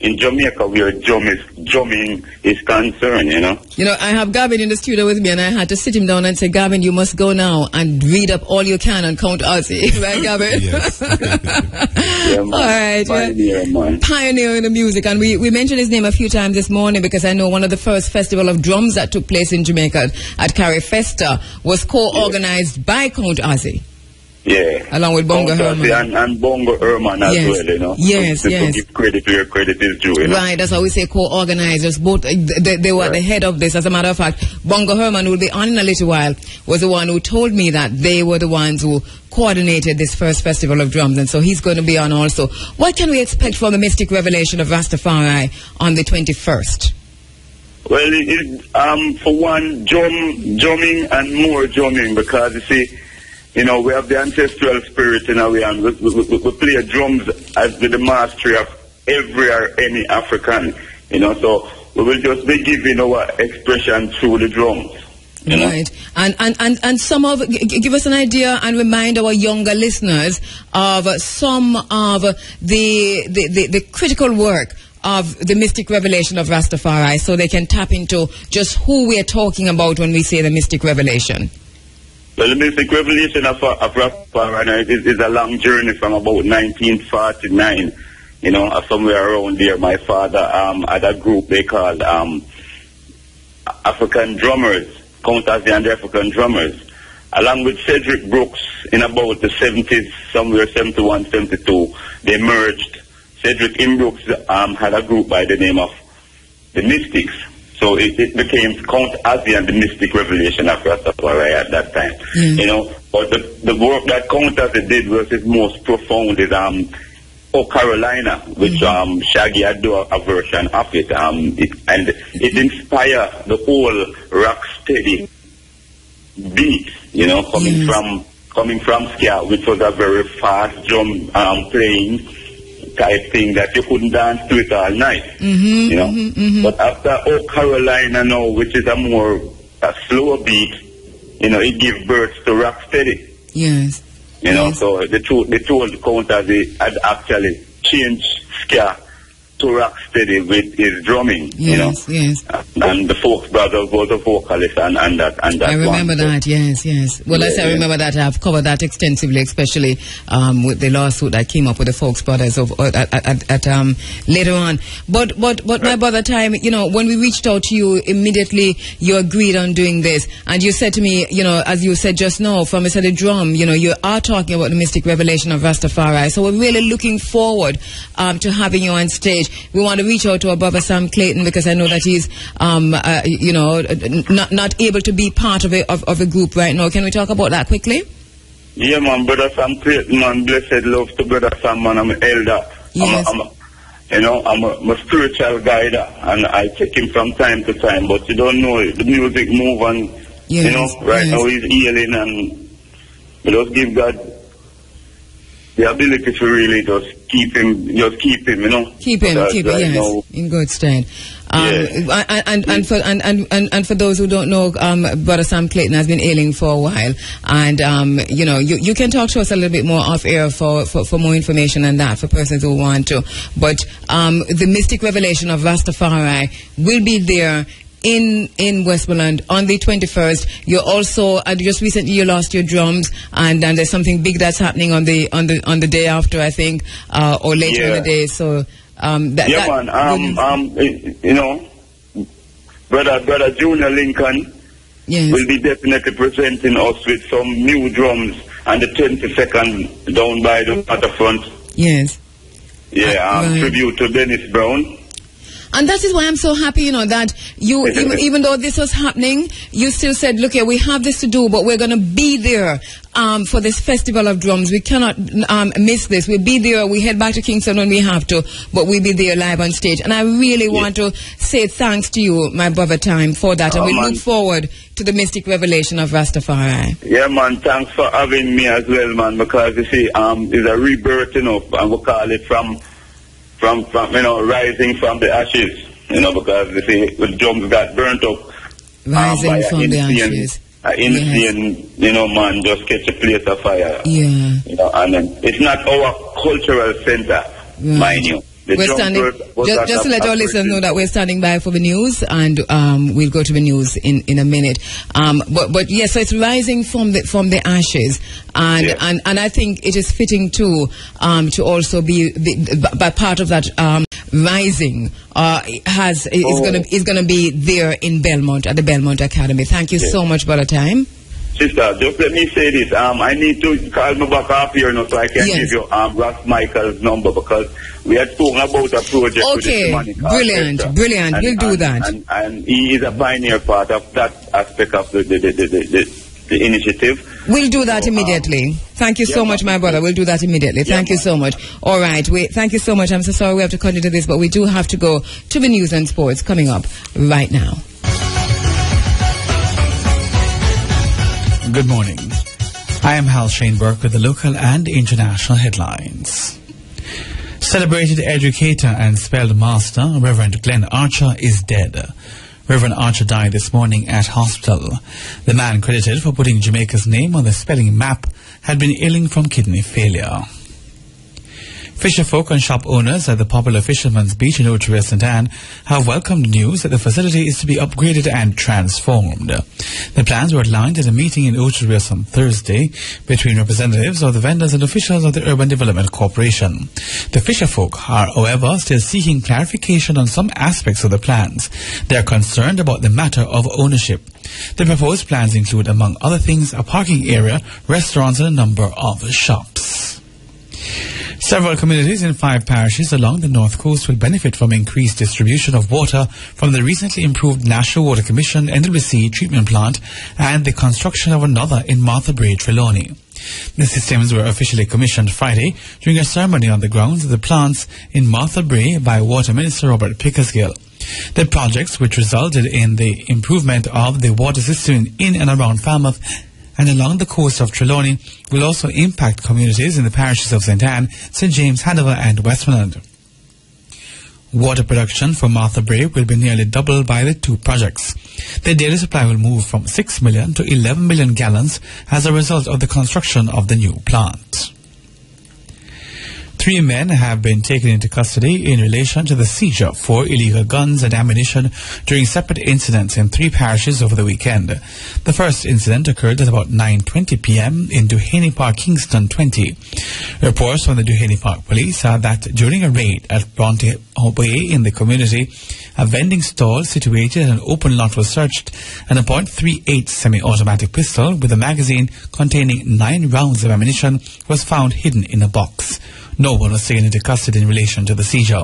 in Jamaica where drumming is concerned, You know, I have Gavin in the studio with me, and I had to sit him down and say, Gavin, you must go now and read up all you can and count Aussie. Right, Gavin? Yes. Yeah, man. All right. Pioneer, man. Pioneer in the music. And we mentioned his name a few times this morning because I know one of the first festival of drums that took place in Jamaica at Carrie Festa was co-organized by Count Ozzy. Yeah. Along with Bongo Herman. And Bongo Herman as well, Yes, to give credit where credit is due, Right, that's how we say co-organizers. Both, they were at the head of this. As a matter of fact, Bongo Herman, who will be on in a little while, was the one who told me that they were the ones who coordinated this first Festival of Drums, and so he's going to be on also. What can we expect from the Mystic Revelation of Rastafari on the 21st? Well, for one, drumming and more drumming, because you see, we have the ancestral spirit in our way, and we play drums as with the mastery of every or any African, so we will just be giving our expression through the drums. Right. And some of, give us an idea and remind our younger listeners of some of the critical work of the Mystic Revelation of Rastafari, so they can tap into just who we are talking about when we say the Mystic Revelation. Well, the Mystic Revelation of Rastafari is a long journey from about 1949, somewhere around there. My father had a group they called African Drummers, Count Ozzy and the African Drummers, along with Cedric Brooks in about the 70s, somewhere 71, 72. They merged. Cedric Brooks had a group by the name of the Mystics. So it became Count Ozzy and the Mystic Revelation of Rastafari at that time. But the work that Count Ozzy did was his most profound is Oh Carolina, which Shaggy had do a version of it. It inspired the whole rock steady beat, coming from coming from Ska, which was a very fast drum playing type thing that you couldn't dance to it all night. You know. But after Oh Carolina now, which is a slower beat, you know, it gives birth to Rocksteady. Yes. You know, so the two counters had actually changed Ska to Rocksteady with his drumming. Yes, you know. Yes. And the Folks Brothers was a vocalist and that I remember that, yes. Well, I remember that. I've covered that extensively, especially with the lawsuit that came up with the Folks Brothers later on. But my brother time, you know, when we reached out to you, immediately you agreed on doing this. And you said to me, you know, as you said just now, from a the drum, you know, you are talking about the mystic revelation of Rastafari. So we're really looking forward to having you on stage. We want to reach out to our brother Sam Clayton because I know that he's, you know, not able to be part of a group right now. Can we talk about that quickly? Yeah, man, brother Sam Clayton, man, blessed love to brother Sam, man. I'm an elder. Yes. I'm a spiritual guide, and I take him from time to time. But you don't know the music move, and you know, right now he's healing, and we just give God the ability to really just keep him, you know. Keep him, yes, now, in good stead. And for those who don't know, Brother Sam Clayton has been ailing for a while, and you know, you can talk to us a little bit more off air for more information on that for persons who want to. But the mystic revelation of Rastafari will be there in Westmoreland on the 21st. You also just recently you lost your drums, and there's something big that's happening on the day after, I think, or later in the day. So you know, brother Junior Lincoln will be definitely presenting us with some new drums on the 22nd down by the waterfront. Yes. Tribute to Dennis Brown. And that is why I'm so happy, you know, that you, even though this was happening, you still said, look here, we have this to do, but we're going to be there for this festival of drums. We cannot miss this. We'll be there. We head back to Kingston when we have to, but we'll be there live on stage. And I really want to say thanks to you, my brother Time, for that. And we look forward to the mystic revelation of Rastafari. Yeah, man. Thanks for having me as well, man, because you see, it's a rebirth, you know, and we call it from you know, rising from the ashes, you know, because you see, the drums got burnt up. Rising from the ashes. Insane, you know, man, just catch a place of fire. Yeah. You know, and it's not our cultural center, mind you. We're standing, just to let our listeners know that we're standing by for the news, and we'll go to the news in a minute. But yes, so it's rising from the ashes, and I think it is fitting too to also be by part of that rising is going to be there in Belmont at the Belmont Academy. Thank you so much, Brother Time. Sister, just let me say this. I need to call me back up here now so I can give you Ross Michael's number, because we had spoken about a project with the Demonic Orchestra. Brilliant. We'll do that. And he is a pioneer part of that aspect of the initiative. We'll do that immediately. Thank you so much, my brother. We'll do that immediately. Thank you so much. All right. Thank you so much. I'm so sorry we have to continue this, but we do have to go to the news and sports coming up right now. Good morning. I am Hal Shane Burke with the local and international headlines. Celebrated educator and spelled master, Reverend Glenn Archer, is dead. Reverend Archer died this morning at hospital. The man credited for putting Jamaica's name on the spelling map had been ailing from kidney failure. Fisherfolk and shop owners at the popular Fisherman's Beach in Outaouais St. Anne have welcomed news that the facility is to be upgraded and transformed. The plans were outlined at a meeting in Outaouais on Thursday between representatives of the vendors and officials of the Urban Development Corporation. The Fisherfolk are, however, still seeking clarification on some aspects of the plans. They are concerned about the matter of ownership. The proposed plans include, among other things, a parking area, restaurants, and a number of shops. Several communities in 5 parishes along the North Coast will benefit from increased distribution of water from the recently improved National Water Commission NWC treatment plant and the construction of another in Martha Brae, Trelawney. The systems were officially commissioned Friday during a ceremony on the grounds of the plants in Martha Brae by Water Minister Robert Pickersgill. The projects, which resulted in the improvement of the water system in and around Falmouth and along the coast of Trelawney will also impact communities in the parishes of St. Anne, St. James, Hanover and Westmoreland. Water production for Martha Brae will be nearly doubled by the two projects. The daily supply will move from 6 million to 11 million gallons as a result of the construction of the new plant. 3 men have been taken into custody in relation to the seizure of 4 illegal guns and ammunition during separate incidents in 3 parishes over the weekend. The first incident occurred at about 9:20 p.m. in Duhaney Park, Kingston 20. Reports from the Duhaney Park police are that during a raid at Bronte Bay in the community, a vending stall situated in an open lot was searched and a .38 semi-automatic pistol with a magazine containing 9 rounds of ammunition was found hidden in a box. No one was taken into custody in relation to the seizure.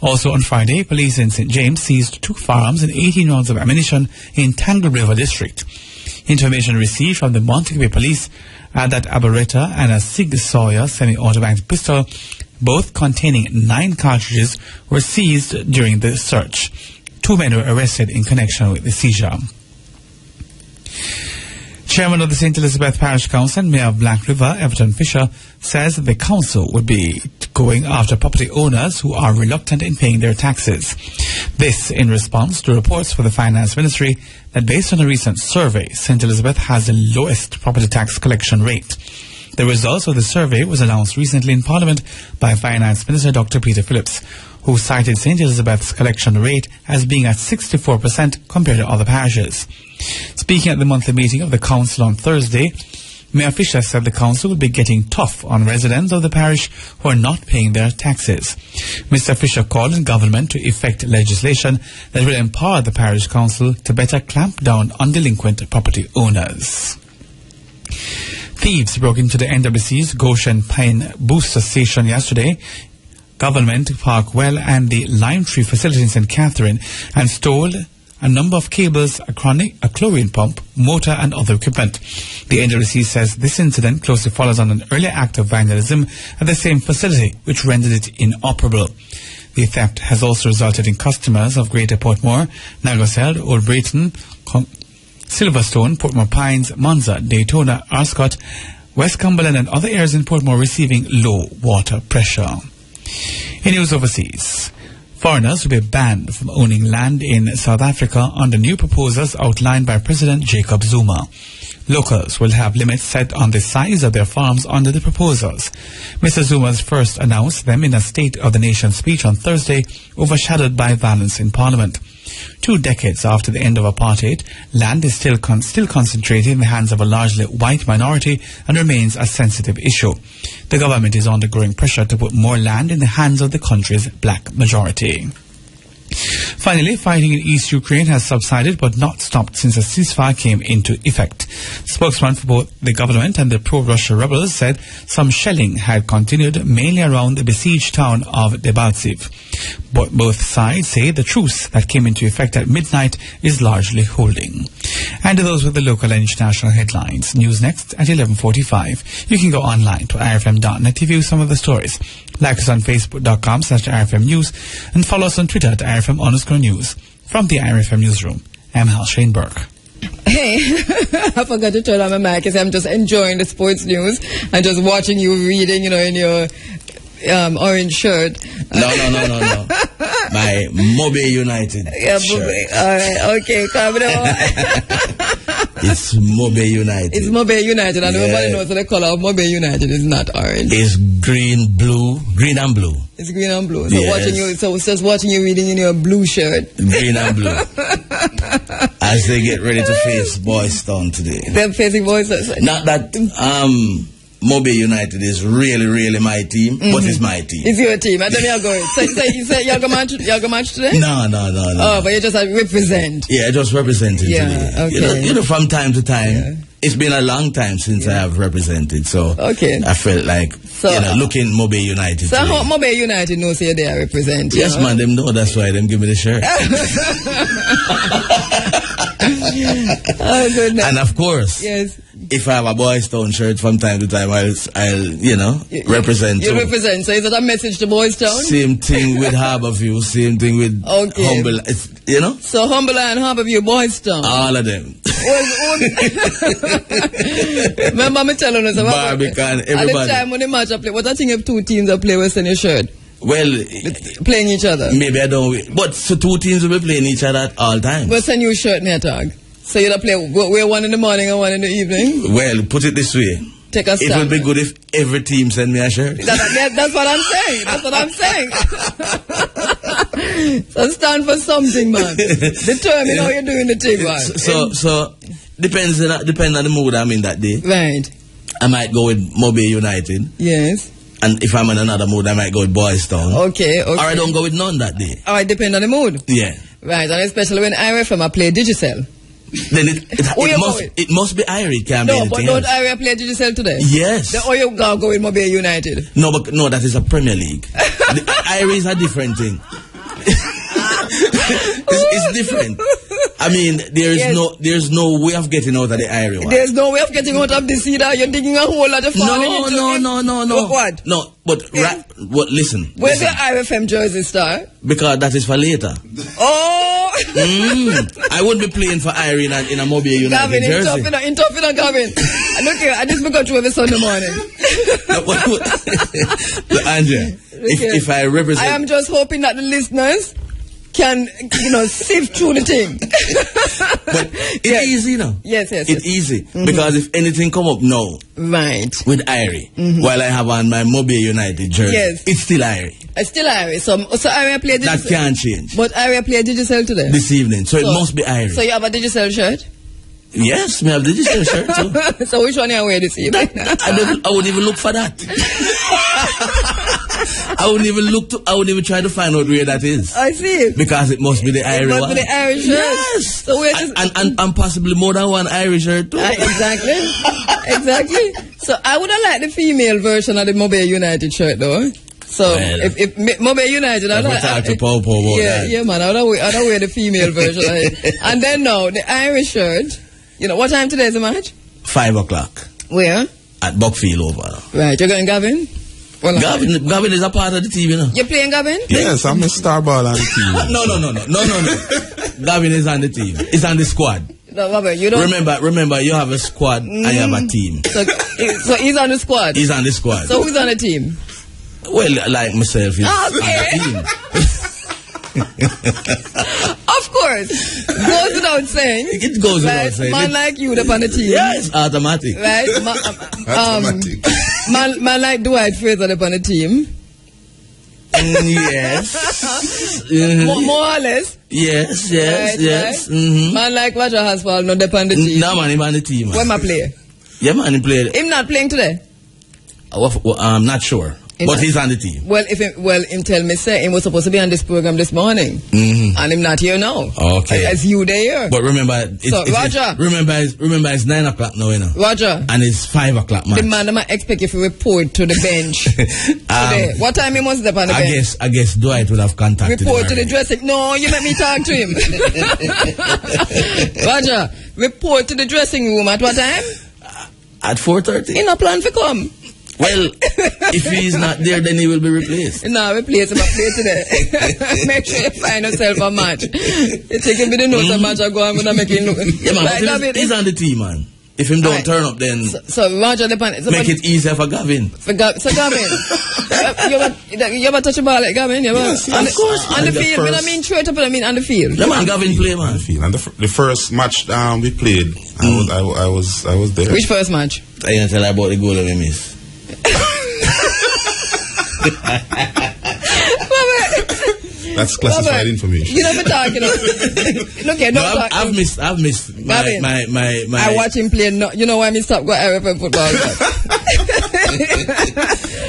Also on Friday, police in St. James seized 2 firearms and 18 rounds of ammunition in Tangle River District. Information received from the Montague Bay Police that a Beretta and a Sig Sauer semi-automatic pistol, both containing 9 cartridges, were seized during the search. 2 men were arrested in connection with the seizure. Chairman of the St. Elizabeth Parish Council and Mayor of Black River, Everton Fisher, says that the council would be going after property owners who are reluctant in paying their taxes. This in response to reports for the Finance Ministry that based on a recent survey, St. Elizabeth has the lowest property tax collection rate. The results of the survey was announced recently in Parliament by Finance Minister Dr. Peter Phillips, who cited St. Elizabeth's collection rate as being at 64% compared to other parishes. Speaking at the monthly meeting of the council on Thursday, Mayor Fisher said the council will be getting tough on residents of the parish who are not paying their taxes. Mr. Fisher called on government to effect legislation that will empower the parish council to better clamp down on delinquent property owners. Thieves broke into the NWC's Goshen Pine Booster Station yesterday, Government Park Well and the Lime Tree facility in St. Catherine, and stole a number of cables, a chlorine pump, motor and other equipment. The NWC says this incident closely follows on an earlier act of vandalism at the same facility, which rendered it inoperable. The theft has also resulted in customers of Greater Portmore, Nagoseld, Old Brayton, Silverstone, Portmore Pines, Monza, Daytona, Arscott, West Cumberland and other areas in Portmore receiving low water pressure. In news overseas, foreigners will be banned from owning land in South Africa under new proposals outlined by President Jacob Zuma. Locals will have limits set on the size of their farms under the proposals. Mr. Zuma's first announced them in a State of the Nation speech on Thursday, overshadowed by violence in Parliament. 2 decades after the end of apartheid, land is still concentrated in the hands of a largely white minority and remains a sensitive issue. The government is under growing pressure to put more land in the hands of the country's black majority. Finally, fighting in East Ukraine has subsided but not stopped since a ceasefire came into effect. Spokesman for both the government and the pro-Russia rebels said some shelling had continued mainly around the besieged town of Debaltseve. But both sides say the truce that came into effect at midnight is largely holding. And those were the local and international headlines. News next at 11:45. You can go online to irfm.net to view some of the stories. Like us on Facebook.com/IRFM News and follow us on Twitter at IRFM_news. From the IRFM Newsroom, I'm Hal Shaneberg. Hey, I forgot to turn on my mic because I'm just enjoying the sports news and just watching you reading, in your orange shirt. No. My Mobe United shirt. All right, okay, calm down. It's Mobe United. It's Mobe United, and everybody knows the color of Mobe United is not orange. It's green and blue. It's green and blue. So it's just watching you reading in your blue shirt. Green and blue. As they get ready to face Boys Town today. They're facing Boys Town. Not that Mobe United is really my team, but it's my team. It's your team. I don't know how so you say you're going to match today? No. Oh, but you just represent. Yeah, just representing today. Okay. From time to time, it's been a long time since I have represented, so I felt like looking Mobe United. So how Mobe United knows you're there represent? Yes, man, them know. That's why them give me the shirt. Oh, goodness. And of course, if I have a Boys Town shirt from time to time, I'll represent. You represent. So is it a message to Boys Town? Same thing with Harborview. Same thing with Humble. So Humble and Harborview, Boys Town. All of them. Remember me telling us about Barbican, everybody. At the time when the match I play, what I think if two teams are playing Western your shirt? Well, playing each other. Maybe I don't. But so two teams will be playing each other at all times. Well, send you a shirt, near tag. So you'll play wear one in the morning and one in the evening? Well, put it this way. Take a stand. It would be good if every team send me a shirt. That's what I'm saying. That's what I'm saying. So stand for something, man. Determine how you're doing the thing, man. So depends on the mood I'm in that day. Right. I might go with Mobile United. Yes. And if I'm in another mood, I might go with Boys Town. Okay. Or I don't go with none that day. Oh, it depends on the mood. Yeah. Right, and especially when IRFM I play Digicel. Then it must be Irie. It can't be anything but don't Irie play Digicel today? Yes. Or you go with Mobile United? No, that is a Premier League. Irie is a different thing. It's different. I mean, there's no way of getting out of the Irie one. There's no way of getting out of the cedar. You're digging a hole at the falling into it. No. What? No, but listen. Where's the IRFM jersey, star? Because that is for later. Oh! I wouldn't be playing for Irie in a Mobile United jersey. In Gavin. Look here, I just go through every Sunday morning. Look, Andrea, if I represent... I am just hoping that the listeners can, sift through the thing. But it's easy now. Yes. It's easy. Mm-hmm. Because if anything come up now, right, with Irie, while I have on my Mobile United jersey, it's still Irie. It's still Irie. So Irie play Digicel. That can't change. But Irie play Digicel today? This evening. So it must be Irie. So you have a Digicel shirt? Yes, we have Digicel shirt too. So which one you wear this evening? I wouldn't even look for that. I wouldn't even try to find out where that is. I see. Because it must be the Irish one. It must be the Irish shirt. Yes. So where and possibly more than one Irish shirt too. Exactly. So I would have liked the female version of the Mobile United shirt though. So if Mobile United, I'd talk to Paul about that. Yeah, man. I'd wear the female version of it. And then now the Irish shirt. What time today is the match? 5 o'clock. Where? At Buckfield over. Right. You're going Gavin? Well, Gavin is a part of the team, You're playing Gavin? Yes, I'm a starball on the team. No. Gavin is on the team. He's on the squad. No, Robert, you don't... Remember, you have a squad and you have a team. So he's on the squad? He's on the squad. So who's on the team? Well, like myself, he's on the team. Of course. Goes without saying. It goes without saying. Man like you up on the team. Yeah, it's automatic. Right? Automatic. Man like Dwight Fraser up on the team. Yes. More or less. Yes. Right. Mm-hmm. Man like Roger Haswell not up on the team. No, man, he's on the team. Man. Where my player? Yeah, man, he played. Him not playing today? I'm not sure. But he's on the team. Well, him tell me say he was supposed to be on this program this morning, and him not here now. Okay, as you there. But remember, Roger. Remember, it's 9 o'clock now, Roger, and it's 5 o'clock. The man might expect you to report to the bench today. What time he must step on the bench? I guess Dwight would have contacted report him to the dressing. No, you let me talk to him. Roger, report to the dressing room at what time? At 4:30. He no plan for come. Well, if he's not there, then he will be replaced. No, replace him. Play today. Make sure you find yourself a match. You take him with the notes of match. I go and make him look. Yeah, man. Like, he's on the team, man. If him don't turn up, then so Roger make it easier for Gavin. So Gavin, you ever touch a ball like Gavin? Yes, of course. On the field. I mean straight up. I mean on the field. Yeah, man. Gavin play, man. On the field. And the first match we played, I was there. Which first match? I can tell you about the goal we missed. That's classified information. You never talk, Look here, don't talk. I've missed my. I watch him play. You know why I stop going RFM football?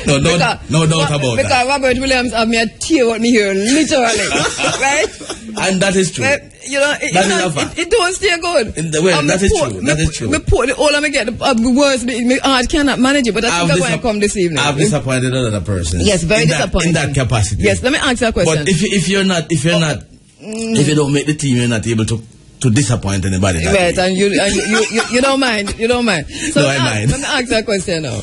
No doubt about that. Because Robert Williams have me a tear out me here, literally, right? And that is true. It don't stay good. That is true. That is true. All I'm get the words. My heart cannot manage it, but I think I'm going to come this evening. I've disappointed another person. Yes, very disappointed. In that capacity. Yes, let me ask you a question. But if you don't make the team, you're not able to to disappoint anybody. Right, and you don't mind. You don't mind. So no, I mind. Let me ask you a question now.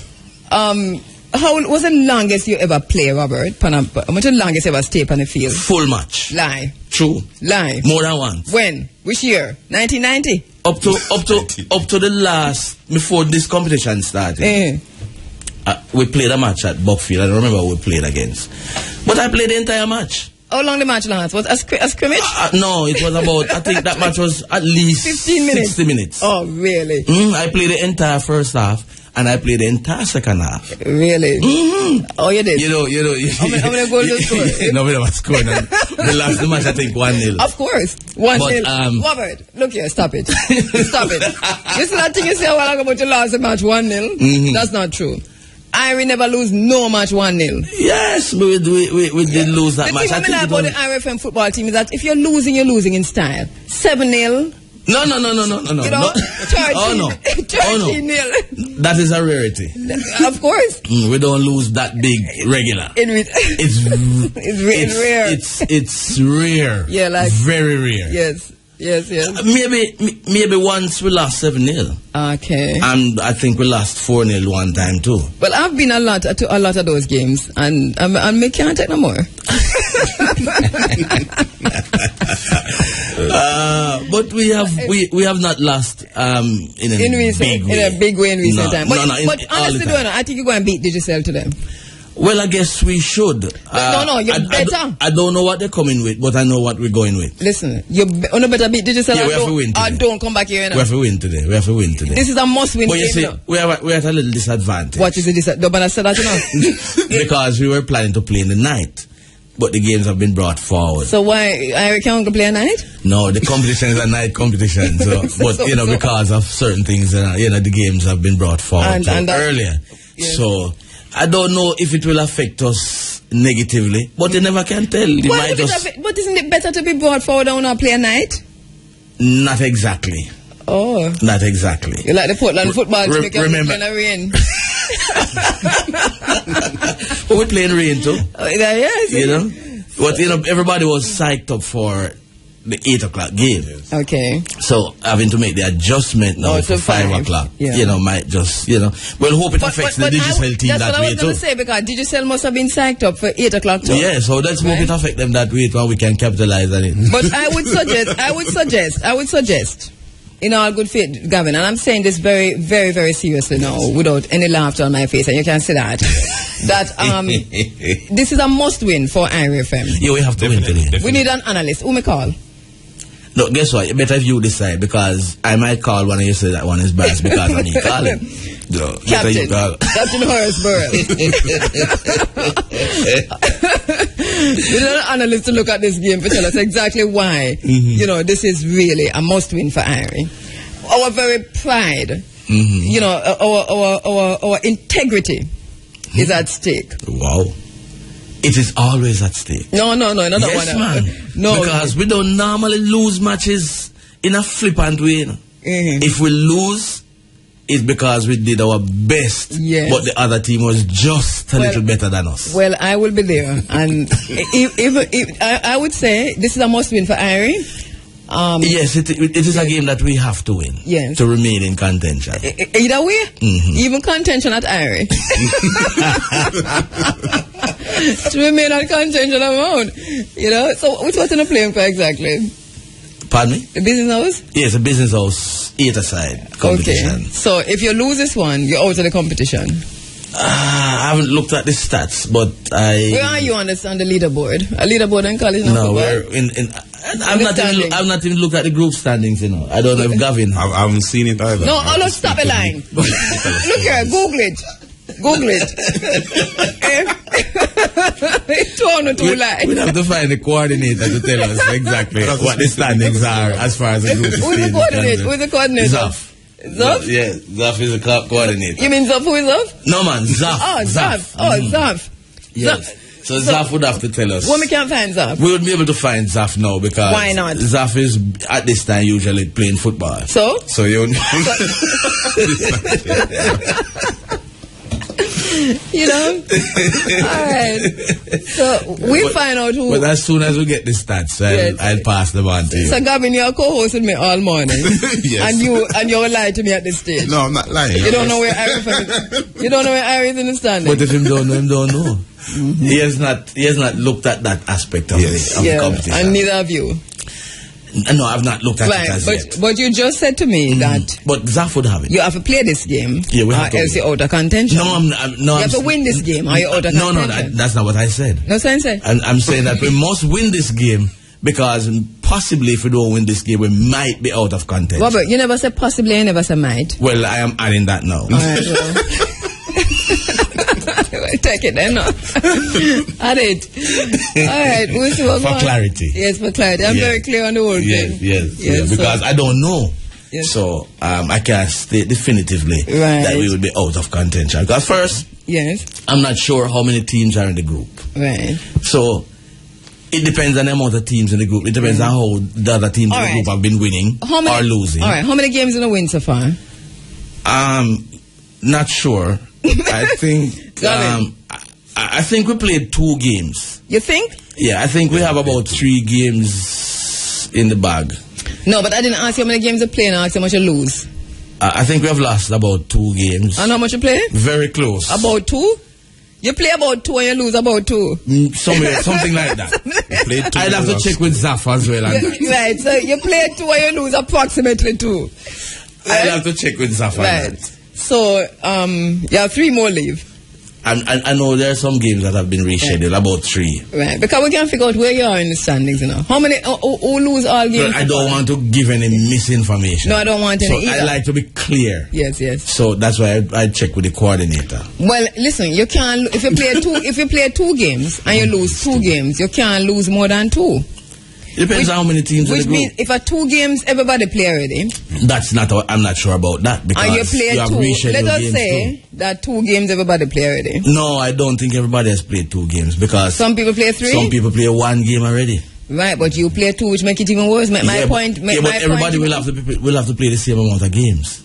How was the longest you ever play, Robert? How much the longest you ever stay on the field? Full match. Lie. True. Lie. More than once. When? Which year? 1990? Up to the last, before this competition started. We played a match at Buckfield. I don't remember who we played against. But I played the entire match. How long the match last? Was a scrimmage? No, it was about, I think that match was at least 15 minutes. 60 minutes. Oh, really? I played the entire first half. And I played the entire second half. Really? Mm-hmm. Oh, you did? You know. How many goals you scored? No, we never scored. We lost the match, I think, 1-0. Of course. 1-0. Robert, look here, stop it. Stop it. You see that thing you say a while ago about you lost the match 1-0? Mm-hmm. That's not true. Iri never lose no match 1-0. Yes, we did lose that match. The thing I about the IRFM football team is that if you're losing in style. 7-0. No. You know, 13-0. That is a rarity. Of course. We don't lose that big regular. It's rare. It's rare. Yeah, like very rare. Yes. Maybe once we lost 7-0. Okay. And I think we lost 4-0 one time too. Well, I've been a lot of those games, and I can't take no more. But we have not lost in a big way in recent time. But honestly, I think you're going to beat Digicel to them. Well, I guess we should. No, you're better. I don't know what they're coming with, but I know what we're going with. Listen, you better beat Digicel. Yeah, we have to win today. Don't come back here. We have to win today. This is a must-win game. But you see, we're at a little disadvantage. What is the disadvantage? Nobody said that, you know. Because we were planning to play in the night. But the games have been brought forward. So why I can't play a night? No, the competition is a night competition. Because of certain things, the games have been brought forward earlier. Yes. So I don't know if it will affect us negatively, but you never can tell. But isn't it better to be brought forward and not play a night? Not exactly. Oh. Not exactly. You like the Portland football team? Remember in the rain. But we play in rain too. Yes. But everybody was psyched up for the 8 o'clock game. Yes. Okay. So having to make the adjustment now for 5 o'clock, might just, Well, hope it affects the Digicel team that way too. That's what I was going to say, because Digicel must have been psyched up for 8 o'clock too. Yeah, so let's hope it affects them that way too, and we can capitalize on it. But I would suggest, in all good faith, Gavin, and I'm saying this very, very, very seriously now, without any laughter on my face, and you can see that, this is a must-win for IRFM. Yeah, we have to win today. We need an analyst. Who may call? No, guess what? Better if you decide, because I might call one and you say that one is biased because of me calling. No, Captain Horace Burrell. We need an analyst to look at this game to tell us exactly why, this is really a must-win for Irie. Our very pride, our integrity is at stake. Wow. It is always at stake. No, yes, man. No, because we don't normally lose matches in a flippant way. If we lose, it's because we did our best, but the other team was just a little better than us. Well, I will be there, and if I would say this is a must-win for Irie. Yes, it is a game that we have to win to remain in contention. Either way, even contention at Irie. To remain on contention amount. So which was in the playing for exactly? Pardon me? The business house? Yes, a business house, 8-a-side competition. Okay. So if you lose this one, you're out of the competition. I haven't looked at the stats, but Where are you on the leaderboard? A leaderboard in college? No, we're in I've not even looked at the group standings, I don't know if Gavin... I haven't seen it either. No, let's stop a line. Look here, Google it. We'd have to find the coordinator to tell us exactly what the standings are as far as the group is concerned. Who's the coordinator? Zaf. Yeah, Zaf is the coordinator. You mean Zaf? Who is Zaf? No, man, Zaf. Oh, Zaf. Zaf. Yes. So Zaf would have to tell us. When we can't find Zaf? We would be able to find Zaf now because... Why not? Zaf is, at this time, usually playing football. So? So you... You know? Alright. So we'll find out who. But as soon as we get the stats, I'll pass them on to you. So Gavin, you're co-hosting me all morning. Yes. And you're lying to me at this stage. No, I'm not lying. You don't know where Ira is in the standing. But if him don't know. Mm-hmm. He has not looked at that aspect of the competition. And neither have you. No, I've not looked at it as yet. But you just said to me that. But Zaf would have it. You have to play this game. Yeah, we have to. Else you're out of contention. No, you have to win this game or you're out of contention. No, that's not what I said. No, so I'm saying. I'm saying that we must win this game because possibly if we don't win this game, we might be out of contention. Robert, you never said possibly, you never said might. Well, I am adding that now. All right, well. Take it then. Add it. All right. We'll see what for clarity. Yes, for clarity. I'm very clear on the whole thing. Yes, because I don't know. Yes. So I can't state definitively that we will be out of contention. Because first, I'm not sure how many teams are in the group. Right. So it depends on the amount of teams in the group. It depends on how the other teams in the group have been winning or losing. All right. How many games in a win so far? Not sure. I think I think we played 2 games. You think? Yeah, I think we have about 3 games in the bag. No, but I didn't ask you how many games you play and I asked how much you lose. I think we have lost about 2 games. And how much you play? Very close. About 2? You play about 2 and you lose about 2. Something like that. I'd have to check with Zaf as well. Right, so you play 2 and you lose approximately 2. Right? I'd have to check with Zaf. Right. So, you have 3 more leave. I know there are some games that have been rescheduled, about 3. Right, because we can't figure out where you are in the standings, you know. How many, who lose all games? I don't want to give any misinformation. No, I don't want any either. I like to be clear. Yes. So that's why I check with the coordinator. Well, listen, you can't, if you play 2 games and you lose 2 games, you can't lose more than 2. It depends on how many teams in the group. Which means if at 2 games everybody play already. I'm not sure about that because and you play you have 2. Let us say too. that 2 games everybody play already. No, I don't think everybody has played 2 games because some people play 3. Some people play 1 game already. Right, but you play 2, which make it even worse. But everybody will have to play the same amount of games.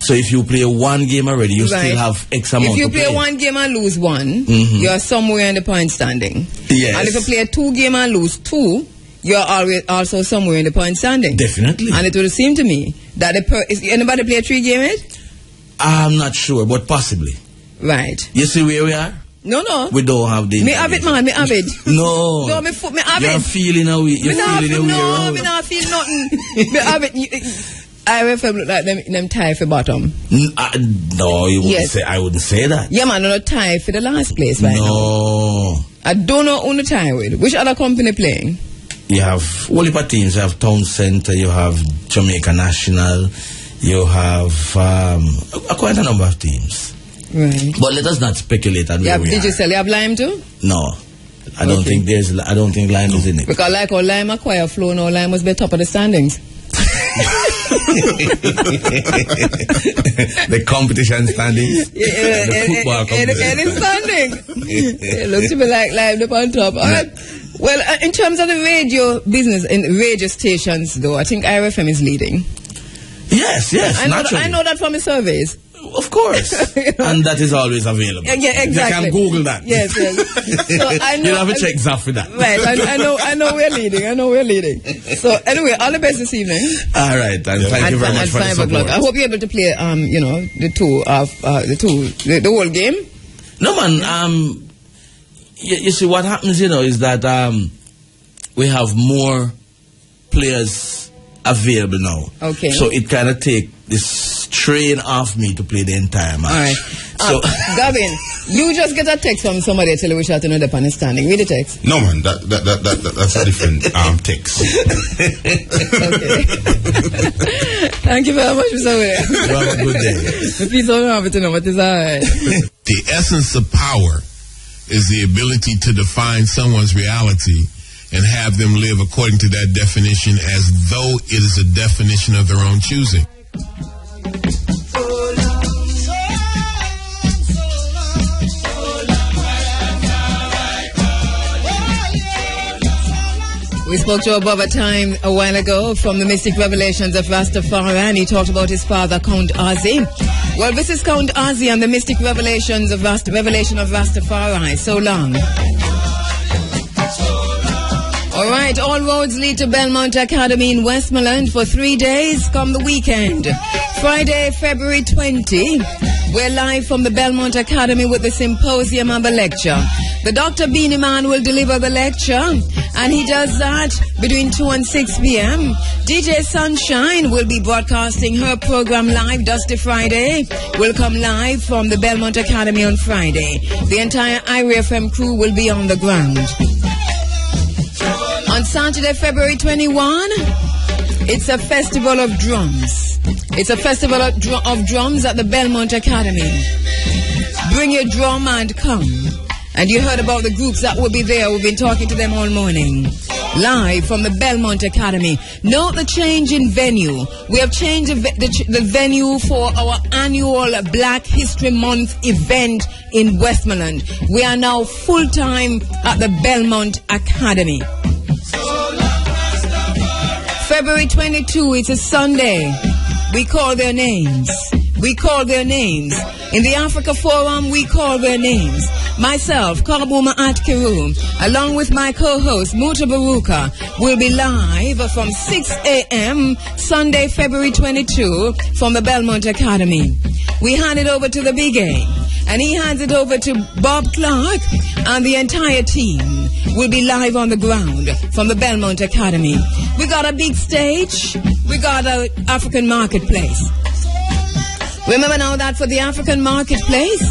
So if you play 1 game already, you still have X amount. If you to play 1 game and lose 1, you are somewhere in the point standing. Yes. And if you play 2 game and lose 2. You are always also somewhere in the point standing. Definitely. And it would seem to me that is anybody play 3 games? I'm not sure, but possibly. Right. You see where we are? No. We don't have the. Me have it, man. Me have it. No. No, me have it. You're feeling a way. You're feeling a way. No, me not feel nothing. Me have it. I FM look like them tie for bottom. No, you wouldn't say. I wouldn't say that. Yeah, man, no tie for the last place right now. No. I don't know who to tie with. Which other company playing? You have all the teams. You have Town Centre, you have Jamaica National, you have quite a number of teams. Right. But let us not speculate on where we are. Did you say you have Lime too? No. I don't think Lime is in it. Because like how Lime acquire flow now, Lime must be top of the standings. The competition standings. The football competition. Any standing. It looks to me like Lime up on top. All right. Well, in terms of the radio business, in radio stations, though, I think IRFM is leading. Yes, I know that from the surveys. Of course. And that is always available. Yeah, exactly. You can Google that. Yes. So I know. You'll have to check Zaf for that. Right, I know we're leading. So anyway, all the best this evening. All right, and thank you very much for the support. I hope you're able to play, the whole game. No, man, you see what happens, is that we have more players available now. Okay. So it kind of take this strain off me to play the entire match. All right. So, Gavin, you just get a text from somebody tell you we should know the understanding. Read the text. No, man, that's a different text. Okay. Thank you very much, Mr. William. You have a good day. Please don't have it to know what is all right. The essence of power is the ability to define someone's reality and have them live according to that definition as though it is a definition of their own choosing. We spoke to above a time a while ago from the mystic revelations of Rastafari, and he talked about his father, Count Ozzy. Well, this is Count Ozzy and the mystic revelations of revelation of Rastafari. So long. All right, all roads lead to Belmont Academy in Westmoreland for 3 days come the weekend. Friday, February 20, we're live from the Belmont Academy with the symposium and the lecture. The Dr. Beanie Man will deliver the lecture, and he does that between 2 and 6 p.m. DJ Sunshine will be broadcasting her program live. Dusty Friday will come live from the Belmont Academy on Friday. The entire IRFM crew will be on the ground. On Saturday, February 21, it's a festival of drums. It's a festival of drums at the Belmont Academy. Bring your drum and come. And you heard about the groups that will be there. We've been talking to them all morning. Live from the Belmont Academy. Note the change in venue. We have changed the venue for our annual Black History Month event in Westmoreland. We are now full-time at the Belmont Academy. February 22, it's a Sunday. We call their names. We call their names. In the Africa Forum, we call their names. Myself, Karbuma at Kheru, along with my co-host, Muta Baruka, will be live from 6 a.m. Sunday, February 22, from the Belmont Academy. We hand it over to the Big A, and he hands it over to Bob Clark, and the entire team will be live on the ground from the Belmont Academy. We got a big stage. We got an African marketplace. Remember now that for the African marketplace,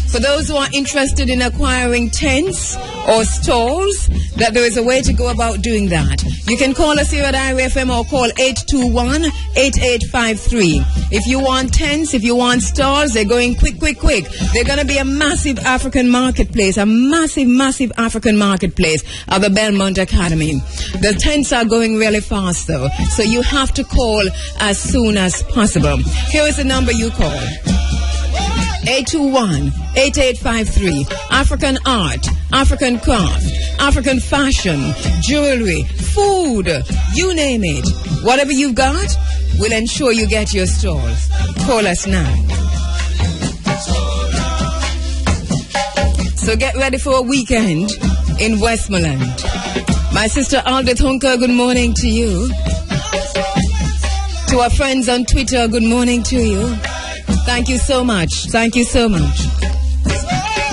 for those who are interested in acquiring tents or stalls, that there is a way to go about doing that. You can call us here at IRFM or call 821-8853. If you want tents, if you want stalls, they're going quick. They're going to be a massive African marketplace, a massive African marketplace at the Belmont Academy. The tents are going really fast though, so you have to call as soon as possible. Here is the number you call. 821-8853. African art, African craft, African fashion, jewelry, food, you name it. Whatever you've got, we'll ensure you get your stalls. Call us now. So get ready for a weekend in Westmoreland. My sister Aldith Hunker, good morning to you. To our friends on Twitter, good morning to you. Thank you so much. Thank you so much.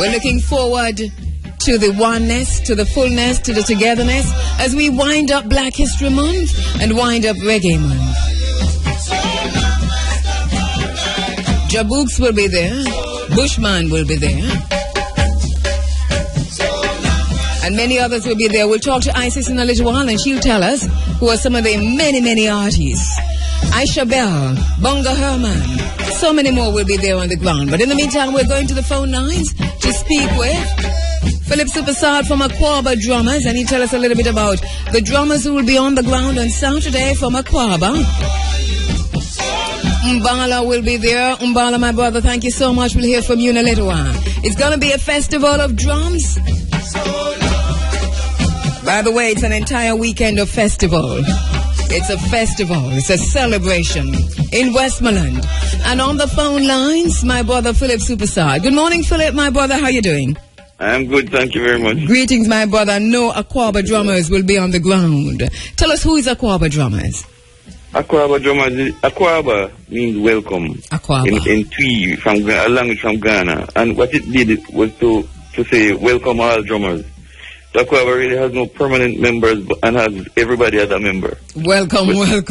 We're looking forward to the oneness, to the fullness, to the togetherness as we wind up Black History Month and wind up Reggae Month. Jabooks will be there. Bushman will be there. And many others will be there. We'll talk to Isis in a little while and she'll tell us who are some of the many artists. Aisha Bell, Bonga Herman, so many more will be there on the ground. But in the meantime, we're going to the phone lines to speak with Philip Superstar from Aquaba Drummers, and he'll tell us a little bit about the drummers who will be on the ground on Saturday from Aquaba. Umbala will be there. Umbala, my brother, thank you so much. We'll hear from you in a little while. It's going to be a festival of drums. By the way, it's an entire weekend of festival. It's a festival. It's a celebration in Westmoreland. And on the phone lines, my brother Philip Superstar. Good morning, Philip, my brother. How are you doing? I'm good, thank you very much. Greetings, my brother. No Aquaba Drummers will be on the ground. Tell us, who is Aquaba Drummers? Aquaba Drummers, Aquaba means welcome. Aquaba. In Twi, a language from Ghana. And what it did was to say, welcome all drummers. So Aquaba really has no permanent members and has everybody as a member. Welcome. We love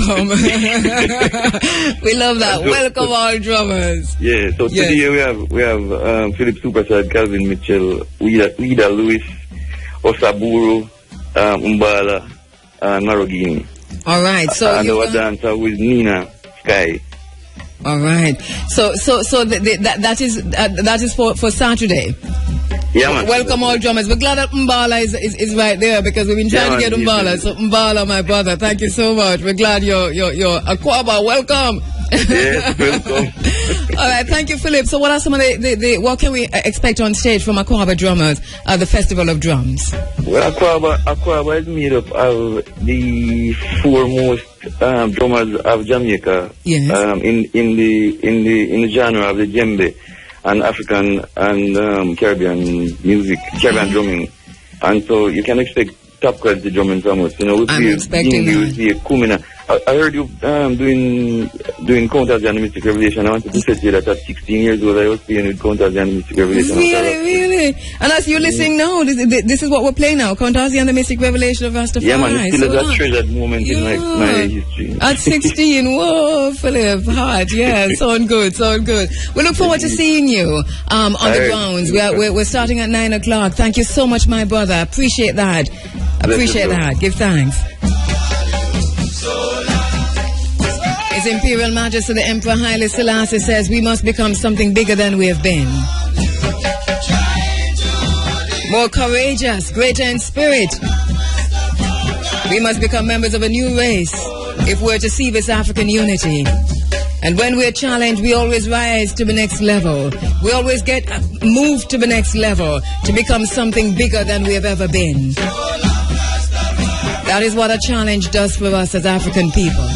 that. Welcome all drummers. Yeah, so today we have Philip Superstar, Calvin Mitchell, Wida Lewis, Osaburu, Umbala, Narogini. All right. So and our dancer with Nina Sky. All right. So that is for Saturday. Yeah, man. Welcome all drummers. We're glad that Umbala is right there because we've been trying to get Umbala. So Umbala, my brother, thank you so much. We're glad you're Aquaba. Welcome. Yes, welcome. All right, thank you, Philip. So what are some of what can we expect on stage from Aquaba Drummers at the Festival of Drums? Well, Aquaba is made up of the foremost drummers of Jamaica. Yes. In the genre of the djembe and African and Caribbean music, Caribbean drumming. And so you can expect top quality drumming from us. You know, I'm expecting that. Kumina. I heard you doing Controversy and the Mystic Revelation. I wanted to say to you that at 16 years old I was playing with Controversy and the Mystic Revelation. Really? And as you're listening now, this is what we're playing now, Controversy and the Mystic Revelation of Rastafari. Yeah, man, it's still a treasured moment in my history. At 16, whoa, Philip, hard, yeah, sound good. We look forward to seeing you on the grounds. We're starting at 9 o'clock. Thank you so much, my brother. Appreciate that. Give thanks. His Imperial Majesty the Emperor Haile Selassie says we must become something bigger than we have been. More courageous, greater in spirit. We must become members of a new race if we're to see this African unity. And when we're challenged, we always rise to the next level. We always get moved to the next level to become something bigger than we have ever been. That is what a challenge does for us as African people.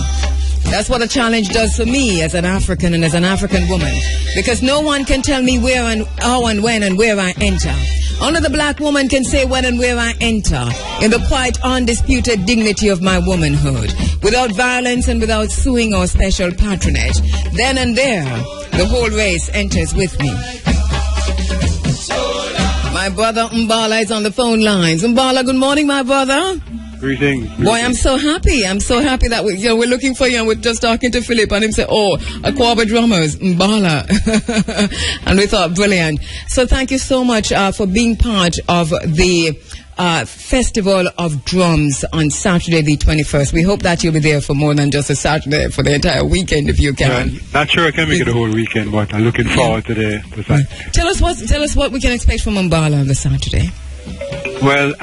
That's what a challenge does for me as an African and as an African woman. Because no one can tell me where and how and when and where I enter. Only the black woman can say when and where I enter, in the quite undisputed dignity of my womanhood, without violence and without suing or special patronage. Then and there, the whole race enters with me. My brother Mbala is on the phone lines. Mbala, good morning, my brother. Greetings. Boy, I'm so happy. I'm so happy that we're looking for you, and we're just talking to Philip, and him say, "Oh, Aquaba Drummers, Mbala," and we thought, brilliant. So thank you so much for being part of the Festival of Drums on Saturday the 21st. We hope that you'll be there for more than just a Saturday, for the entire weekend if you can. Not sure I can make it a whole weekend, but I'm looking forward to the Tell us what we can expect from Mbala on the Saturday. Well,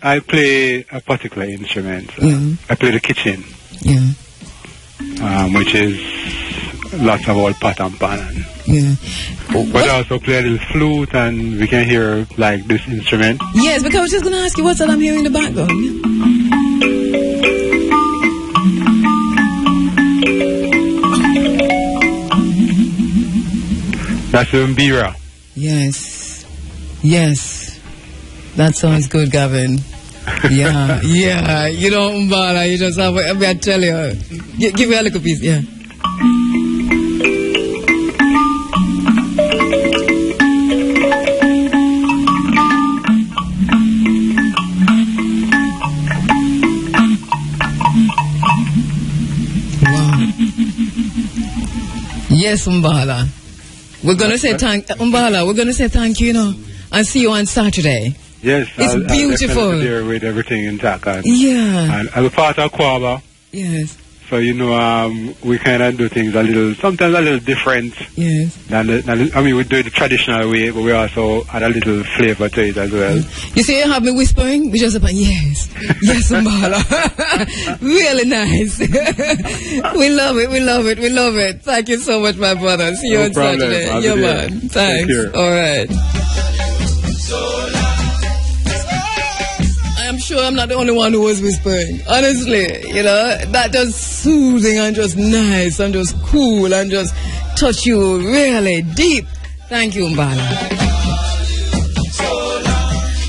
I play a particular instrument. I play the kitchen, which is lots of old pot and pan. But I also play a little flute, and we can hear like this instrument. Yes, because I was just going to ask you what's that I'm hearing in the background. That's the mbira. Yes. That sounds good, Gavin. Yeah. You know, Mbala, you just have, I tell you. Give me a little piece, yeah. Wow. Yes, Mbala. We're going to say thank you, and see you on Saturday. Yes, it's beautiful. I'll there with everything intact. And I'm a part of Aquaba. Yes. So we kind of do things sometimes a little different. Yes. We do it the traditional way, but we also add a little flavor to it as well. You see, you have me whispering. We just yes, Mbala. Really nice. We love it. Thank you so much, my brother. See you on Saturday. Yeah, man. Thanks. All right. I'm sure I'm not the only one who was whispering. Honestly, that just soothing and just nice and just cool and just touch you really deep. Thank you, Mbala.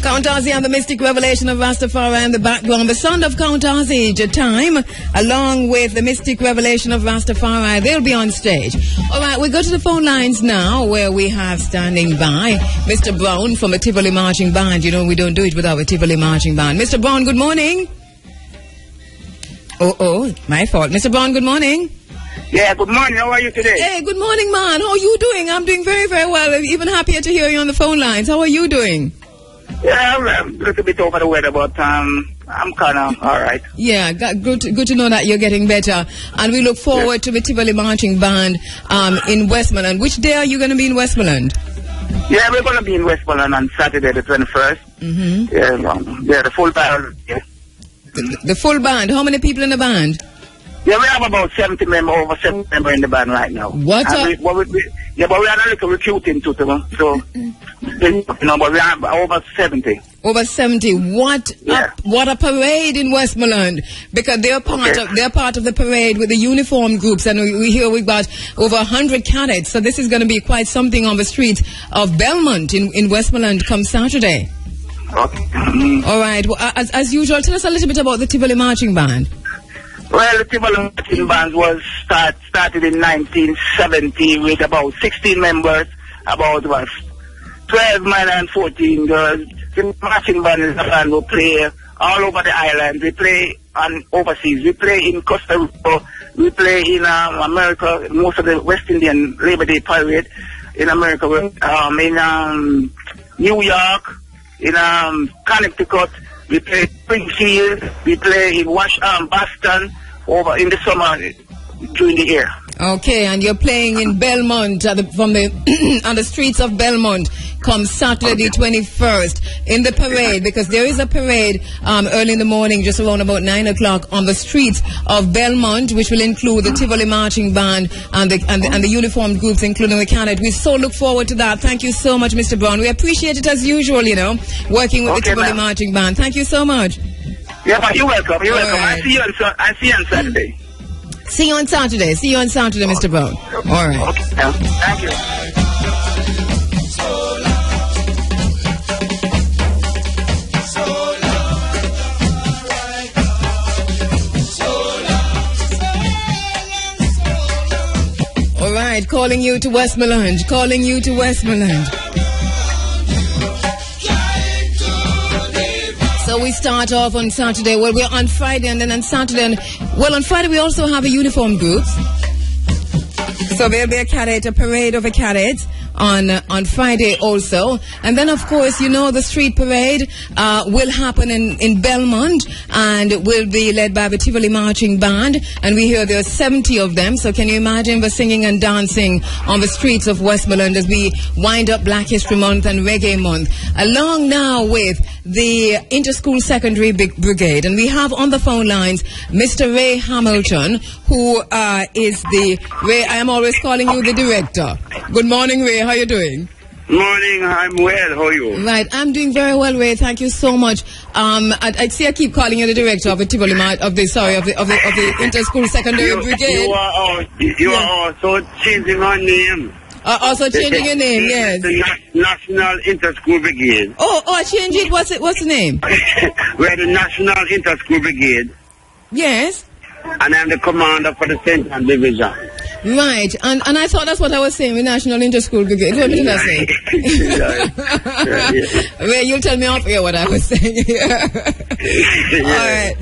Count Ozzy and the Mystic Revelation of Rastafari in the background. The sound of Count Ozzy, Time, along with the Mystic Revelation of Rastafari, they'll be on stage. All right, we go to the phone lines now, where we have standing by Mr. Brown from the Tivoli Marching Band. We don't do it without a Tivoli Marching Band. Mr. Brown, good morning. Oh, my fault. Mr. Brown, good morning. Yeah, good morning. How are you today? Hey, good morning, man. How are you doing? I'm doing very, very well. I'm even happier to hear you on the phone lines. How are you doing? Yeah, I'm a little bit over the weather, but I'm kind of all right. Yeah, good to know that you're getting better. And we look forward to the Tivoli Marching Band in Westmoreland. Which day are you going to be in Westmoreland? Yeah, we're going to be in Westmoreland on Saturday the 21st. Mm-hmm. Yeah, the full band. The full band. How many people in the band? Yeah, we have about 70 members, over 70 members in the band right now. What? But we are not looking recruiting to them. So, but we have over 70. Over 70. What a parade in Westmoreland, because they're part of the parade with the uniform groups, and we hear we've got over 100 cadets. So this is going to be quite something on the streets of Belmont in Westmoreland come Saturday. Okay. All right. Well, as usual, tell us a little bit about the Tivoli Marching Band. Well, the Tivoli Marching Band was started in 1970 with about 16 members, about 12 men and 14 girls. The marching band is a band who play all over the island. We play on overseas. We play in Costa Rica. We play in America, most of the West Indian Labor Day parade in America. In New York, in Connecticut. We play Springfield. We play in Boston over in the summer during the year. Okay, and you're playing in Belmont on the streets of Belmont come Saturday the 21st in the parade, because there is a parade early in the morning, just around about 9 o'clock on the streets of Belmont, which will include the Tivoli Marching Band and the uniformed groups, including the cadet. We so look forward to that. Thank you so much, Mr. Brown. We appreciate it as usual, working with the Tivoli Marching Band. Thank you so much. Yeah, but you're welcome. You're welcome. Right. I see you on Saturday. See you on Saturday. See you on Saturday, Mr. Brown. All right. Okay. Thank you. All right. Calling you to Westmoreland. Calling you to Westmoreland. So we start off on Saturday. Well, we're on Friday, and then on Saturday. On Friday we also have a uniform group. So there'll be a parade of a cadets on Friday also. And then, of course, the street parade will happen in Belmont, and will be led by the Tivoli Marching Band. And we hear there are 70 of them. So can you imagine the singing and dancing on the streets of Westmoreland as we wind up Black History Month and Reggae Month, along now with the Interschool Secondary Brigade. And we have on the phone lines Mr. Ray Hamilton, who is Ray, I am always calling you the director. Good morning, Ray. How are you doing? Morning, I'm well. How are you? Right, I'm doing very well, Ray. Thank you so much. I see I keep calling you the director of the Tivoli of the Interschool Secondary Brigade. You are also changing our name. Also changing your name, yes. The National Interschool Brigade. Oh, change it. What's the name? We're the National Interschool Brigade. Yes. And I'm the commander for the Central Division. Right, and I thought that's what I was saying with National Interschool Brigade. What did I say? Ray, you'll tell me off here what I was saying. All right.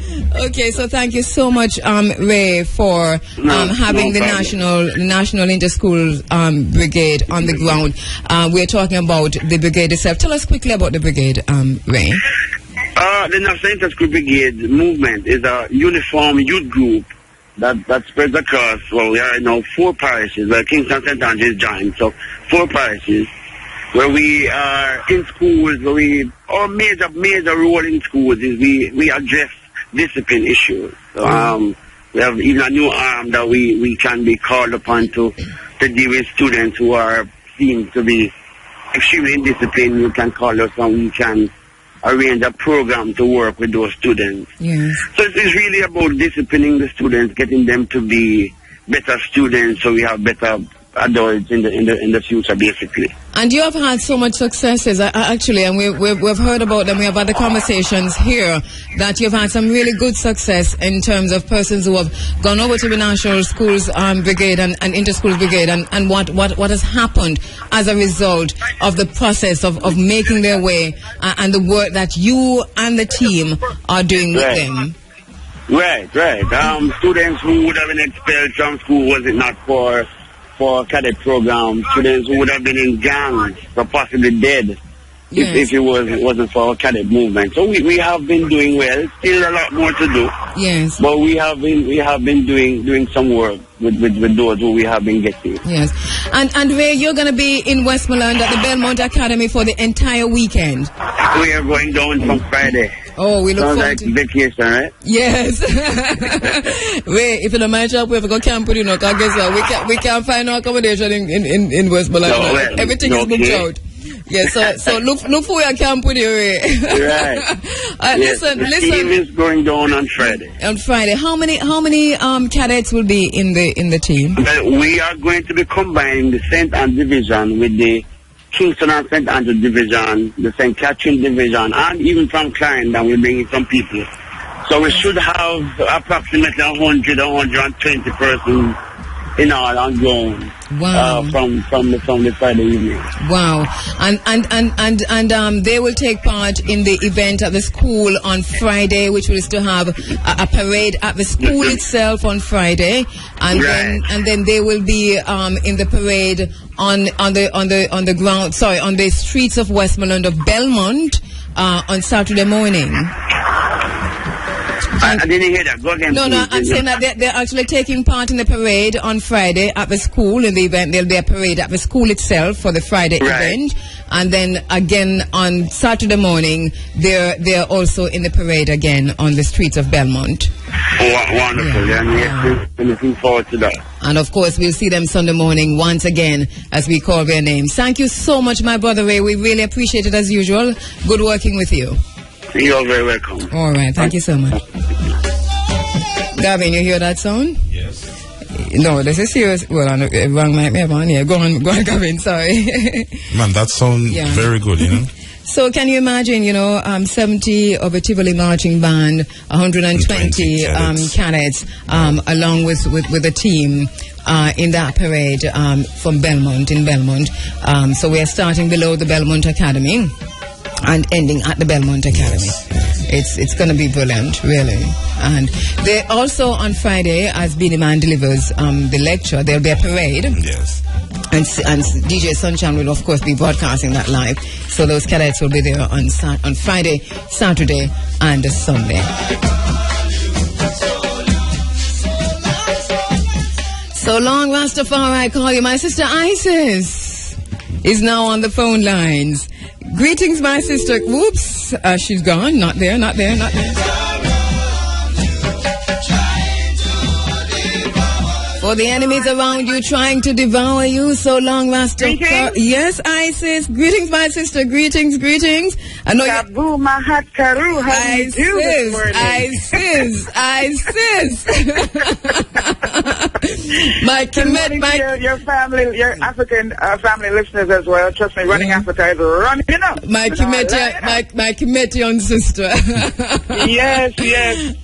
Okay, so thank you so much, Ray, for having the National Interschool Brigade on the ground. We're talking about the brigade itself. Tell us quickly about the brigade, Ray. The National Interschool Brigade movement is a uniform youth group that spreads across, we are now 4 parishes, where Kingston St. Andrews joined, so 4 parishes, where we are in schools, our major role in schools is we address discipline issues. So, we have even a new arm that we can be called upon to deal with students who are seen to be extremely indisciplined. You can call us and we can arrange a program to work with those students. Yes. So it's really about disciplining the students, getting them to be better students, so we have better adults in the future, basically. And you have had so much successes, actually, and we've heard about them. We have other conversations here that you've had some really good success in terms of persons who have gone over to the National Schools Brigade and Interschools Brigade, and what has happened as a result of the process of making their way and the work that you and the team are doing with them. Right. Students who would have been expelled from school was it not for cadet program, students who would have been in gangs or possibly dead if it wasn't for our cadet movement. So we have been doing well. Still a lot more to do. Yes. But we have been doing some work with those who we have been getting. Yes. And Ray, you're going to be in Westmoreland at the Belmont Academy for the entire weekend. We are going down from Friday. Oh, we look Sounds forward like vacation, right? Yes. Wait, if you don't mind, we have to go camp with you, know, because guess what? We can't find no accommodation in Westmoreland. No, well, everything is booked out. Yeah, so look for your camp with you. Right. Yes, the listen. team is going down on Friday. On Friday, how many cadets will be in the team? Well, we are going to be combining the St. Anne division with the Kingston and St. Andrew division, the St. Catherine division, and even from Clarendon we're bringing some people. So we should have approximately 100, 120 persons in all on ground. Wow. From the Friday evening. Wow. And they will take part in the event at the school on Friday, which is to have a parade at the school itself on Friday, and then they will be in the parade on the ground, on the streets of Westmoreland of Belmont on Saturday morning. I didn't hear that. Go again. No, I'm saying that they're actually taking part in the parade on Friday at the school. In the event, there'll be a parade at the school itself for the Friday event, and then again on Saturday morning, they're also in the parade again on the streets of Belmont. Wonderful. Yeah. Looking forward to that. And of course, we'll see them Sunday morning once again as we call their names. Thank you so much, my brother Ray. We really appreciate it as usual. Good working with you. You're very welcome. All right. Thank you so much. Gavin, you hear that sound? Yes. No, this is serious. Well, wrong mic me up on here. Go on, Gavin. Sorry. Man, that sounds very good, you know. So can you imagine, 70 of a Tivoli marching band, 120 cadets, along with the team in that parade from Belmont, in Belmont. So we are starting below the Belmont Academy and ending at the Belmont Academy. Yes. It's going to be brilliant, really. And they also on Friday, as Beanie Man delivers the lecture, there'll be a parade. Yes. And DJ Sunshine will, of course, be broadcasting that live. So those cadets will be there on Friday, Saturday, and Sunday. So long, Rastafari, I call you. My sister Isis is now on the phone lines. Greetings, my sister. Whoops, she's gone. Not there. For the enemies around you trying to devour you, so long, Rastafari. Yes, Isis. Greetings, my sister. Greetings. I know Kabu Mahat Kheru. How do you do this morning? Isis. Your family, your African family listeners as well. Trust me, running Africa is running up. My Comedian sister. Yes.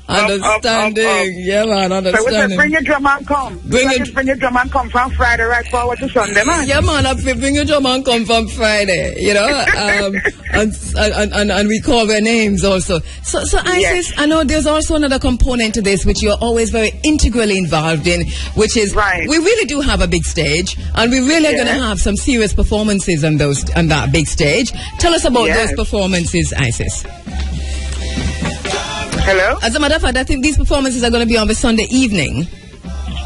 Understanding. Yeah, man, understanding. So bring your drum and come. Bring your drum and come from Friday right forward to Sunday, man. Yeah, man, bring your drum and come from Friday, and we call their names also. So Isis, I know there's also another component to this which you're always very integrally involved in, which is we really do have a big stage, and we really are going to have some serious performances on that big stage. Tell us about those performances, Isis. Hello? As a matter of fact, I think these performances are going to be on the Sunday evening.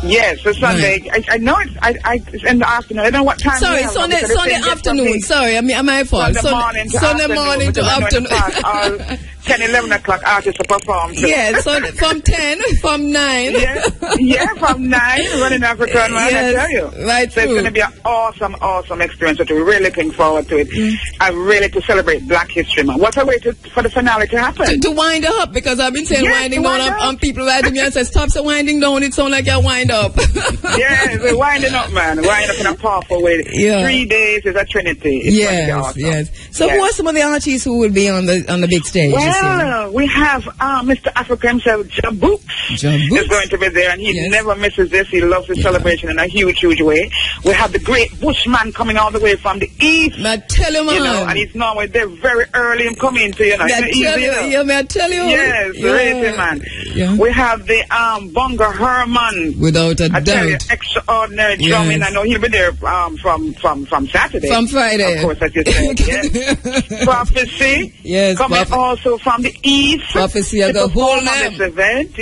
Yes, so Sunday. Right. I know it's in the afternoon. I don't know what time. Sorry, Sunday afternoon. Sorry, my fault. Sunday morning to afternoon. 10, 11 o'clock artists to perform. So. Yeah, so from 10, from 9. Yeah, from 9, running African, man, I tell you. Right. So it's going to be an awesome experience. So we're really looking forward to it. And really to celebrate Black History Month. What a way for the finale to happen. To wind up, because I've been saying winding down on people writing me and say, stop winding down, it sounds like you wind up. Yes, we're winding up, man. Winding up in a powerful way. Yeah. 3 days is a trinity. It's awesome. Yes. So who are some of the artists who will be on the big stage? Well, we have Mr. Africa himself, Jabooks is going to be there, and he never misses this. He loves the celebration in a huge way. We have the great Bushman coming all the way from the east. May I tell you, man. And he's normally there very early in coming to, May I tell you? Yes, really, man. Yeah. We have the Bonga Herman. Without a doubt. Tell you, extraordinary drumming. I know he'll be there from Saturday. From Friday. Of course, as you said. Yes. Prophecy. Yes. Coming also from the east. Prophecy to the whole perform on this event.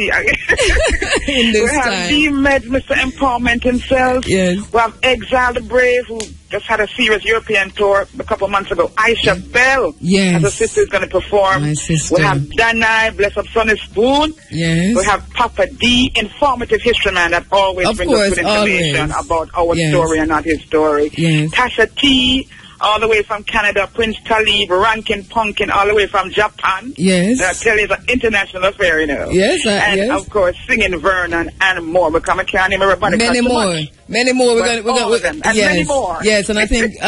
In we this have time. D-Med, Mr. Empowerment himself. Yes. We have Exile the Brave, who just had a serious European tour a couple of months ago. Aisha Bell, yes, as a sister, is going to perform. My sister. We have Danai, Bless Up Sonny Spoon. Yes. We have Papa D, informative history man that always brings us good information about our story and not his story. Yes. Tasha T, all the way from Canada, Prince Talib, Rankin Punkin, all the way from Japan. Yes. I tell you, it's an international affair, you know. Yes, and of course, singing Vernon and more. Because I can't even remember many more. Many more. We're gonna and yes, many more. Yes, and I think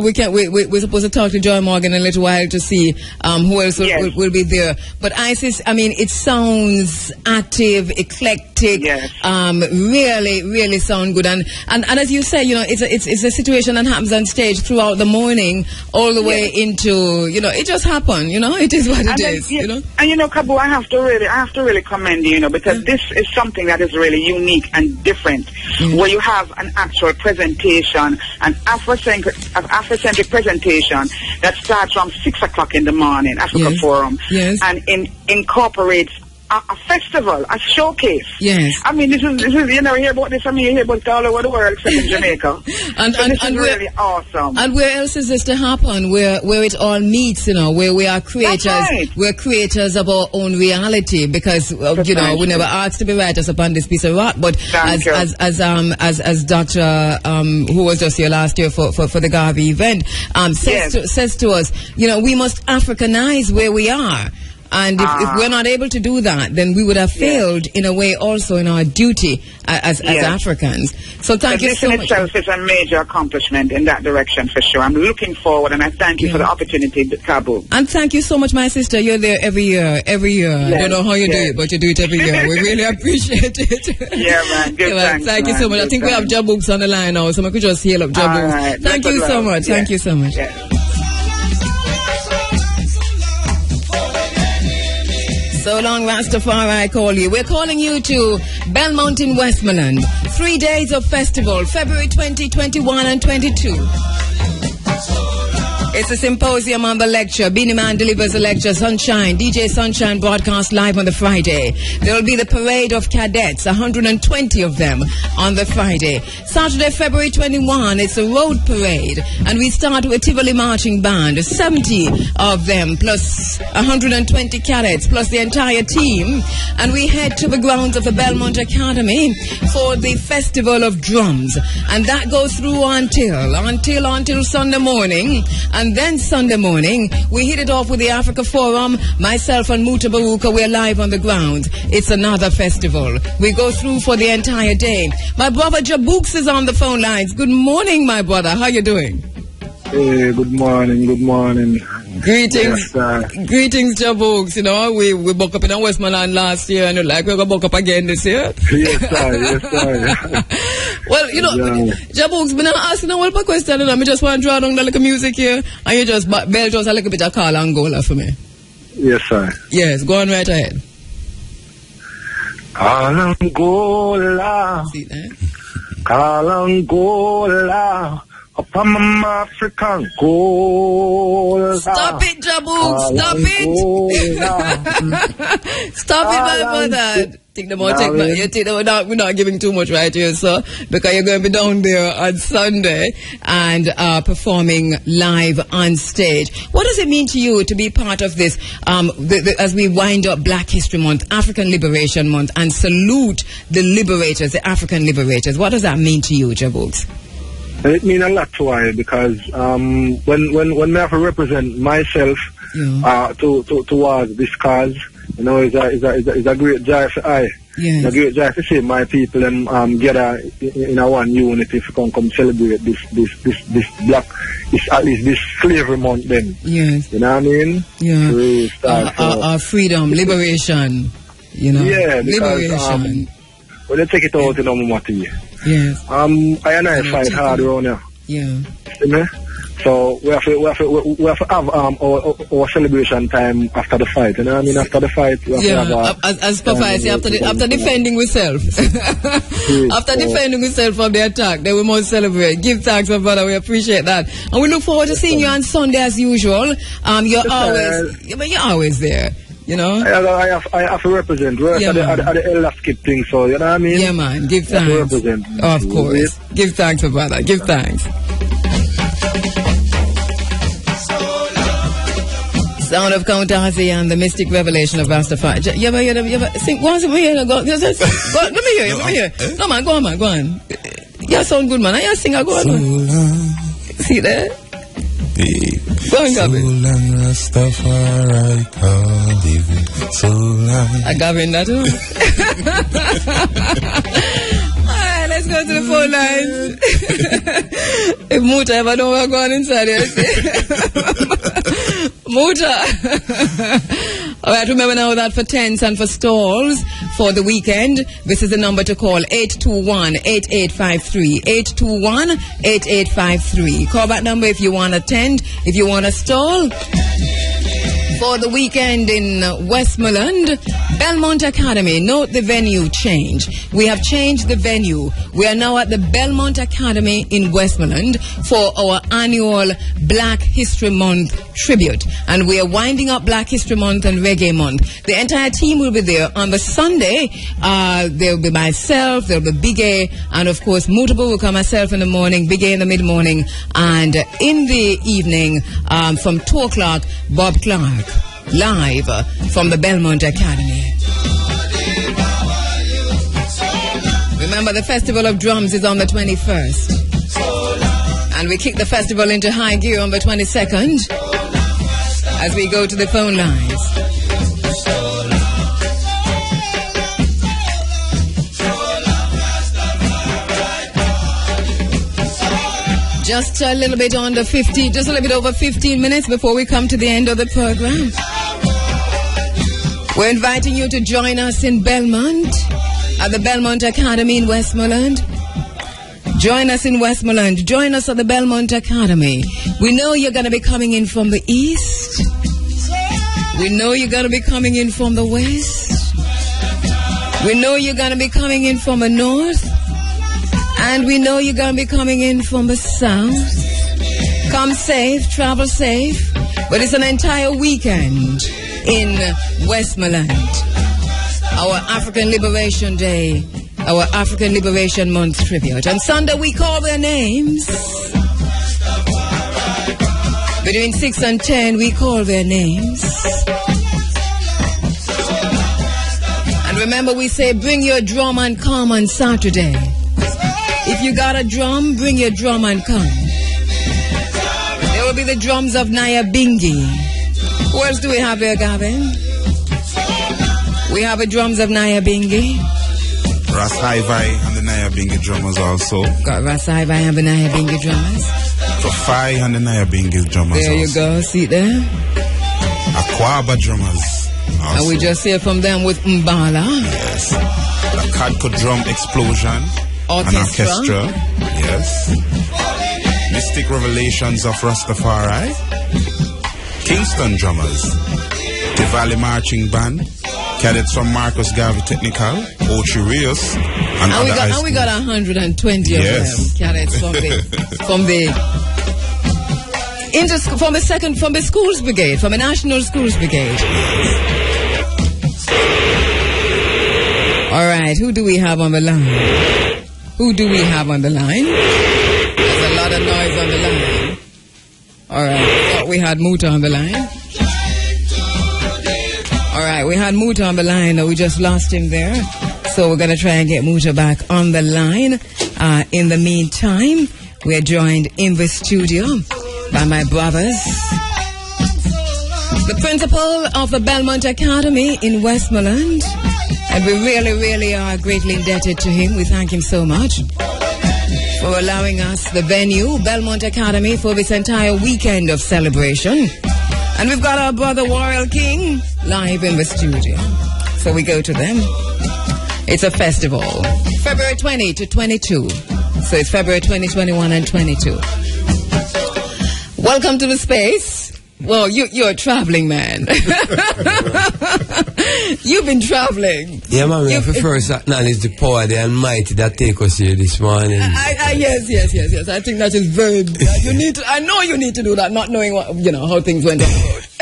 we can't. We're supposed to talk to Joy Morgan in a little while to see who else will be there. But ISIS, I mean, it sounds active, eclectic. Yes. Really sound good. And as you say, you know, it's a situation that happens on stage throughout the morning, all the way into, you know, it just happened. You know, it is what it is. You know. And you know, Kabu, I have to really commend you, you know, because this is something that is really unique and different, where you have an actual presentation, an Afrocentric presentation that starts from 6 o'clock in the morning, Africa Forum, and incorporates a festival, a showcase. Yes. I mean, this is you never hear about this. I mean, you hear about it all over the world except in Jamaica. and this is really awesome. And where else is this to happen? Where it all meets, you know, where we are creators. That's right. We're creators of our own reality, because you know, we never asked to be writers upon this piece of rock. But as Dr. Who was just here last year for the Garvey event says to us, you know, we must Africanize where we are. And if we're not able to do that, then we would have failed in a way also in our duty as Africans. So thank you so much. This in itself is a major accomplishment in that direction for sure. I'm looking forward, and I thank you for the opportunity, Kabu. And thank you so much, my sister. You're there every year. I don't know how you do it, but you do it every year. We really appreciate it. Yeah, man. Good thanks, thank you so much. I think we have Jabooks on the line now, so we could just hail up Jabooks. Right. Thank you so much. Thank you so much. So long, Rastafari, I call you. We're calling you to Belmont in Westmoreland. 3 days of festival, February 20, 21 and 22. It's a symposium on the lecture. Beanie Man delivers a lecture. Sunshine, DJ Sunshine broadcast live on the Friday. There will be the parade of cadets, 120 of them on the Friday. Saturday, February 21, it's a road parade. And we start with Tivoli Marching Band, 70 of them, plus 120 cadets, plus the entire team. And we head to the grounds of the Belmont Academy for the Festival of Drums. And that goes through until Sunday morning. And then Sunday morning, we hit it off with the Africa Forum. Myself and Muta Baruka, we're live on the ground. It's another festival. We go through for the entire day. My brother Jabooks is on the phone lines. Good morning, my brother. How you doing? Hey, good morning. Greetings, greetings, Jabooks. You know, we woke up in Westmoreland last year, and we're going to woke up again this year. Yes, sir. Well, you know, Jabooks, but I'm asking a whole question, and I just want to draw down the little music here, and you just belt us a little bit of Call Angola for me. Yes, sir. Yes, go on right ahead. Call Angola. See that? Call Angola. Upon my African gold. Stop it, Jabooks. Stop it. Stop it, my brother. We're not giving too much right here, sir, because you're going to be down there on Sunday and performing live on stage. What does it mean to you to be part of this as we wind up Black History Month, African Liberation Month, and salute the liberators, the African liberators? What does that mean to you, Jabooks? It means a lot to I, because when I have to represent myself towards this cause, you know, it's a great joy for I. Yes. It's a great joy to see my people gather in a one unity to come celebrate this Black, at least this slavery month then. Yes. You know what I mean? Yeah. Our freedom, liberation. You know. Yeah. Because, liberation. when they take it out, you know, Mati. Yes. I fight hard around here. Yeah. You know? So we have to have our celebration time after the fight. You know what I mean? After the fight, we have to have as Papa I say, after defending ourselves, after defending ourselves from the attack, then we must celebrate. Give thanks, my brother. We appreciate that, and we look forward to seeing you on Sunday as usual. You're always there. You know, I have to represent. We're at the elder skip thing, so you know what I mean. Yeah, man. Give thanks. Represent. Of course. Give thanks, my brother. Give thanks. Sound of Controversy and the mystic revelation of Rastafari. Sing. Go on, sing. Let me hear. No, man. Go on. You sound good, man. I sing. Go on. See there. Go on, Gavin. So long, Rastafari, so long. I Gavin that too. Alright, let's go to the phone lines. If Muta ever know we're going inside here, Muta. Alright, remember now that for tents and for stalls for the weekend, this is the number to call, 821-8853. 821-8853. Call that number if you want a tent, if you want a stall. For the weekend in Westmoreland, Belmont Academy. Note the venue change. We have changed the venue. We are now at the Belmont Academy in Westmoreland for our annual Black History Month tribute. And we are winding up Black History Month and Reggae Month. The entire team will be there. On the Sunday, there will be myself, there will be Big A, and of course, Mutable will come myself in the morning, Big A in the mid-morning, and in the evening, from 2 o'clock, Bob Clark. Live from the Belmont Academy. Remember, the Festival of Drums is on the 21st. And we kick the festival into high gear on the 22nd as we go to the phone lines. Just a little bit under 15, just a little bit over 15 minutes before we come to the end of the program. We're inviting you to join us in Belmont, at the Belmont Academy in Westmoreland. Join us in Westmoreland. Join us at the Belmont Academy. We know you're going to be coming in from the east. We know you're going to be coming in from the west. We know you're going to be coming in from the north. And we know you're going to be coming in from the south. Come safe, travel safe. But it's an entire weekend in Westmoreland. Our African Liberation Day, our African Liberation Month tribute. On Sunday we call their names. Between 6 and 10 we call their names. And remember, we say bring your drum and come on Saturday. If you got a drum, bring your drum and come. There will be the drums of Naya Bingi. Who else do we have there, Gavin? We have the drums of Naya Bingi. Ras Hi-Vai and the Naya Bingi drummers also. Got Ras Hi-Vai and the Naya Bingi drummers. Kafai and the Naya Bingi drummers there also. You go, see there. Aquaba drummers also. And we just hear from them with Mbala. Yes. The Kadko Drum Explosion. Orchestra. Yes. Mystic Revelations of Rastafari. Kingston Drummers. The Valley Marching Band. Cadets from Marcus Garvey Technical. Ochi Rios. And we got 120 of them. Cadets from the schools brigade, from the National Schools Brigade. All right, who do we have on the line? Who do we have on the line? There's a lot of noise on the line. All right, I thought we had Muta on the line. All right, we had Muta on the line, but we just lost him there. So we're going to try and get Muta back on the line. In the meantime, we're joined in the studio by my brothers. The principal of the Belmont Academy in Westmoreland. And we really, really are greatly indebted to him. We thank him so much for allowing us the venue, Belmont Academy, for this entire weekend of celebration. And we've got our brother Warrior King live in the studio. So we go to them. It's a festival. February 20 to 22. So it's February 20, 21, and 22. Welcome to the space. Well, you're a traveling man. You've been traveling. Yeah, man, we have to first acknowledge the power of the Almighty that take us here this morning. Yes. I think that is very. You need to. I know you need to do that, not knowing what how things went on.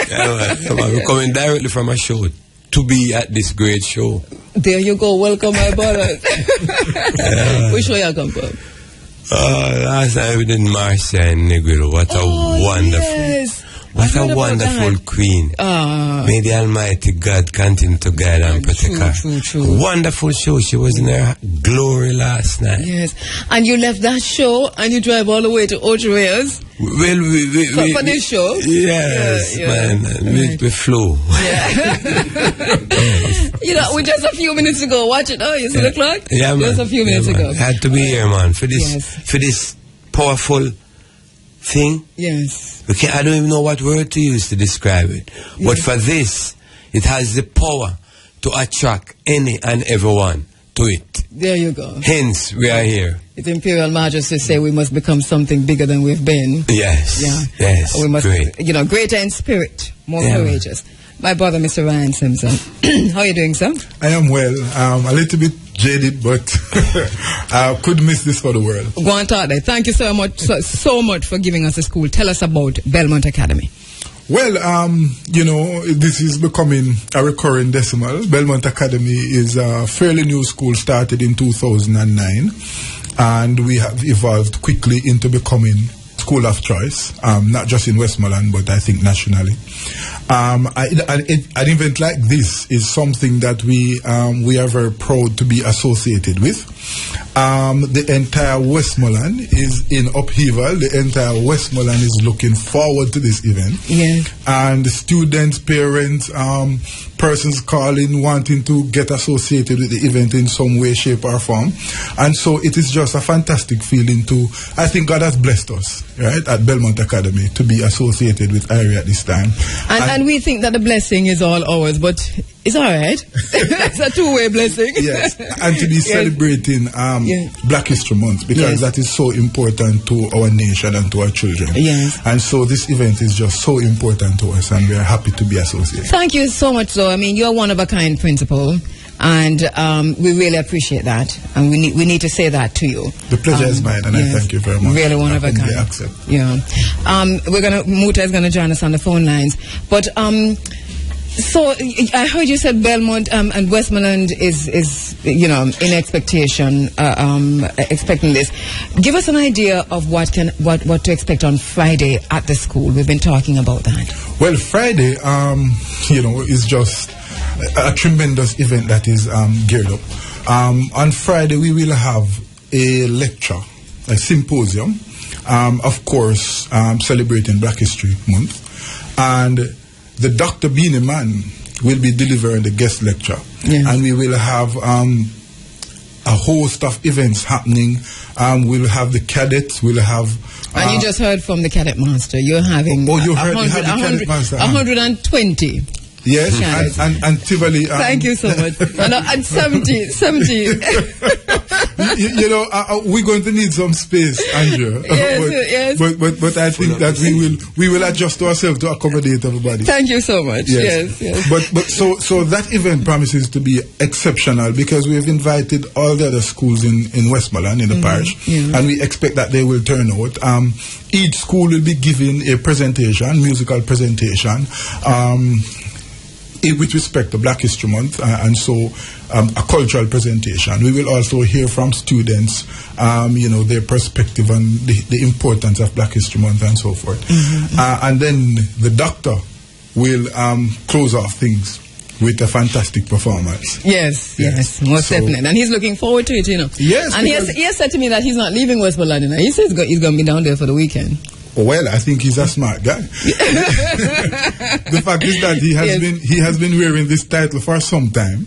Yeah, man, we're coming directly from a show to be at this great show. There you go. Welcome, my brothers. Which show you come from? Last night we did Marcia and Negril. What a wonderful. What a wonderful queen. May the Almighty God continue to guide and protect her. True. Wonderful show. She was in her glory last night. Yes. And you left that show and you drive all the way to Ocho Rios? Well, for this show? Yes, man. We flew. Yeah. We just a few minutes ago. Watch it. Oh, you see the clock? Yeah, man. Just a few minutes ago. Had to be here, man, for this powerful thing. Yes. I don't even know what word to use to describe it. Yes. But for this, it has the power to attract any and everyone to it. There you go. Hence, we are here. Its Imperial Majesty say we must become something bigger than we've been. Yes. Yeah. Yes. We must, great. Greater in spirit, more courageous. My brother, Mr. Ryan Simpson. How are you doing, sir? I am well. A little bit jaded, but I could miss this for the world. Go on, Tade. Thank you so much for giving us a school. Tell us about Belmont Academy. Well, this is becoming a recurring decimal. Belmont Academy is a fairly new school, started in 2009, and we have evolved quickly into becoming school of choice, not just in Westmoreland, but I think nationally. An event like this is something that we are very proud to be associated with. The entire Westmoreland is in upheaval. The entire Westmoreland is looking forward to this event. Yeah. And students, parents, persons calling, wanting to get associated with the event in some way, shape, or form. And so it is just a fantastic feeling I think God has blessed us, right, at Belmont Academy to be associated with IRI at this time. And we think that the blessing is all ours, but it's all right. It's a two-way blessing. Yes, and to be celebrating Black History Month, because that is so important to our nation and to our children. Yes. And so this event is just so important to us, and we are happy to be associated. Thank you so much, though. I mean, you're one of a kind principal, and we really appreciate that, and we need to say that to you. The pleasure is mine, and I thank you very much. Really one of a kind. Yeah. Muta is gonna join us on the phone lines, but so I heard you said Belmont and Westmoreland is in expectation, expecting this. Give us an idea of what to expect on Friday at the school. We've been talking about that. Well, Friday, is just a tremendous event that is geared up. On Friday, we will have a lecture, a symposium, of course, celebrating Black History Month, and the Dr. Beanie Man will be delivering the guest lecture. Yeah. And we will have a host of events happening. We'll have the cadets, we'll have... and you just heard from the cadet master. You're having... you heard the cadet master. 120. Yes, and Tivoli... thank you so much. And 70. We're going to need some space, Andrew. Yes. But I think that we will adjust ourselves to accommodate everybody. Thank you so much. Yes. But so that event promises to be exceptional, because we have invited all the other schools in Westmoreland, in the parish, and we expect that they will turn out. Each school will be given a presentation, musical presentation, with respect to Black History Month, and so a cultural presentation. We will also hear from students, their perspective on the importance of Black History Month and so forth. And then the doctor will close off things with a fantastic performance. Yes, most definitely. And he's looking forward to it, Yes. And he has said to me that he's not leaving Westmoreland. He says he's going to be down there for the weekend. Well, I think he's a smart guy. The fact is that he has been wearing this title for some time,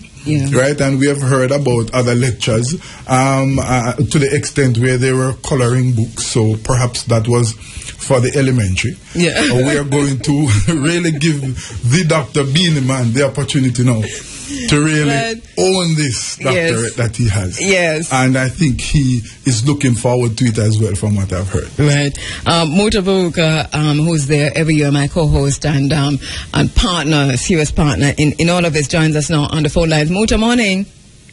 right? And we have heard about other lectures to the extent where they were coloring books. So perhaps that was for the elementary. Yeah. We are going to really give the Dr. Beanie Man the opportunity now to really own this doctorate that he has. Yes. And I think he is looking forward to it as well, from what I've heard. Right. Mutavuka, who's there every year, my co-host and partner, serious partner in all of this, joins us now on the phone lines. Muta, morning.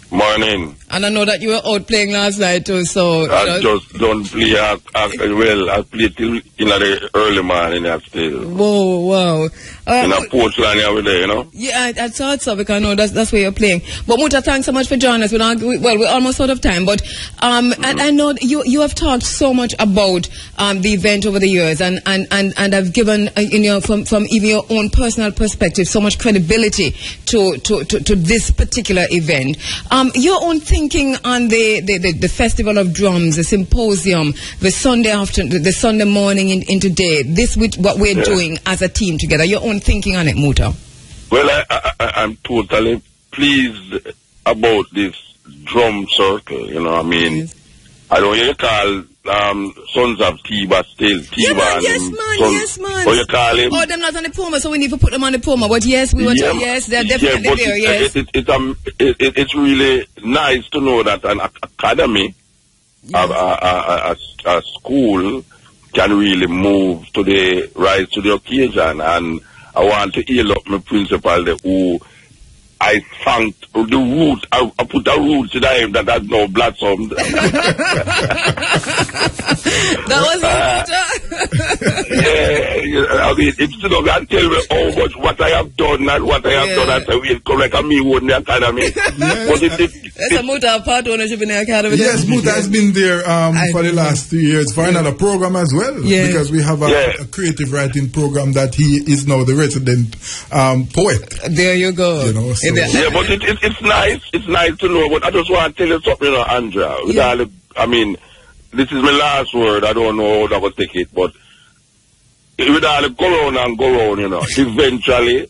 Morning. And I know that you were out playing last night too, so... I just don't play, I play till in the early morning still. Whoa, wow. In a Portland every day, you know? Yeah, I thought so, because I know that's where you're playing. But Muta, thanks so much for joining us. We're almost out of time, but and I know you have talked so much about the event over the years, and I've given, from even your own personal perspective, so much credibility to this particular event. Your own thinking on the Festival of Drums, the symposium, the Sunday afternoon, the Sunday morning into day, what we're doing as a team together, your own thinking on it, Muta? Well, I'm totally pleased about this drum circle, you know what I mean? Yes. I don't hear you call Sons of Tiba still. Tiba yes, man. How you call him? Oh, they're not on the Puma, so we need to put them on the Puma. But yes, they're definitely there, yes. It's really nice to know that an academy, a school, can really rise to the occasion. And I want to hail up my principal who I thanked the root. I put a root to him that has no blossom. That was I mean, if you don't tell me how much what I have done and what I have done, I say, well, correct, and me won the academy. But that's a Muta part ownership in the academy. Yes, Muta has been there for the last 2 years for another program as well. Yeah. Because we have a creative writing program that he is now the resident poet. There you go. You know, so. Yeah, but it's nice. It's nice to know. But I just want to tell you something, Andrea. I mean, this is my last word. I don't know how I will take it, but with all the go round, eventually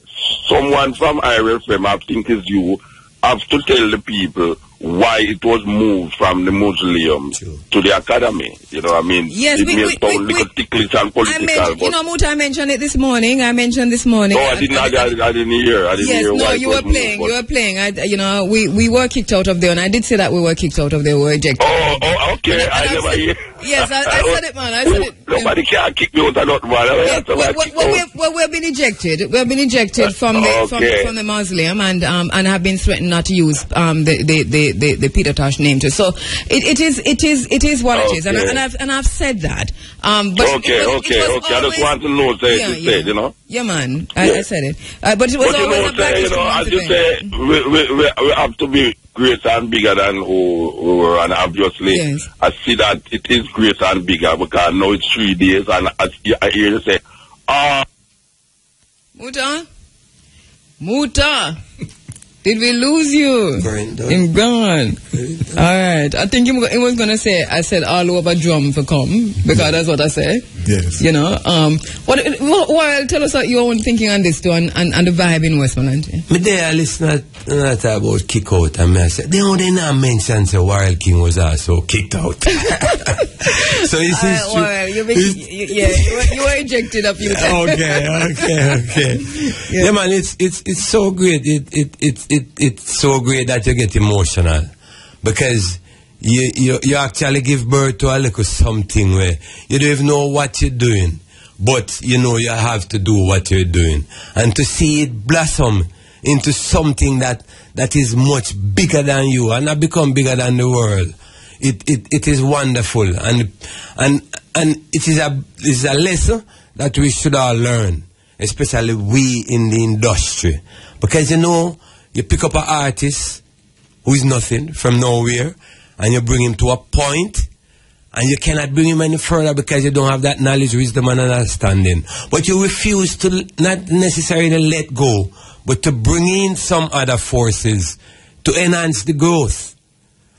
someone from IRFM, I think is you, have to tell the people why it was moved from the mausoleum to the academy. You know what I mean? Yes, it may sound little ticklish and political. Muta, I mentioned it this morning. No, I didn't hear. You were playing. You were playing. We were kicked out of there, and I did say that we were kicked out of there. We were ejected. Oh, okay. I never hear. Yes, I said it, man. I said it. Nobody can kick me out of that, man. We've been ejected. We've been ejected from the mausoleum, and have been threatened not to use the Peter Tosh name too. So it is what it is, and I've said that. But I just want to know said, you know. Yeah, man. I said it. But it was always a black as you say, we have to be greater and bigger than who we were, and obviously I see that it is greater and bigger because now it's 3 days, and I hear you say, Muta. Did we lose you? I'm gone. All right. I think he was going to say, I said all over drum for come, because that's what I said. Yes. You know, tell us what your own thinking on this too, and the vibe in Westmoreland. Me there listen not about kick out, and I said, they not mention the Wild King was also kicked out. So you see, you were ejected a few times. Okay. Yeah, man, it's so great. It's so great that you get emotional, because you actually give birth to a little something where you don't even know what you're doing, but you know you have to do what you're doing, and to see it blossom into something that is much bigger than you and not become bigger than the world. It is wonderful, and it is a lesson that we should all learn, especially we in the industry, because you pick up an artist who is nothing from nowhere, and you bring him to a point, and you cannot bring him any further because you don't have that knowledge, wisdom, and understanding. But you refuse to not necessarily let go, but to bring in some other forces to enhance the growth.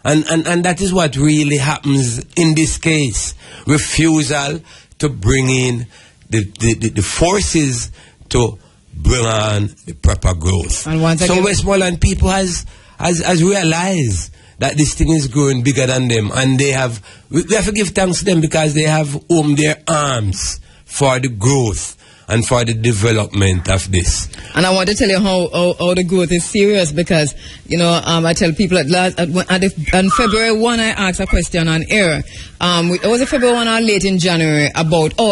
And that is what really happens in this case. Refusal to bring in the forces to bring on the proper growth. And so Westmoreland people has realized that this thing is growing bigger than them, and we have to give thanks to them because they have opened their arms for the growth. and for the development of this. And I want to tell you how the growth is serious, because, I tell people on February 1, I asked a question on air. It was February 1 or late in January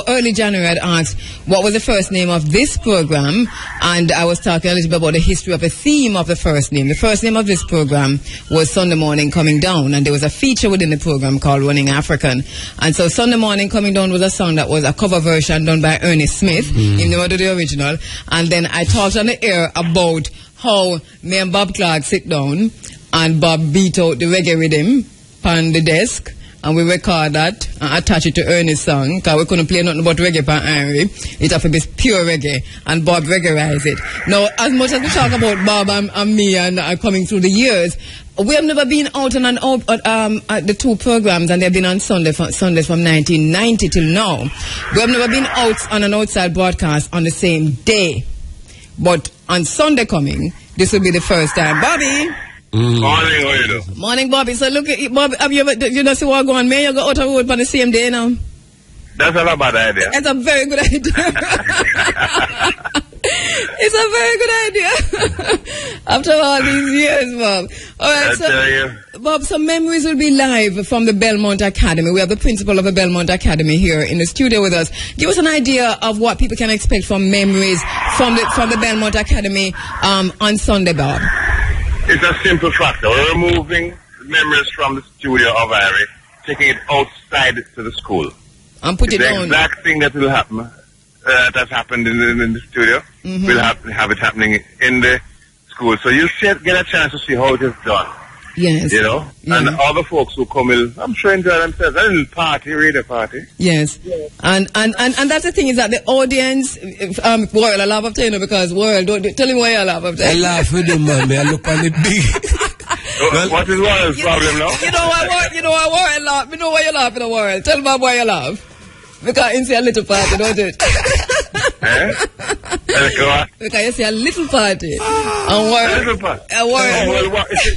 early January, I'd asked what was the first name of this program, and I was talking a little bit about the history of the theme of the first name. The first name of this program was Sunday Morning Coming Down, and there was a feature within the program called Running African. And so Sunday Morning Coming Down was a song that was a cover version done by Ernest Smith, even though the original. And then I talked on the air about how me and Bob Clark sit down and Bob beat out the reggae rhythm on the desk, and we record that and attach it to Ernest's song, because we couldn't play nothing but reggae for Henry. It have to be pure reggae, and Bob reggaeize it. Now, as much as we talk about Bob and me and coming through the years, we have never been out and out at the two programs, and they've been on Sundays from 1990 till now. We have never been out on an outside broadcast on the same day. But on Sunday coming, this will be the first time. Bobby! Morning, how you do? Morning, Bobby. So look, Bobby, have you ever, see what going on? May you go out of road on the same day now? That's not a bad idea. It's a very good idea. It's a very good idea. After all these years, Bob. All right, so Bob, some memories will be live from the Belmont Academy. We have the principal of the Belmont Academy here in the studio with us. Give us an idea of what people can expect from memories from the Belmont Academy on Sunday, Bob. It's a simple factor. We're removing memories from the studio of Irie, taking it outside to the school. And put it the on. The exact thing that will happen, that's happened in the studio, we'll have it happening in the school. So you'll get a chance to see how it is done. Yes. And all the folks who come in, I'm sure enjoy themselves. A little party, radio party. Yes. And that's the thing, is that the audience, World, I laugh after you, because World, tell him why you laugh after. I laugh with him, man. I look on the big. What is World's problem now? You know why laugh. You know why you laugh in the World. Tell me why you laugh. Because you see a little party, don't it? Because you see a little party. And a little party.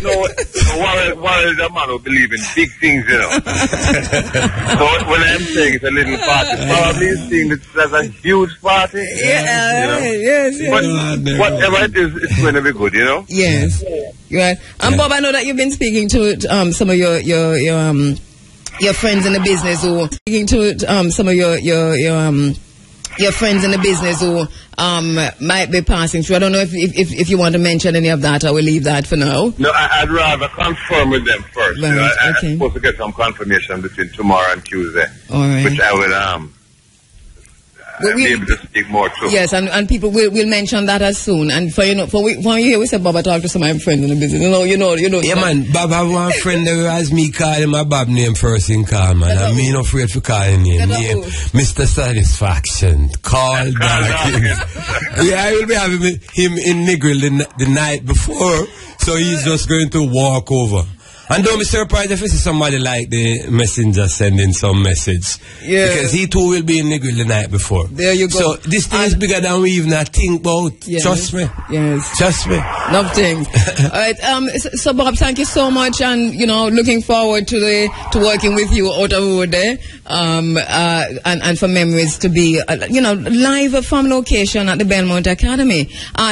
World is a man who believes in big things, So when I'm saying it's a little party, probably he's seeing it as a huge party. Yes. But whatever it is, it's going to be good, Yes. Right. And Bob, I know that you've been speaking to some of your friends in the business, or speaking to some of your friends in the business who might be passing through. I don't know if you want to mention any of that. I will leave that for now. No, I'd rather confirm with them first. Right, I'm supposed to get some confirmation between tomorrow and Tuesday, all right, which I will be able to speak more to. Yes, and people will mention that as soon. And for you hear we say, Bob, I talk to some of my friends in the business. You know. Yeah, man. Bob have one friend that has me call him a Bob name first in call, man. And me not afraid to call him name. Mr. Satisfaction. Call Dawkins. I will be having him in Negril the night before, so he's just going to walk over. And don't be surprised if you see somebody like the messenger sending some message. Yeah. Because he too will be in Negril the night before. There you go. So this thing is bigger than we even think about. Yes. Trust me. Yes. Trust me. Love things. All right. So Bob, thank you so much, and looking forward to working with you out over there. And for memories to be live from location at the Belmont Academy.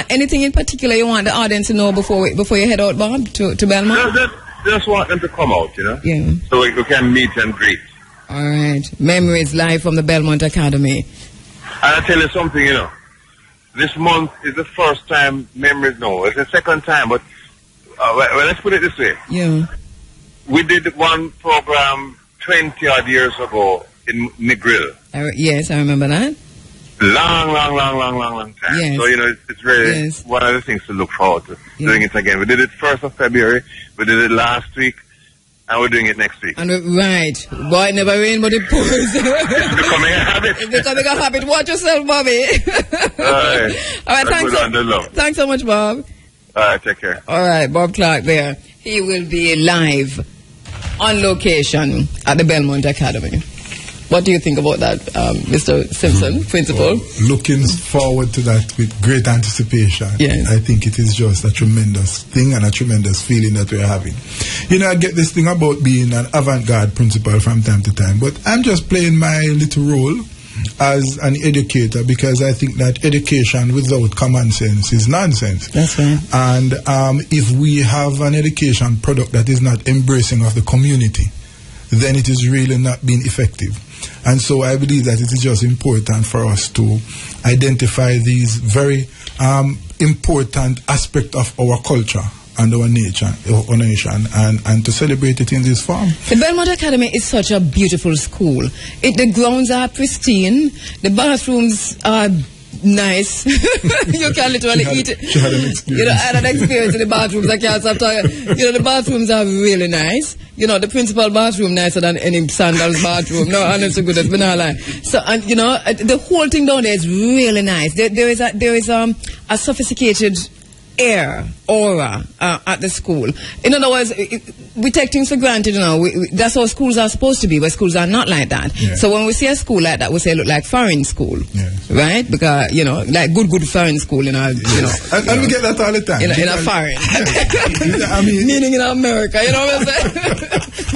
Anything in particular you want the audience to know before you head out, Bob, to Belmont? Just want them to come out, Yeah. So we can meet and greet. All right. Memories live from the Belmont Academy. And I'll tell you something, This month is the first time memories, no, it's the second time, but well, let's put it this way. Yeah. We did one program 20-odd years ago in Negril. Yes, I remember that. Long time. Yes. So, it's really one of the things to look forward to, doing it again. We did it 1st of February, we did it last week, and we're doing it next week. And right. Boy, it never rain, but it pours. It's becoming a habit. It's becoming a habit. Watch yourself, Bobby. All right, thanks so much, Bob. All right, take care. All right, Bob Clark there. He will be live on location at the Belmont Academy. What do you think about that, Mr. Simpson, Principal? Well, looking forward to that with great anticipation. Yes. I think it is just a tremendous thing and a tremendous feeling that we're having. I get this thing about being an avant-garde principal from time to time, but I'm just playing my little role as an educator, because I think that education without common sense is nonsense. That's right. And if we have an education product that is not embracing of the community, then it is really not being effective. And so I believe that it is just important for us to identify these very important aspects of our culture and our nation, and to celebrate it in this form. The Belmont Academy is such a beautiful school. The grounds are pristine. The bathrooms are nice. You can literally eat it. She had an experience. You know, I had an experience in the bathrooms. I can't stop talking. You know, the bathrooms are really nice. You know, the principal bathroom nicer than any Sandals bathroom. No, honest to goodness, but not like. So, and you know, the whole thing down there is really nice. There is a sophisticated aura at the school. In other words, we take things for granted, you know. That's how schools are supposed to be, but schools are not like that. Yeah. So when we see a school like that, we say, look like foreign school. Yes. Right? Because, you know, like good foreign school, you know. Yes. You know, and we get that all the time. In a foreign. I mean, meaning in America, you know what I'm saying?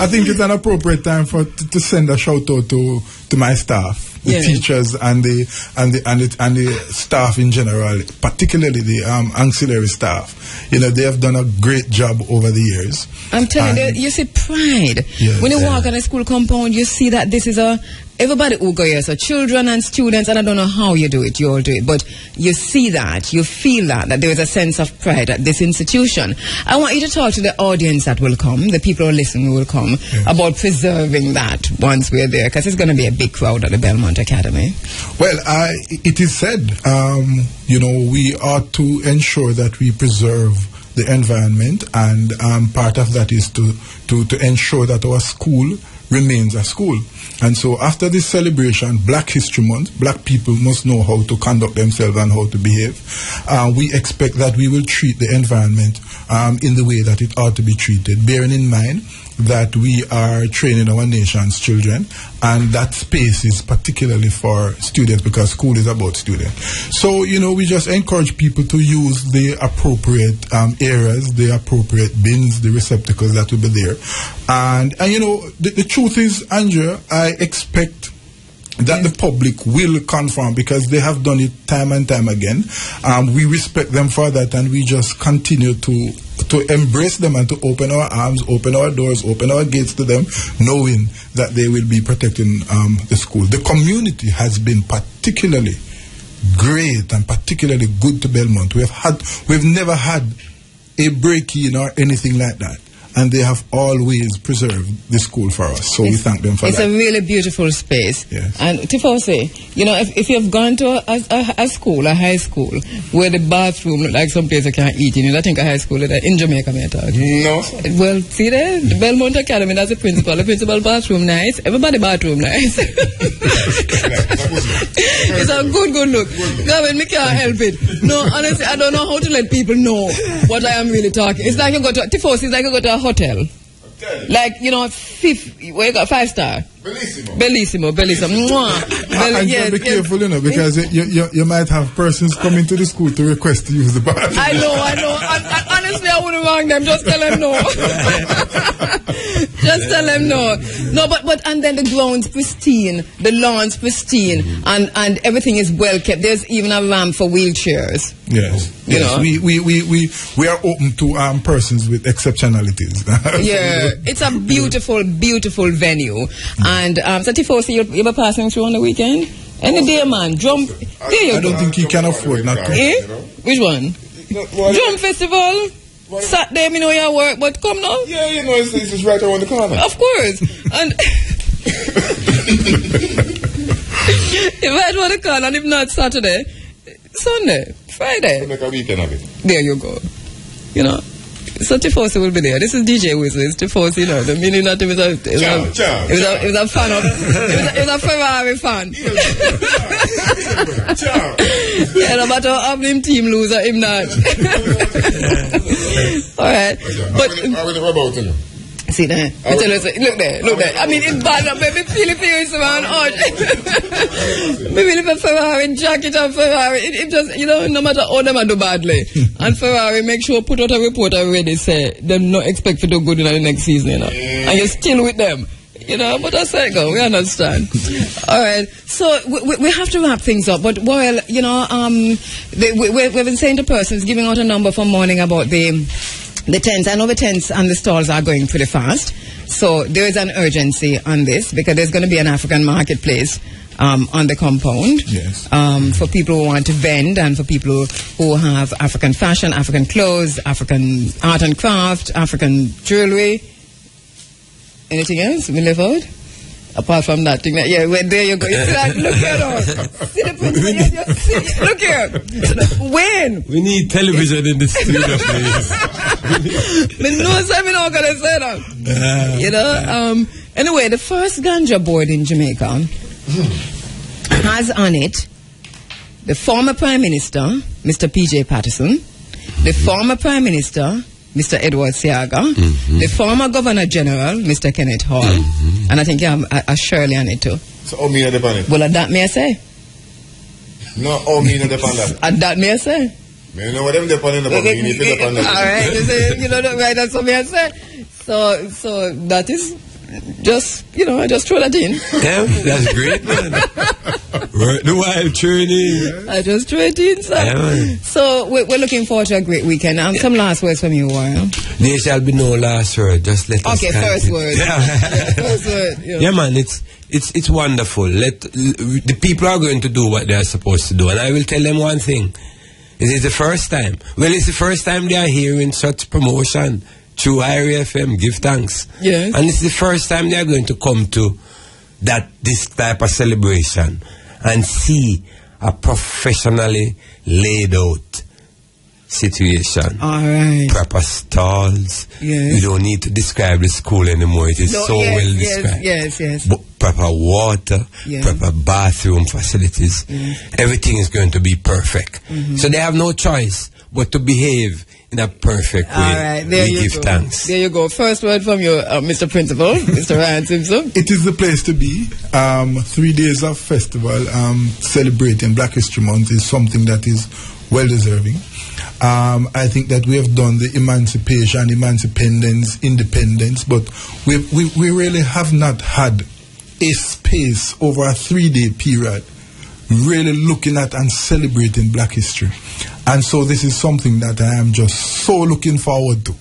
I think it's an appropriate time to send a shout out to my staff. The teachers and the staff in general, particularly the auxiliary staff. You know, they have done a great job over the years. I'm telling you, you see pride. Yes, when you walk on a school compound, you see that this is everybody who go here, so children and students, and I don't know how you do it, you all do it, but you see that, you feel that there is a sense of pride at this institution. I want you to talk to the audience that will come, the people who are listening who will come, about preserving that once we're there, because it's going to be a big crowd at the Belmont Academy. Well, it is said, you know, we ought to ensure that we preserve the environment, and part of that is to ensure that our school remains a school. And so after this celebration, Black History Month, black people must know how to conduct themselves and how to behave. We expect that we will treat the environment in the way that it ought to be treated, bearing in mind that we are training our nation's children, and that space is particularly for students, because school is about students. So, you know, we just encourage people to use the appropriate areas, the appropriate bins, the receptacles that will be there. And you know, the truth is, Andrea, I expect that the public will conform, because they have done it time and time again. We respect them for that, and we just continue to embrace them and to open our arms, open our doors, open our gates to them, knowing that they will be protecting the school. The community has been particularly great and particularly good to Belmont. We've never had a break-in or anything like that. And they have always preserved the school for us. So we thank them for that. It's a really beautiful space. Yes. And Tifosi, you know, if you've gone to a school, a high school, where the bathroom look like some place you can't eat in, you don't think a high school is in Jamaica, may I talk? No. Well, see there, the Belmont Academy, that's the principal. The principal bathroom nice, everybody bathroom nice. It's a good look. Gavin, me can't help it. No, honestly, I don't know how to let people know what I am really talking. It's like you go to Tifosi, it's like you go to a hotel. Like, you know, where you got 5-star. Bellissimo. And be careful, you know, because you might have persons coming to the school to request to use the bathroom. I know. Honestly, I wouldn't wrong them. Just tell them no. Just tell them no. No, but and then the ground's pristine, the lawn's pristine, and everything is well kept. There's even a ramp for wheelchairs. Yes. You know? We are open to persons with exceptionalities. Yeah, it's a beautiful venue. And so Tifosi, you'll be passing through on the weekend? Any day, man. Drum. I don't think he can afford not to. Which one? Drum Festival? Saturday, me know your work, but come now. Yeah, you know, it's just right around the corner. Of course. And if I want to call, and if not Saturday, Sunday, Friday. We'll make a weekend of it. There you go. You know. So Tifosi will be there. This is DJ Whistle. It's Tifosi, you know. The meaning that it was a fan of. It was a Ferrari fan. Yeah, no matter how him team lose or him not. All right. But how will the about him? See there. Look there. I mean, it's bad up, baby. Feel around. Maybe if a Ferrari jacket and Ferrari, it just, you know, no matter how them do badly. And Ferrari make sure put out a report already say them not expect to do good in the next season, you know. And you're still with them. You know, but I say go. We understand. All right. So we have to wrap things up. But well, you know, we've been saying to persons, giving out a number for morning about the tents. I know the tents and the stalls are going pretty fast. So there is an urgency on this because there's going to be an African marketplace on the compound. Yes. For people who want to vend and for people who have African fashion, African clothes, African art and craft, African jewelry. Anything else we left out? Apart from that thing, yeah, well, there you go. You see that? Look here, now. See the principle? Look here. When? We need television in the studio, please. I'm not going to say that. You know? Anyway, the first ganja board in Jamaica has on it the former Prime Minister, Mr. P.J. Patterson, the former Prime Minister, Mr. Edward Siaga, the former Governor General, Mr. Kenneth Hall, and I think a Shirley on it too. So, how me depend it? Well, that may I say. No, how me depend that? And that may I say. You know what them depend on, me need to depend on. All right, you know, right, that's what may I say. So that is just, you know, I just throw that in. Yeah, that's great, man. Work the wild training. I just throw it in, sir. Yeah, so we're looking forward to a great weekend. Some last words from you, Warren. There shall be no last word. Just let us. Okay, first word. First word. Yeah, man, it's wonderful. The people are going to do what they are supposed to do, and I will tell them one thing. It is the first time. Well, it's the first time they are hearing such promotion through IRA FM. Give thanks. Yes. And it's the first time they are going to come to this type of celebration and see a professionally laid out situation. All right. Proper stalls. Yes. We don't need to describe the school anymore. It is well described. Yes. Proper water, yes. Proper bathroom facilities. Yes. Everything is going to be perfect. So they have no choice but to behave in a perfect way. All right, there we you give go. thanks. There you go. First word from you, Mr. Principal, Mr. Ryan Simpson. It is the place to be. 3 days of festival celebrating Black History Month is something that is well deserving. I think that we have done the emancipation, independence, but we really have not had a space over a 3-day period really looking at and celebrating Black history. And so this is something that I am just so looking forward to.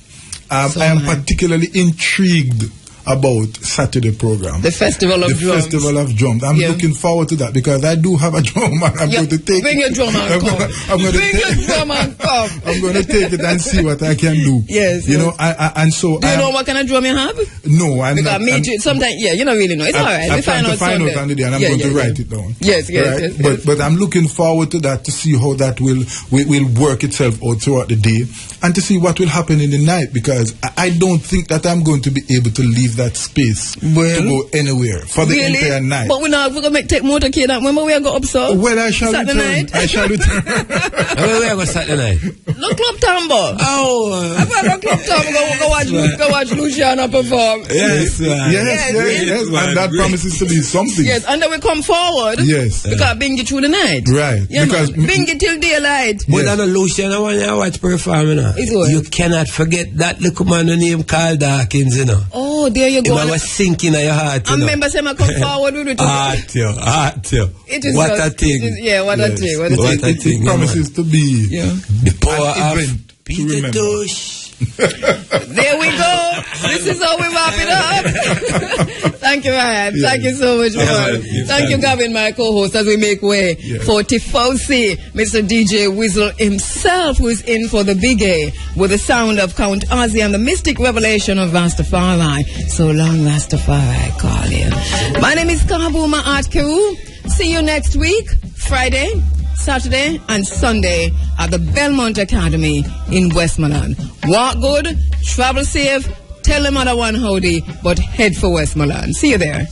I am particularly intrigued about Saturday program. The Festival of Drums. Festival of Drums. I'm looking forward to that because I do have a drum and I'm going to take bring your drum and come. Bring your drum and come. I'm going to take it and see what I can do. Yes. You know, and so... Do you know what kind of drum you have? No, I'm because not. Sometimes, you don't really know. It's all right. We find out on the day and I'm going to write it down. Yes. But I'm looking forward to that to see how that will work itself out throughout the day and to see what will happen in the night because I don't think that I'm going to be able to leave that space to go anywhere for the entire night. But we're going to take motorcade and remember we are going up so? Well, I shall return. Night? I shall return. Where we are going Saturday night? No Club Tambo. Oh. I'm going to Club Tambo go watch Luciana perform. Yes. And that promises to be something. Yes, and then we come forward. Yes. Because bingy through the night. Right. Yeah, because bingy till daylight. But I know Luciana when you watch performing. You cannot forget that little man named Carl Dawkins, you know. Oh, there you go. I was sinking in your heart, you know. I remember saying I come forward with it. Heart. It is what a thing. What a thing. It promises to be the power of Peter Tosh. There we go. This is how we wrap it up. Thank you, Ryan. Thank you so much. Thank you, Gavin, my co-host, as we make way for Tifosi, Mr. DJ Weasel himself, who is in for the Big A with the sound of Count Ozzy and the mystic revelation of Rastafari. So long, Rastafari, call you. My name is Kabuma Art Kheru. See you next week, Friday, Saturday and Sunday at the Belmont Academy in Westmoreland. Walk good, travel safe, tell them other one howdy, but head for Westmoreland. See you there.